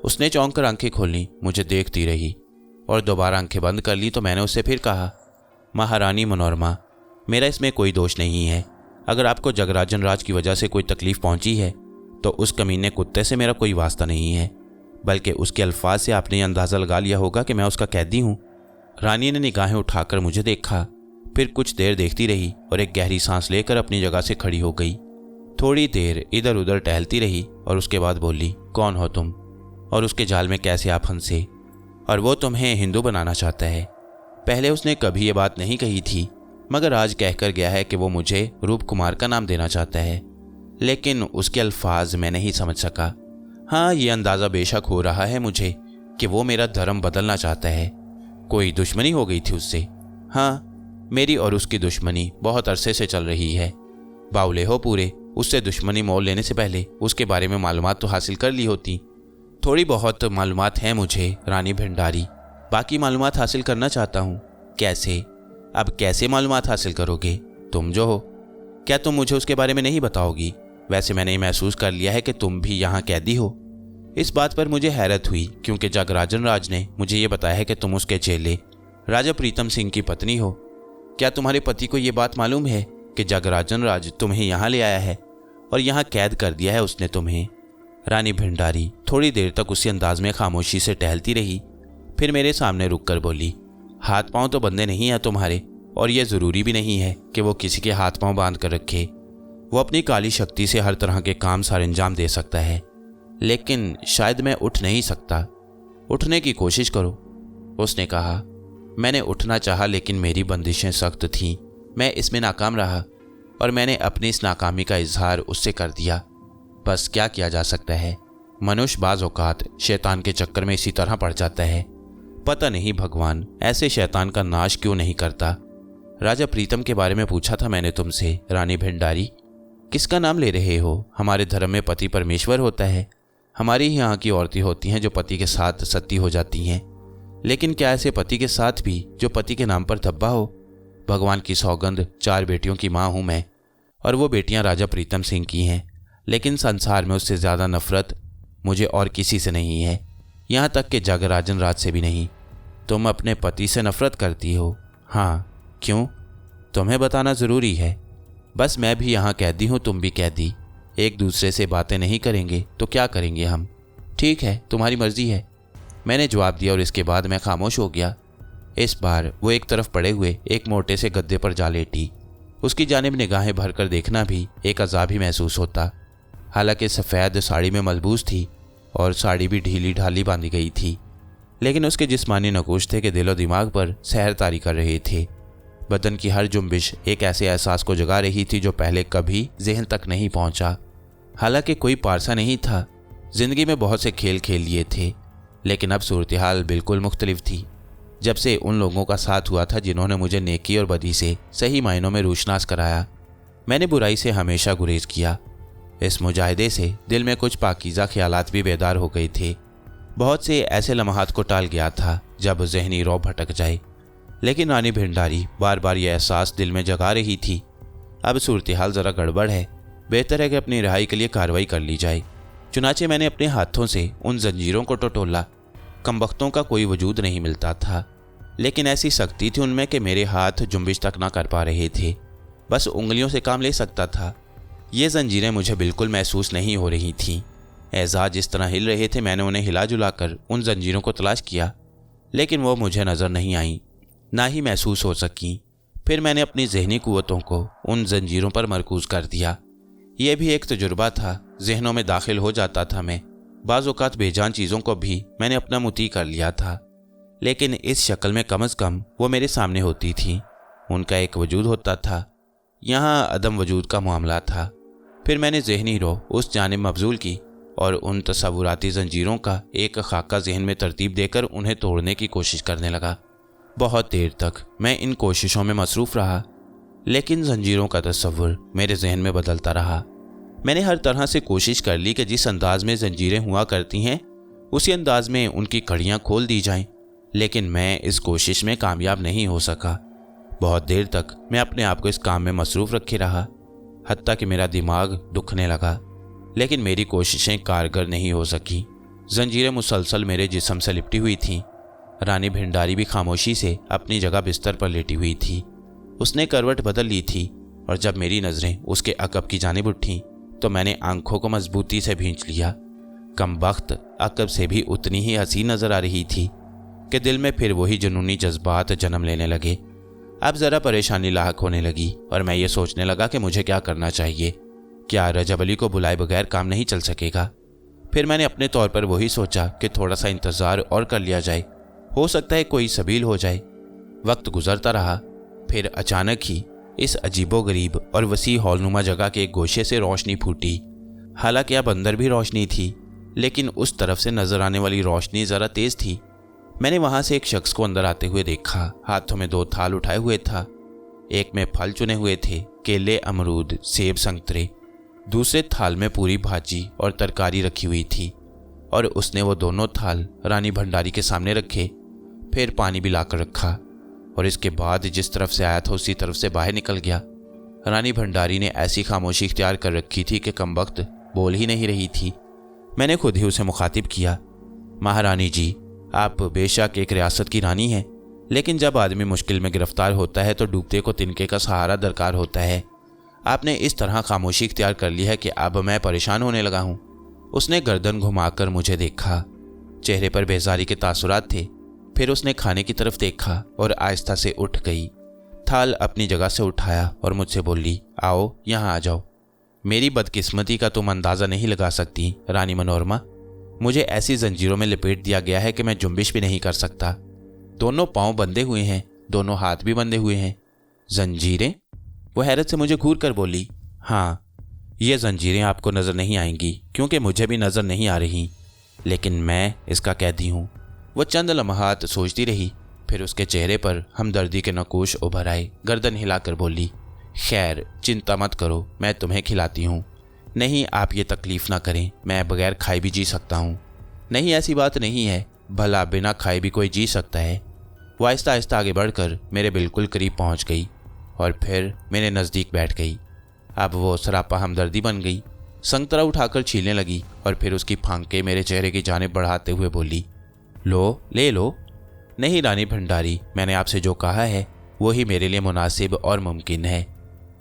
उसने चौंक कर आंखें खोली, मुझे देखती रही और दोबारा आंखें बंद कर ली तो मैंने उससे फिर कहा, महारानी मनोरमा, मेरा इसमें कोई दोष नहीं है। अगर आपको जगराजन राज की वजह से कोई तकलीफ पहुंची है तो उस कमीने कुत्ते से मेरा कोई वास्ता नहीं है, बल्कि उसके अल्फाज से आपने अंदाज़ा लगा लिया होगा कि मैं उसका कैदी हूँ। रानी ने निगाहें उठाकर मुझे देखा, फिर कुछ देर देखती रही और एक गहरी सांस लेकर अपनी जगह से खड़ी हो गई। थोड़ी देर इधर उधर टहलती रही और उसके बाद बोली, कौन हो तुम और उसके जाल में कैसे आप फंसे? और वो तुम्हें हिंदू बनाना चाहता है। पहले उसने कभी ये बात नहीं कही थी, मगर आज कहकर गया है कि वो मुझे रूप कुमार का नाम देना चाहता है, लेकिन उसके अल्फाज मैं नहीं समझ सका। हाँ, ये अंदाज़ा बेशक हो रहा है मुझे कि वो मेरा धर्म बदलना चाहता है। कोई दुश्मनी हो गई थी उससे। हाँ, मेरी और उसकी दुश्मनी बहुत अरसे से चल रही है। बावले हो पूरे, उससे दुश्मनी मोल लेने से पहले उसके बारे में मालूमात तो हासिल कर ली होती। थोड़ी बहुत मालूमात है मुझे रानी भंडारी, बाकी मालूमात हासिल करना चाहता हूँ। कैसे? अब कैसे मालूमात हासिल करोगे? तुम जो हो, क्या तुम मुझे उसके बारे में नहीं बताओगी? वैसे मैंने महसूस कर लिया है कि तुम भी यहाँ कैदी हो। इस बात पर मुझे हैरत हुई क्योंकि जगराजन राज ने मुझे ये बताया है कि तुम उसके चेले राजा प्रीतम सिंह की पत्नी हो। क्या तुम्हारे पति को ये बात मालूम है कि जगराजन राज तुम्हें यहाँ ले आया है और यहाँ कैद कर दिया है उसने तुम्हें? रानी भंडारी थोड़ी देर तक उसी अंदाज में खामोशी से टहलती रही, फिर मेरे सामने रुककर बोली, हाथ पांव तो बंधे नहीं हैं तुम्हारे, और यह ज़रूरी भी नहीं है कि वो किसी के हाथ पांव बांध कर रखे। वो अपनी काली शक्ति से हर तरह के काम सार अंजाम दे सकता है, लेकिन शायद मैं उठ नहीं सकता। उठने की कोशिश करो, उसने कहा। मैंने उठना चाहा लेकिन मेरी बंदिशें सख्त थीं। मैं इसमें नाकाम रहा और मैंने अपनी इस नाकामी का इजहार उससे कर दिया। बस क्या किया जा सकता है, मनुष्य बाज़ औक़ात शैतान के चक्कर में इसी तरह पड़ जाता है। पता नहीं भगवान ऐसे शैतान का नाश क्यों नहीं करता। राजा प्रीतम के बारे में पूछा था मैंने तुमसे रानी भंडारी। किसका नाम ले रहे हो? हमारे धर्म में पति परमेश्वर होता है। हमारी ही यहाँ की औरतें होती हैं जो पति के साथ सती हो जाती हैं, लेकिन क्या ऐसे पति के साथ भी जो पति के नाम पर धब्बा हो? भगवान की सौगंध 4 बेटियों की माँ हूँ मैं, और वो बेटियाँ राजा प्रीतम सिंह की हैं, लेकिन संसार में उससे ज़्यादा नफरत मुझे और किसी से नहीं है, यहाँ तक कि जगराजन राज से भी नहीं। तुम अपने पति से नफरत करती हो? हाँ। क्यों? तुम्हें बताना ज़रूरी है? बस मैं भी यहाँ कैदी हूँ, तुम भी कैदी। एक दूसरे से बातें नहीं करेंगे तो क्या करेंगे हम? ठीक है, तुम्हारी मर्जी है, मैंने जवाब दिया और इसके बाद मैं खामोश हो गया। इस बार वो एक तरफ पड़े हुए एक मोटे से गद्दे पर जा लेटी। उसकी जानिब निगाहें भरकर देखना भी एक अजाब ही महसूस होता। हालांकि सफ़ेद साड़ी में मलबूस थी और साड़ी भी ढीली ढाली बांधी गई थी, लेकिन उसके जिस्मानी नकूश थे कि दिलो दिमाग पर सहर तारी कर रहे थे। बदन की हर जुम्बिश एक ऐसे एहसास को जगा रही थी जो पहले कभी जहन तक नहीं पहुंचा। हालांकि कोई पारसा नहीं था, जिंदगी में बहुत से खेल खेल लिए थे, लेकिन अब सूरत हाल बिल्कुल मुख्तलिफ थी। जब से उन लोगों का साथ हुआ था जिन्होंने मुझे नेकी और बदी से सही मायनों में रोशनास कराया, मैंने बुराई से हमेशा गुरेज किया। इस मुजाहिदे से दिल में कुछ पाकीज़ा ख्यालात भी बेदार हो गए थे। बहुत से ऐसे लम्हात को टाल गया था जब जहनी रौ भटक जाए, लेकिन रानी भंडारी बार बार यह एहसास दिल में जगा रही थी, अब सूरत हाल ज़रा गड़बड़ है, बेहतर है कि अपनी रिहाई के लिए कार्रवाई कर ली जाए। चुनाचे मैंने अपने हाथों से उन जंजीरों को टटोला। कमबख्तों का कोई वजूद नहीं मिलता था, लेकिन ऐसी सख्ती थी उनमें कि मेरे हाथ जुम्बिश तक ना कर पा रहे थे, बस उंगलियों से काम ले सकता था। ये जंजीरें मुझे बिल्कुल महसूस नहीं हो रही थीं। एजाज जिस तरह हिल रहे थे, मैंने उन्हें हिला जुला कर उन जंजीरों को तलाश किया, लेकिन वो मुझे नज़र नहीं आईं, ना ही महसूस हो सकीं। फिर मैंने अपनी जहनी क़ुव्वतों को उन जंजीरों पर मरकूज़ कर दिया। यह भी एक तजुर्बा था, जहनों में दाखिल हो जाता था मैं। बाज़ औक़ात बेजान चीज़ों को भी मैंने अपना मुती कर लिया था, लेकिन इस शक्ल में कम अज़ कम वो मेरे सामने होती थी। उनका एक वजूद होता था, यहाँ अदम वजूद का मामला था। फिर मैंने जहनी रो उस जानिब मबजूल की और उन तसव्वुराती जंजीरों का एक खाका जहन में तरतीब देकर उन्हें तोड़ने की कोशिश करने लगा। बहुत देर तक मैं इन कोशिशों में मसरूफ़ रहा, लेकिन जंजीरों का तस्वुर मेरे जहन में बदलता रहा। मैंने हर तरह से कोशिश कर ली कि जिस अंदाज में जंजीरें हुआ करती हैं उसी अंदाज में उनकी कड़ियाँ खोल दी जाएं, लेकिन मैं इस कोशिश में कामयाब नहीं हो सका। बहुत देर तक मैं अपने आप को इस काम में मसरूफ़ रखे रहा, हत्ता कि मेरा दिमाग दुखने लगा, लेकिन मेरी कोशिशें कारगर नहीं हो सकी। जंजीरें मुसलसल मेरे जिस्म से लिपटी हुई थीं। रानी भंडारी भी खामोशी से अपनी जगह बिस्तर पर लेटी हुई थी। उसने करवट बदल ली थी और जब मेरी नज़रें उसके अकब की जानिब उठीं तो मैंने आंखों को मजबूती से भींच लिया। कमबख्त अकब से भी उतनी ही हसीन नज़र आ रही थी कि दिल में फिर वही जुनूनी जज्बात जन्म लेने लगे। अब ज़रा परेशानी लाहक होने लगी और मैं ये सोचने लगा कि मुझे क्या करना चाहिए। क्या रजब अली को बुलाए बगैर काम नहीं चल सकेगा? फिर मैंने अपने तौर पर वही सोचा कि थोड़ा सा इंतज़ार और कर लिया जाए, हो सकता है कोई सबील हो जाए। वक्त गुजरता रहा, फिर अचानक ही इस अजीबोगरीब और वसी हॉलनुमा जगह के एक गोशे से रोशनी फूटी। हालांकि अब अंदर भी रोशनी थी, लेकिन उस तरफ से नज़र आने वाली रोशनी ज़रा तेज़ थी। मैंने वहाँ से एक शख्स को अंदर आते हुए देखा। हाथों में 2 थाल उठाए हुए था। एक में फल चुने हुए थे, केले, अमरूद, सेब, संतरे। दूसरे थाल में पूरी भाजी और तरकारी रखी हुई थी और उसने वो दोनों थाल रानी भंडारी के सामने रखे। फिर पानी भी लाकर रखा और इसके बाद जिस तरफ से आया था उसी तरफ से बाहर निकल गया। रानी भंडारी ने ऐसी खामोशी इख्तियार कर रखी थी कि कमबख्त बोल ही नहीं रही थी। मैंने खुद ही उसे मुखातिब किया, महारानी जी, आप बेशक एक रियासत की रानी हैं, लेकिन जब आदमी मुश्किल में गिरफ्तार होता है तो डूबते को तिनके का सहारा दरकार होता है। आपने इस तरह खामोशी इख्तियार कर ली है कि अब मैं परेशान होने लगा हूँ। उसने गर्दन घुमाकर मुझे देखा, चेहरे पर बेजारी के तासुरात थे। फिर उसने खाने की तरफ देखा और आहिस्ता से उठ गई। थाल अपनी जगह से उठाया और मुझसे बोली, आओ यहाँ आ जाओ। मेरी बदकिस्मती का तुम अंदाज़ा नहीं लगा सकती रानी मनोरमा। मुझे ऐसी जंजीरों में लपेट दिया गया है कि मैं जुम्बिश भी नहीं कर सकता। दोनों पाँव बंधे हुए हैं, दोनों हाथ भी बंधे हुए हैं। जंजीरें? वो हैरत से मुझे घूर कर बोली, हाँ, ये जंजीरें आपको नज़र नहीं आएंगी क्योंकि मुझे भी नज़र नहीं आ रही, लेकिन मैं इसका कैदी हूँ। वो चंद लम्हात सोचती रही, फिर उसके चेहरे पर हमदर्दी के नकूश उभर आए। गर्दन हिलाकर बोली, खैर चिंता मत करो, मैं तुम्हें खिलाती हूँ। नहीं, आप ये तकलीफ़ ना करें, मैं बगैर खाए भी जी सकता हूँ। नहीं, ऐसी बात नहीं है, भला बिना खाए भी कोई जी सकता है। वो आहिस्ता आहिस्ता आगे बढ़कर मेरे बिल्कुल करीब पहुँच गई और फिर मेरे नज़दीक बैठ गई। अब वो सरापा हमदर्दी बन गई, संतरा उठाकर छीलने लगी और फिर उसकी फांके मेरे चेहरे की जानिब बढ़ाते हुए बोली, लो, ले लो। नहीं रानी भंडारी, मैंने आपसे जो कहा है वही मेरे लिए मुनासिब और मुमकिन है।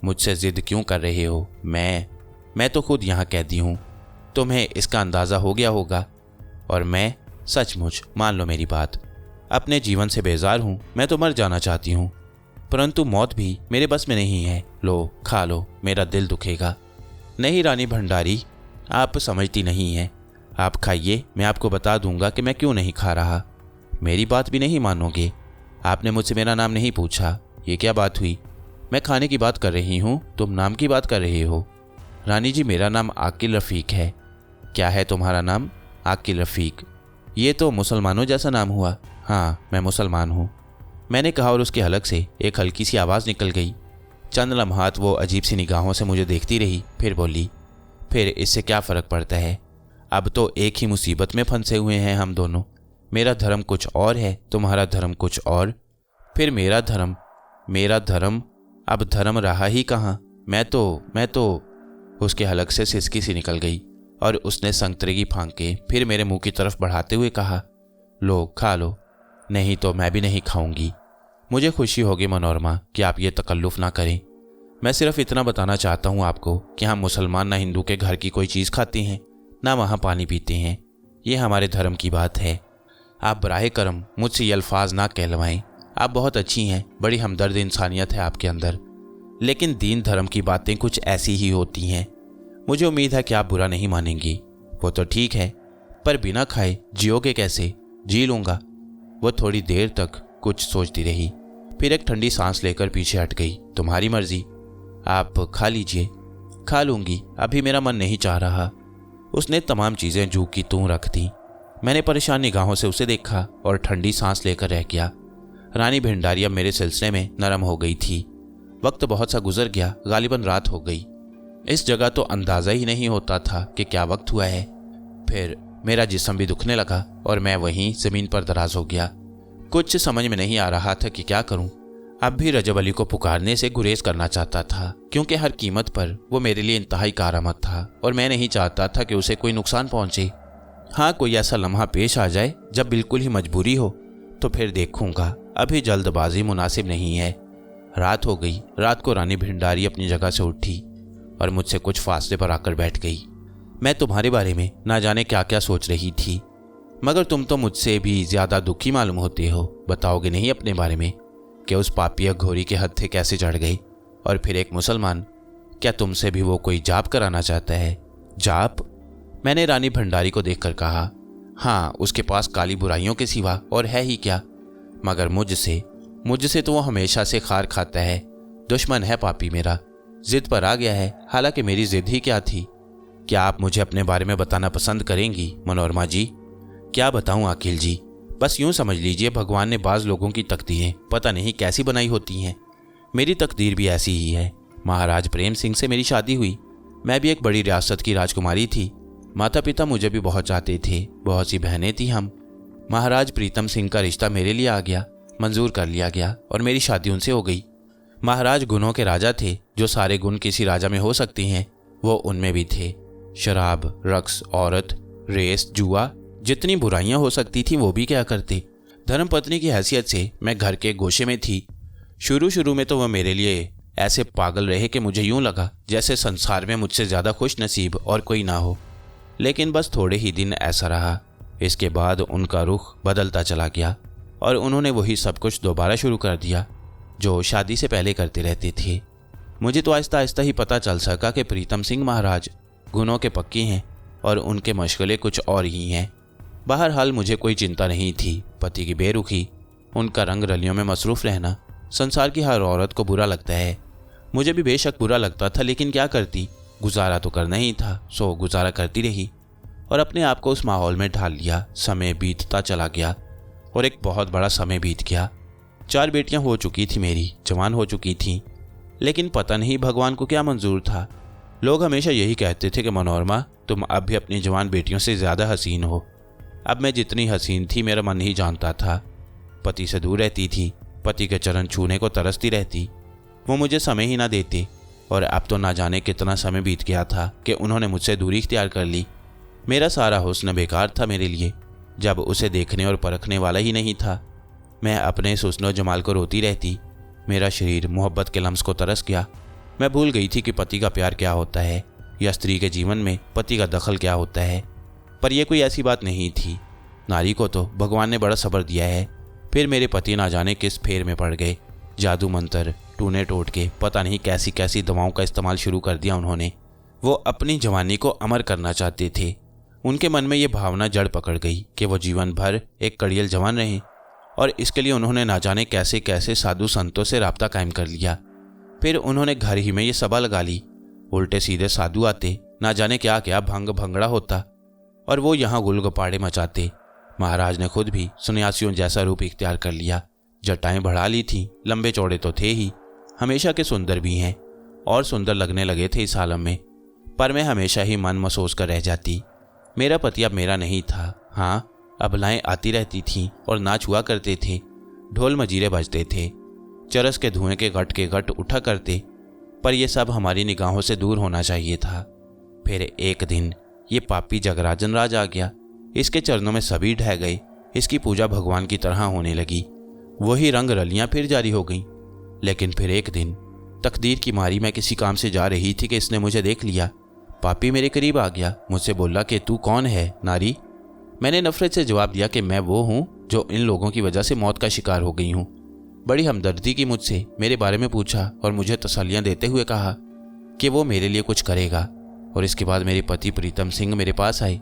मुझसे ज़िद क्यों कर रहे हो? मैं तो खुद यहाँ कैदी हूँ, तुम्हें इसका अंदाज़ा हो गया होगा। और मैं सचमुच, मान लो मेरी बात, अपने जीवन से बेजार हूँ। मैं तो मर जाना चाहती हूँ, परंतु मौत भी मेरे बस में नहीं है। लो, खा लो, मेरा दिल दुखेगा। नहीं रानी भंडारी, आप समझती नहीं हैं। आप खाइए, मैं आपको बता दूंगा कि मैं क्यों नहीं खा रहा। मेरी बात भी नहीं मानोगे? आपने मुझसे मेरा नाम नहीं पूछा, ये क्या बात हुई? मैं खाने की बात कर रही हूँ, तुम नाम की बात कर रहे हो। रानी जी, मेरा नाम आकिल रफ़ीक है। क्या है तुम्हारा नाम? आकिल रफ़ीक। ये तो मुसलमानों जैसा नाम हुआ। हाँ, मैं मुसलमान हूँ, मैंने कहा और उसके हलक से एक हल्की सी आवाज़ निकल गई। चंद लम्हात वो अजीब सी निगाहों से मुझे देखती रही, फिर बोली, फिर इससे क्या फ़र्क पड़ता है? अब तो एक ही मुसीबत में फंसे हुए हैं हम दोनों। मेरा धर्म कुछ और है, तुम्हारा धर्म कुछ और। फिर मेरा धर्म अब धर्म रहा ही कहाँ। मैं तो उसके हलक से सिसकी सी निकल गई और उसने संतरे की फांके फिर मेरे मुंह की तरफ बढ़ाते हुए कहा, लो, खा लो। नहीं तो मैं भी नहीं खाऊंगी। मुझे खुशी होगी मनोरमा कि आप ये तकल्लुफ़ ना करें। मैं सिर्फ इतना बताना चाहता हूँ आपको कि हम मुसलमान ना हिंदू के घर की कोई चीज़ खाते हैं, ना वहाँ पानी पीते हैं। ये हमारे धर्म की बात है। आप बराहे करम मुझसे ये अल्फाज ना कहलवाएं। आप बहुत अच्छी हैं, बड़ी हमदर्द इंसानियत है आपके अंदर, लेकिन दीन धर्म की बातें कुछ ऐसी ही होती हैं। मुझे उम्मीद है कि आप बुरा नहीं मानेंगी। वो तो ठीक है, पर बिना खाए जियोगे कैसे? जी लूँगा। वो थोड़ी देर तक कुछ सोचती रही, फिर एक ठंडी सांस लेकर पीछे हट गई। तुम्हारी मर्जी, आप खा लीजिए। खा लूँगी, अभी मेरा मन नहीं चाह रहा। उसने तमाम चीज़ें जू की तू रख दी। मैंने परेशान निगाहों से उसे देखा और ठंडी सांस लेकर रह गया। रानी भंडारी अब मेरे सिलसिले में नरम हो गई थी। वक्त बहुत सा गुजर गया, गालिबन रात हो गई। इस जगह तो अंदाज़ा ही नहीं होता था कि क्या वक्त हुआ है। फिर मेरा जिस्म भी दुखने लगा और मैं वहीं ज़मीन पर दराज हो गया। कुछ समझ में नहीं आ रहा था कि क्या करूं। अब भी रजब अली को पुकारने से गुरेज करना चाहता था, क्योंकि हर कीमत पर वो मेरे लिए इंतहाई कारआमद था और मैं नहीं चाहता था कि उसे कोई नुकसान पहुंचे। हाँ, कोई ऐसा लम्हा पेश आ जाए जब बिल्कुल ही मजबूरी हो तो फिर देखूंगा। अभी जल्दबाजी मुनासिब नहीं है। रात हो गई। रात को रानी भंडारी अपनी जगह से उठी और मुझसे कुछ फासले पर आकर बैठ गई। मैं तुम्हारे बारे में ना जाने क्या क्या सोच रही थी, मगर तुम तो मुझसे भी ज़्यादा दुखी मालूम होते हो। बताओगे नहीं अपने बारे में कि उस पापिया घोरी के हत्थे कैसे चढ़ गई? और फिर एक मुसलमान, क्या तुमसे भी वो कोई जाप कराना चाहता है? जाप? मैंने रानी भंडारी को देखकर कहा, हाँ, उसके पास काली बुराइयों के सिवा और है ही क्या। मगर मुझसे तो वो हमेशा से खार खाता है। दुश्मन है पापी मेरा, जिद पर आ गया है। हालांकि मेरी जिद ही क्या थी? क्या आप मुझे अपने बारे में बताना पसंद करेंगी मनोरमा जी? क्या बताऊं आकिल जी, बस यूं समझ लीजिए, भगवान ने बाज़ लोगों की तकदीरें पता नहीं कैसी बनाई होती हैं। मेरी तकदीर भी ऐसी ही है। महाराज प्रेम सिंह से मेरी शादी हुई। मैं भी एक बड़ी रियासत की राजकुमारी थी। माता पिता मुझे भी बहुत चाहते थे, बहुत सी बहनें थी हम। महाराज प्रीतम सिंह का रिश्ता मेरे लिए आ गया, मंजूर कर लिया गया और मेरी शादी उनसे हो गई। महाराज गुणों के राजा थे। जो सारे गुण किसी राजा में हो सकते हैं वो उनमें भी थे। शराब, रक्स, औरत, रेस, जुआ, जितनी बुराइयां हो सकती थी वो भी क्या करते। धर्मपत्नी की हैसियत से मैं घर के गोशे में थी। शुरू में तो वह मेरे लिए ऐसे पागल रहे कि मुझे यूं लगा जैसे संसार में मुझसे ज़्यादा खुश नसीब और कोई ना हो। लेकिन बस थोड़े ही दिन ऐसा रहा। इसके बाद उनका रुख बदलता चला गया और उन्होंने वही सब कुछ दोबारा शुरू कर दिया जो शादी से पहले करते रहते थे। मुझे तो आहिस्ता आहिस्ता ही पता चल सका कि प्रीतम सिंह महाराज गुणों के पक्के हैं और उनके मशगले कुछ और ही हैं। बहरहाल मुझे कोई चिंता नहीं थी। पति की बेरुखी, उनका रंग रलियों में मसरूफ़ रहना संसार की हर औरत को बुरा लगता है। मुझे भी बेशक बुरा लगता था, लेकिन क्या करती, गुजारा तो करना ही था। सो गुजारा करती रही और अपने आप को उस माहौल में ढाल लिया। समय बीतता चला गया और एक बहुत बड़ा समय बीत गया। 4 बेटियां हो चुकी थी मेरी, जवान हो चुकी थीं। लेकिन पता नहीं भगवान को क्या मंजूर था। लोग हमेशा यही कहते थे कि मनोरमा, तुम अब भी अपनी जवान बेटियों से ज़्यादा हसीन हो। अब मैं जितनी हसीन थी मेरा मन ही जानता था। पति से दूर रहती थी, पति के चरण छूने को तरसती रहती। वो मुझे समय ही ना देते और अब तो ना जाने कितना समय बीत गया था कि उन्होंने मुझसे दूरी इख्तियार कर ली। मेरा सारा हुस्न बेकार था मेरे लिए, जब उसे देखने और परखने वाला ही नहीं था। मैं अपने इस हुस्न और जमाल को रोती रहती। मेरा शरीर मोहब्बत के लम्स को तरस गया। मैं भूल गई थी कि पति का प्यार क्या होता है या स्त्री के जीवन में पति का दखल क्या होता है। पर यह कोई ऐसी बात नहीं थी। नारी को तो भगवान ने बड़ा सब्र दिया है। फिर मेरे पति ना जाने किस फेर में पड़ गए। जादू मंत्र, टूने टोट के, पता नहीं कैसी कैसी दवाओं का इस्तेमाल शुरू कर दिया उन्होंने। वो अपनी जवानी को अमर करना चाहते थे। उनके मन में ये भावना जड़ पकड़ गई कि वो जीवन भर एक कड़ियल जवान रहे और इसके लिए उन्होंने ना जाने कैसे कैसे साधु संतों से राब्ता कायम कर लिया। फिर उन्होंने घर ही में ये सभा लगा ली। उल्टे सीधे साधु आते, ना जाने क्या क्या भंग भंगड़ा होता और वो यहाँ गुलगुपाड़े मचाते। महाराज ने खुद भी सन्यासियों जैसा रूप इख्तियार कर लिया। जटाएं बढ़ा ली थी, लंबे चौड़े तो थे ही, हमेशा के सुंदर भी हैं और सुंदर लगने लगे थे इस आलम में। पर मैं हमेशा ही मन महसूस कर रह जाती। मेरा पति अब मेरा नहीं था। हाँ, अबलाएं आती रहती थीं और नाच हुआ करते थे। ढोल मजीरे बजते थे, चरस के धुएं के गट उठा करते। पर यह सब हमारी निगाहों से दूर होना चाहिए था। फिर एक दिन ये पापी जगराजन राज आ गया। इसके चरणों में सभी ढह गए। इसकी पूजा भगवान की तरह होने लगी। वही रंग रलियां फिर जारी हो गईं। लेकिन फिर एक दिन तकदीर की मारी मैं किसी काम से जा रही थी कि इसने मुझे देख लिया। पापी मेरे करीब आ गया, मुझसे बोला कि तू कौन है नारी। मैंने नफरत से जवाब दिया कि मैं वो हूँ जो इन लोगों की वजह से मौत का शिकार हो गई हूँ। बड़ी हमदर्दी की मुझसे मेरे बारे में पूछा और मुझे तसल्लियाँ देते हुए कहा कि वो मेरे लिए कुछ करेगा। और इसके बाद मेरे पति प्रीतम सिंह मेरे पास आए।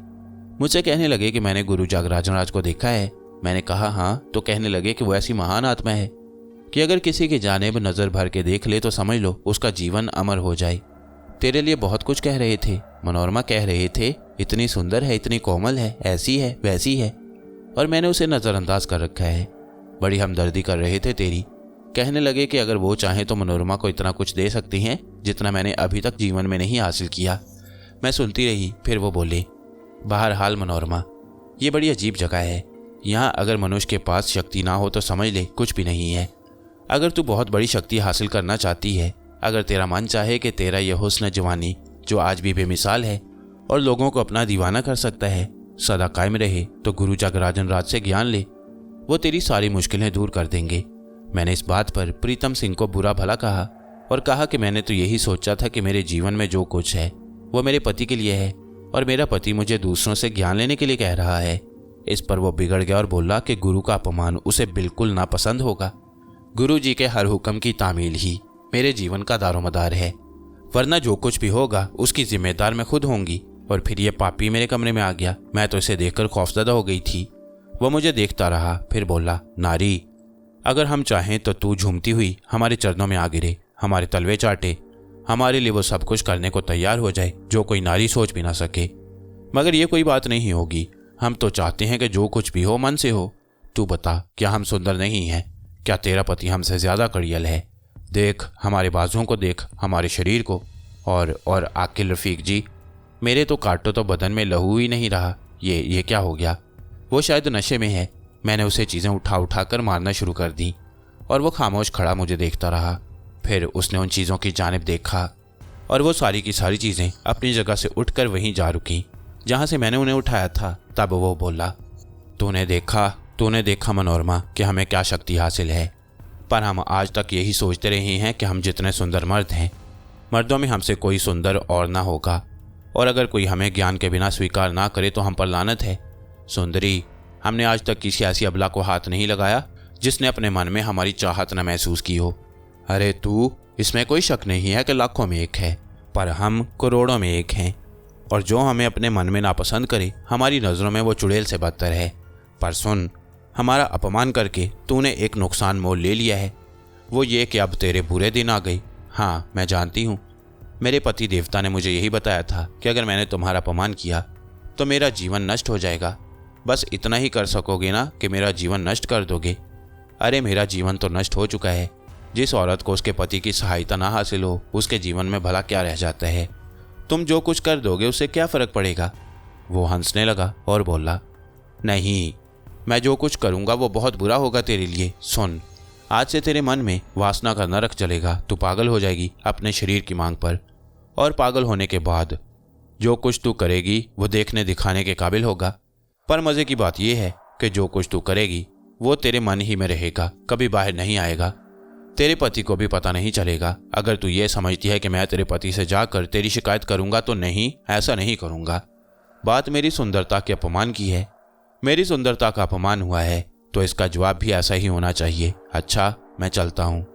मुझसे कहने लगे कि मैंने गुरु जागराजन राज को देखा है। मैंने कहा हाँ, तो कहने लगे कि वो ऐसी महान आत्मा है कि अगर किसी की जानिब नज़र भर के देख ले तो समझ लो उसका जीवन अमर हो जाए। तेरे लिए बहुत कुछ कह रहे थे मनोरमा, कह रहे थे इतनी सुंदर है, इतनी कोमल है, ऐसी है वैसी है, और मैंने उसे नज़रअंदाज कर रखा है। बड़ी हमदर्दी कर रहे थे तेरी। कहने लगे कि अगर वो चाहें तो मनोरमा को इतना कुछ दे सकती हैं जितना मैंने अभी तक जीवन में नहीं हासिल किया। मैं सुनती रही। फिर वो बोले, बहरहाल मनोरमा, ये बड़ी अजीब जगह है। यहाँ अगर मनुष्य के पास शक्ति ना हो तो समझ ले कुछ भी नहीं है। अगर तू बहुत बड़ी शक्ति हासिल करना चाहती है, अगर तेरा मन चाहे कि तेरा यह हुस्न जवानी जो आज भी बेमिसाल है और लोगों को अपना दीवाना कर सकता है सदा कायम रहे, तो गुरु जागराजन राज से ज्ञान ले। वो तेरी सारी मुश्किलें दूर कर देंगे। मैंने इस बात पर प्रीतम सिंह को बुरा भला कहा और कहा कि मैंने तो यही सोचा था कि मेरे जीवन में जो कुछ है वो मेरे पति के लिए है और मेरा पति मुझे दूसरों से ज्ञान लेने के लिए कह रहा है। इस पर वो बिगड़ गया और बोला कि गुरु का अपमान उसे बिल्कुल नापसंद होगा। गुरु जी के हर हुक्म की तामील ही मेरे जीवन का दारोमदार है, वरना जो कुछ भी होगा उसकी जिम्मेदार मैं खुद होंगी। और फिर ये पापी मेरे कमरे में आ गया। मैं तो इसे देखकर खौफजदा हो गई थी। वो मुझे देखता रहा, फिर बोला, नारी, अगर हम चाहें तो तू झूमती हुई हमारे चरणों में आ गिरे, हमारे तलवे चाटे, हमारे लिए वो सब कुछ करने को तैयार हो जाए जो कोई नारी सोच भी ना सके। मगर ये कोई बात नहीं होगी। हम तो चाहते हैं कि जो कुछ भी हो मन से हो। तू बता, क्या हम सुंदर नहीं हैं? क्या तेरा पति हमसे ज़्यादा कड़ियल है? देख हमारे बाजुओं को, देख हमारे शरीर को, और आकिल रफ़ीक जी, मेरे तो काटो तो बदन में लहू ही नहीं रहा। ये क्या हो गया? वो शायद नशे में है। मैंने उसे चीज़ें उठा कर मारना शुरू कर दी और वो खामोश खड़ा मुझे देखता रहा। फिर उसने उन चीज़ों की जानिब देखा और वो सारी की सारी चीज़ें अपनी जगह से उठकर वहीं जा रुकीं जहाँ से मैंने उन्हें उठाया था। तब वो बोला, तूने देखा मनोरमा कि हमें क्या शक्ति हासिल है, पर हम आज तक यही सोचते रहे हैं कि हम जितने सुंदर मर्द हैं, मर्दों में हमसे कोई सुंदर और ना होगा, और अगर कोई हमें ज्ञान के बिना स्वीकार ना करे तो हम पर लानत है। सुंदरी, हमने आज तक किसी ऐसी अबला को हाथ नहीं लगाया जिसने अपने मन में हमारी चाहत न महसूस की हो। अरे तू, इसमें कोई शक नहीं है कि लाखों में एक है, पर हम करोड़ों में एक हैं, और जो हमें अपने मन में नापसंद करे हमारी नज़रों में वो चुड़ैल से बदतर है। पर सुन, हमारा अपमान करके तूने एक नुकसान मोल ले लिया है, वो ये कि अब तेरे बुरे दिन आ गए। हाँ, मैं जानती हूँ। मेरे पति देवता ने मुझे यही बताया था कि अगर मैंने तुम्हारा अपमान किया तो मेरा जीवन नष्ट हो जाएगा। बस इतना ही कर सकोगे ना कि मेरा जीवन नष्ट कर दोगे? अरे मेरा जीवन तो नष्ट हो चुका है। जिस औरत को उसके पति की सहायता ना हासिल हो, उसके जीवन में भला क्या रह जाता है? तुम जो कुछ कर दोगे उससे क्या फ़र्क पड़ेगा? वो हंसने लगा और बोला, नहीं, मैं जो कुछ करूँगा वो बहुत बुरा होगा तेरे लिए। सुन, आज से तेरे मन में वासना का नरक चलेगा। तू पागल हो जाएगी अपने शरीर की मांग पर, और पागल होने के बाद जो कुछ तू करेगी वो देखने दिखाने के काबिल होगा। पर मज़े की बात यह है कि जो कुछ तू करेगी वो तेरे मन ही में रहेगा, कभी बाहर नहीं आएगा। तेरे पति को भी पता नहीं चलेगा। अगर तू ये समझती है कि मैं तेरे पति से जाकर तेरी शिकायत करूंगा तो नहीं, ऐसा नहीं करूंगा। बात मेरी सुंदरता के अपमान की है। मेरी सुंदरता का अपमान हुआ है तो इसका जवाब भी ऐसा ही होना चाहिए। अच्छा, मैं चलता हूँ।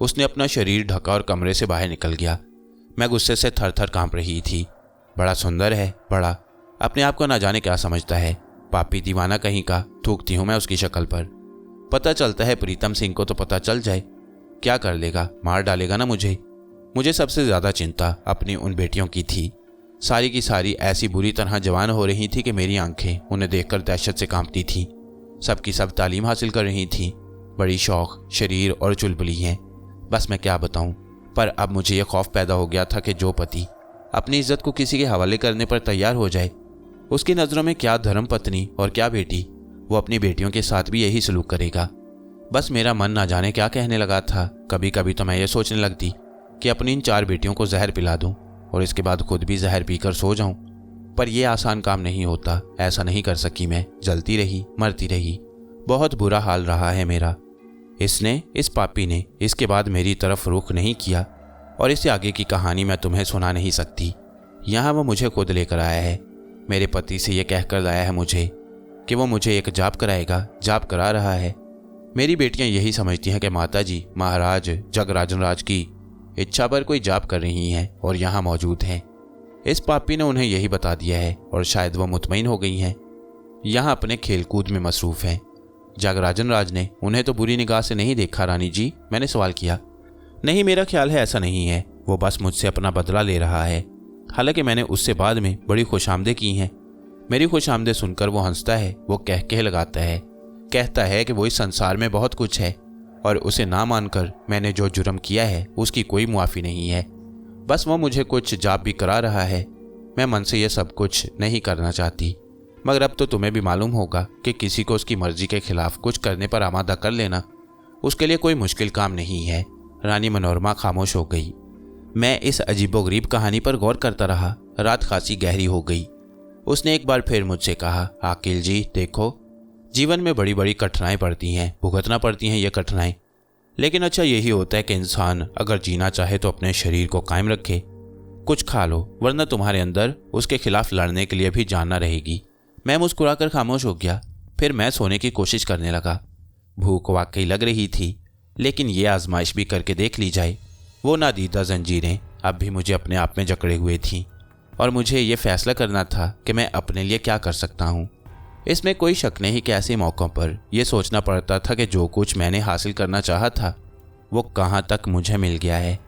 उसने अपना शरीर ढका और कमरे से बाहर निकल गया। मैं गुस्से से थर थर कांप रही थी। बड़ा सुंदर है, बड़ा अपने आप को ना जाने क्या समझता है। पापी दीवाना कहीं का, थूकती हूँ मैं उसकी शक्ल पर। पता चलता है प्रीतम सिंह को तो पता चल जाए, क्या कर लेगा? मार डालेगा ना मुझे। मुझे सबसे ज़्यादा चिंता अपनी उन बेटियों की थी। सारी की सारी ऐसी बुरी तरह जवान हो रही थी कि मेरी आंखें उन्हें देखकर दहशत से कांपती थीं। सबकी सब तालीम हासिल कर रही थीं, बड़ी शौक, शरीर और चुलबुली हैं। बस मैं क्या बताऊं, पर अब मुझे यह खौफ पैदा हो गया था कि जो पति अपनी इज्जत को किसी के हवाले करने पर तैयार हो जाए, उसकी नज़रों में क्या धर्म पत्नी और क्या बेटी, वो अपनी बेटियों के साथ भी यही सलूक करेगा। बस मेरा मन ना जाने क्या कहने लगा था। कभी कभी तो मैं ये सोचने लगती कि अपनी इन 4 बेटियों को जहर पिला दूं और इसके बाद खुद भी जहर पीकर सो जाऊं। पर यह आसान काम नहीं होता। ऐसा नहीं कर सकी मैं। जलती रही, मरती रही। बहुत बुरा हाल रहा है मेरा। इस पापी ने इसके बाद मेरी तरफ रुख नहीं किया, और इससे आगे की कहानी मैं तुम्हें सुना नहीं सकती। यहाँ वो मुझे खुद लेकर आया है। मेरे पति से यह कहकर लाया है मुझे कि वो मुझे एक जाप कराएगा। जाप करा रहा है। मेरी बेटियां यही समझती हैं कि माताजी महाराज जगराजन की इच्छा पर कोई जाप कर रही हैं और यहाँ मौजूद हैं। इस पापी ने उन्हें यही बता दिया है और शायद वो मुतमईन हो गई हैं। यहाँ अपने खेलकूद में मसरूफ़ हैं। जगराजन ने उन्हें तो बुरी निगाह से नहीं देखा रानी जी? मैंने सवाल किया। नहीं, मेरा ख्याल है ऐसा नहीं है। वो बस मुझसे अपना बदला ले रहा है। हालांकि मैंने उससे बाद में बड़ी खुशामदें की हैं। मेरी खुशामदें सुनकर वो हंसता है। वो कह लगाता है, कहता है कि वो इस संसार में बहुत कुछ है और उसे ना मानकर मैंने जो जुर्म किया है उसकी कोई मुआफ़ी नहीं है। बस वो मुझे कुछ जाप भी करा रहा है। मैं मन से यह सब कुछ नहीं करना चाहती, मगर अब तो तुम्हें भी मालूम होगा कि किसी को उसकी मर्जी के खिलाफ कुछ करने पर आमादा कर लेना उसके लिए कोई मुश्किल काम नहीं है। रानी मनोरमा खामोश हो गई। मैं इस अजीबोगरीब कहानी पर गौर करता रहा। रात खासी गहरी हो गई। उसने एक बार फिर मुझसे कहा, आकिल जी देखो, जीवन में बड़ी बड़ी कठिनाई पड़ती हैं, भुगतना पड़ती हैं ये कठिनाई, लेकिन अच्छा यही होता है कि इंसान अगर जीना चाहे तो अपने शरीर को कायम रखे। कुछ खा लो, वरना तुम्हारे अंदर उसके खिलाफ लड़ने के लिए भी जान न रहेगी। मैं मुस्कुराकर खामोश हो गया। फिर मैं सोने की कोशिश करने लगा। भूख वाकई लग रही थी, लेकिन ये आजमाइश भी करके देख ली जाए। वो नादीदा जंजीरें अब भी मुझे अपने आप में जकड़े हुए थीं और मुझे ये फैसला करना था कि मैं अपने लिए क्या कर सकता हूँ। इसमें कोई शक नहीं कि ऐसे मौक़ों पर यह सोचना पड़ता था कि जो कुछ मैंने हासिल करना चाहा था वो कहाँ तक मुझे मिल गया है।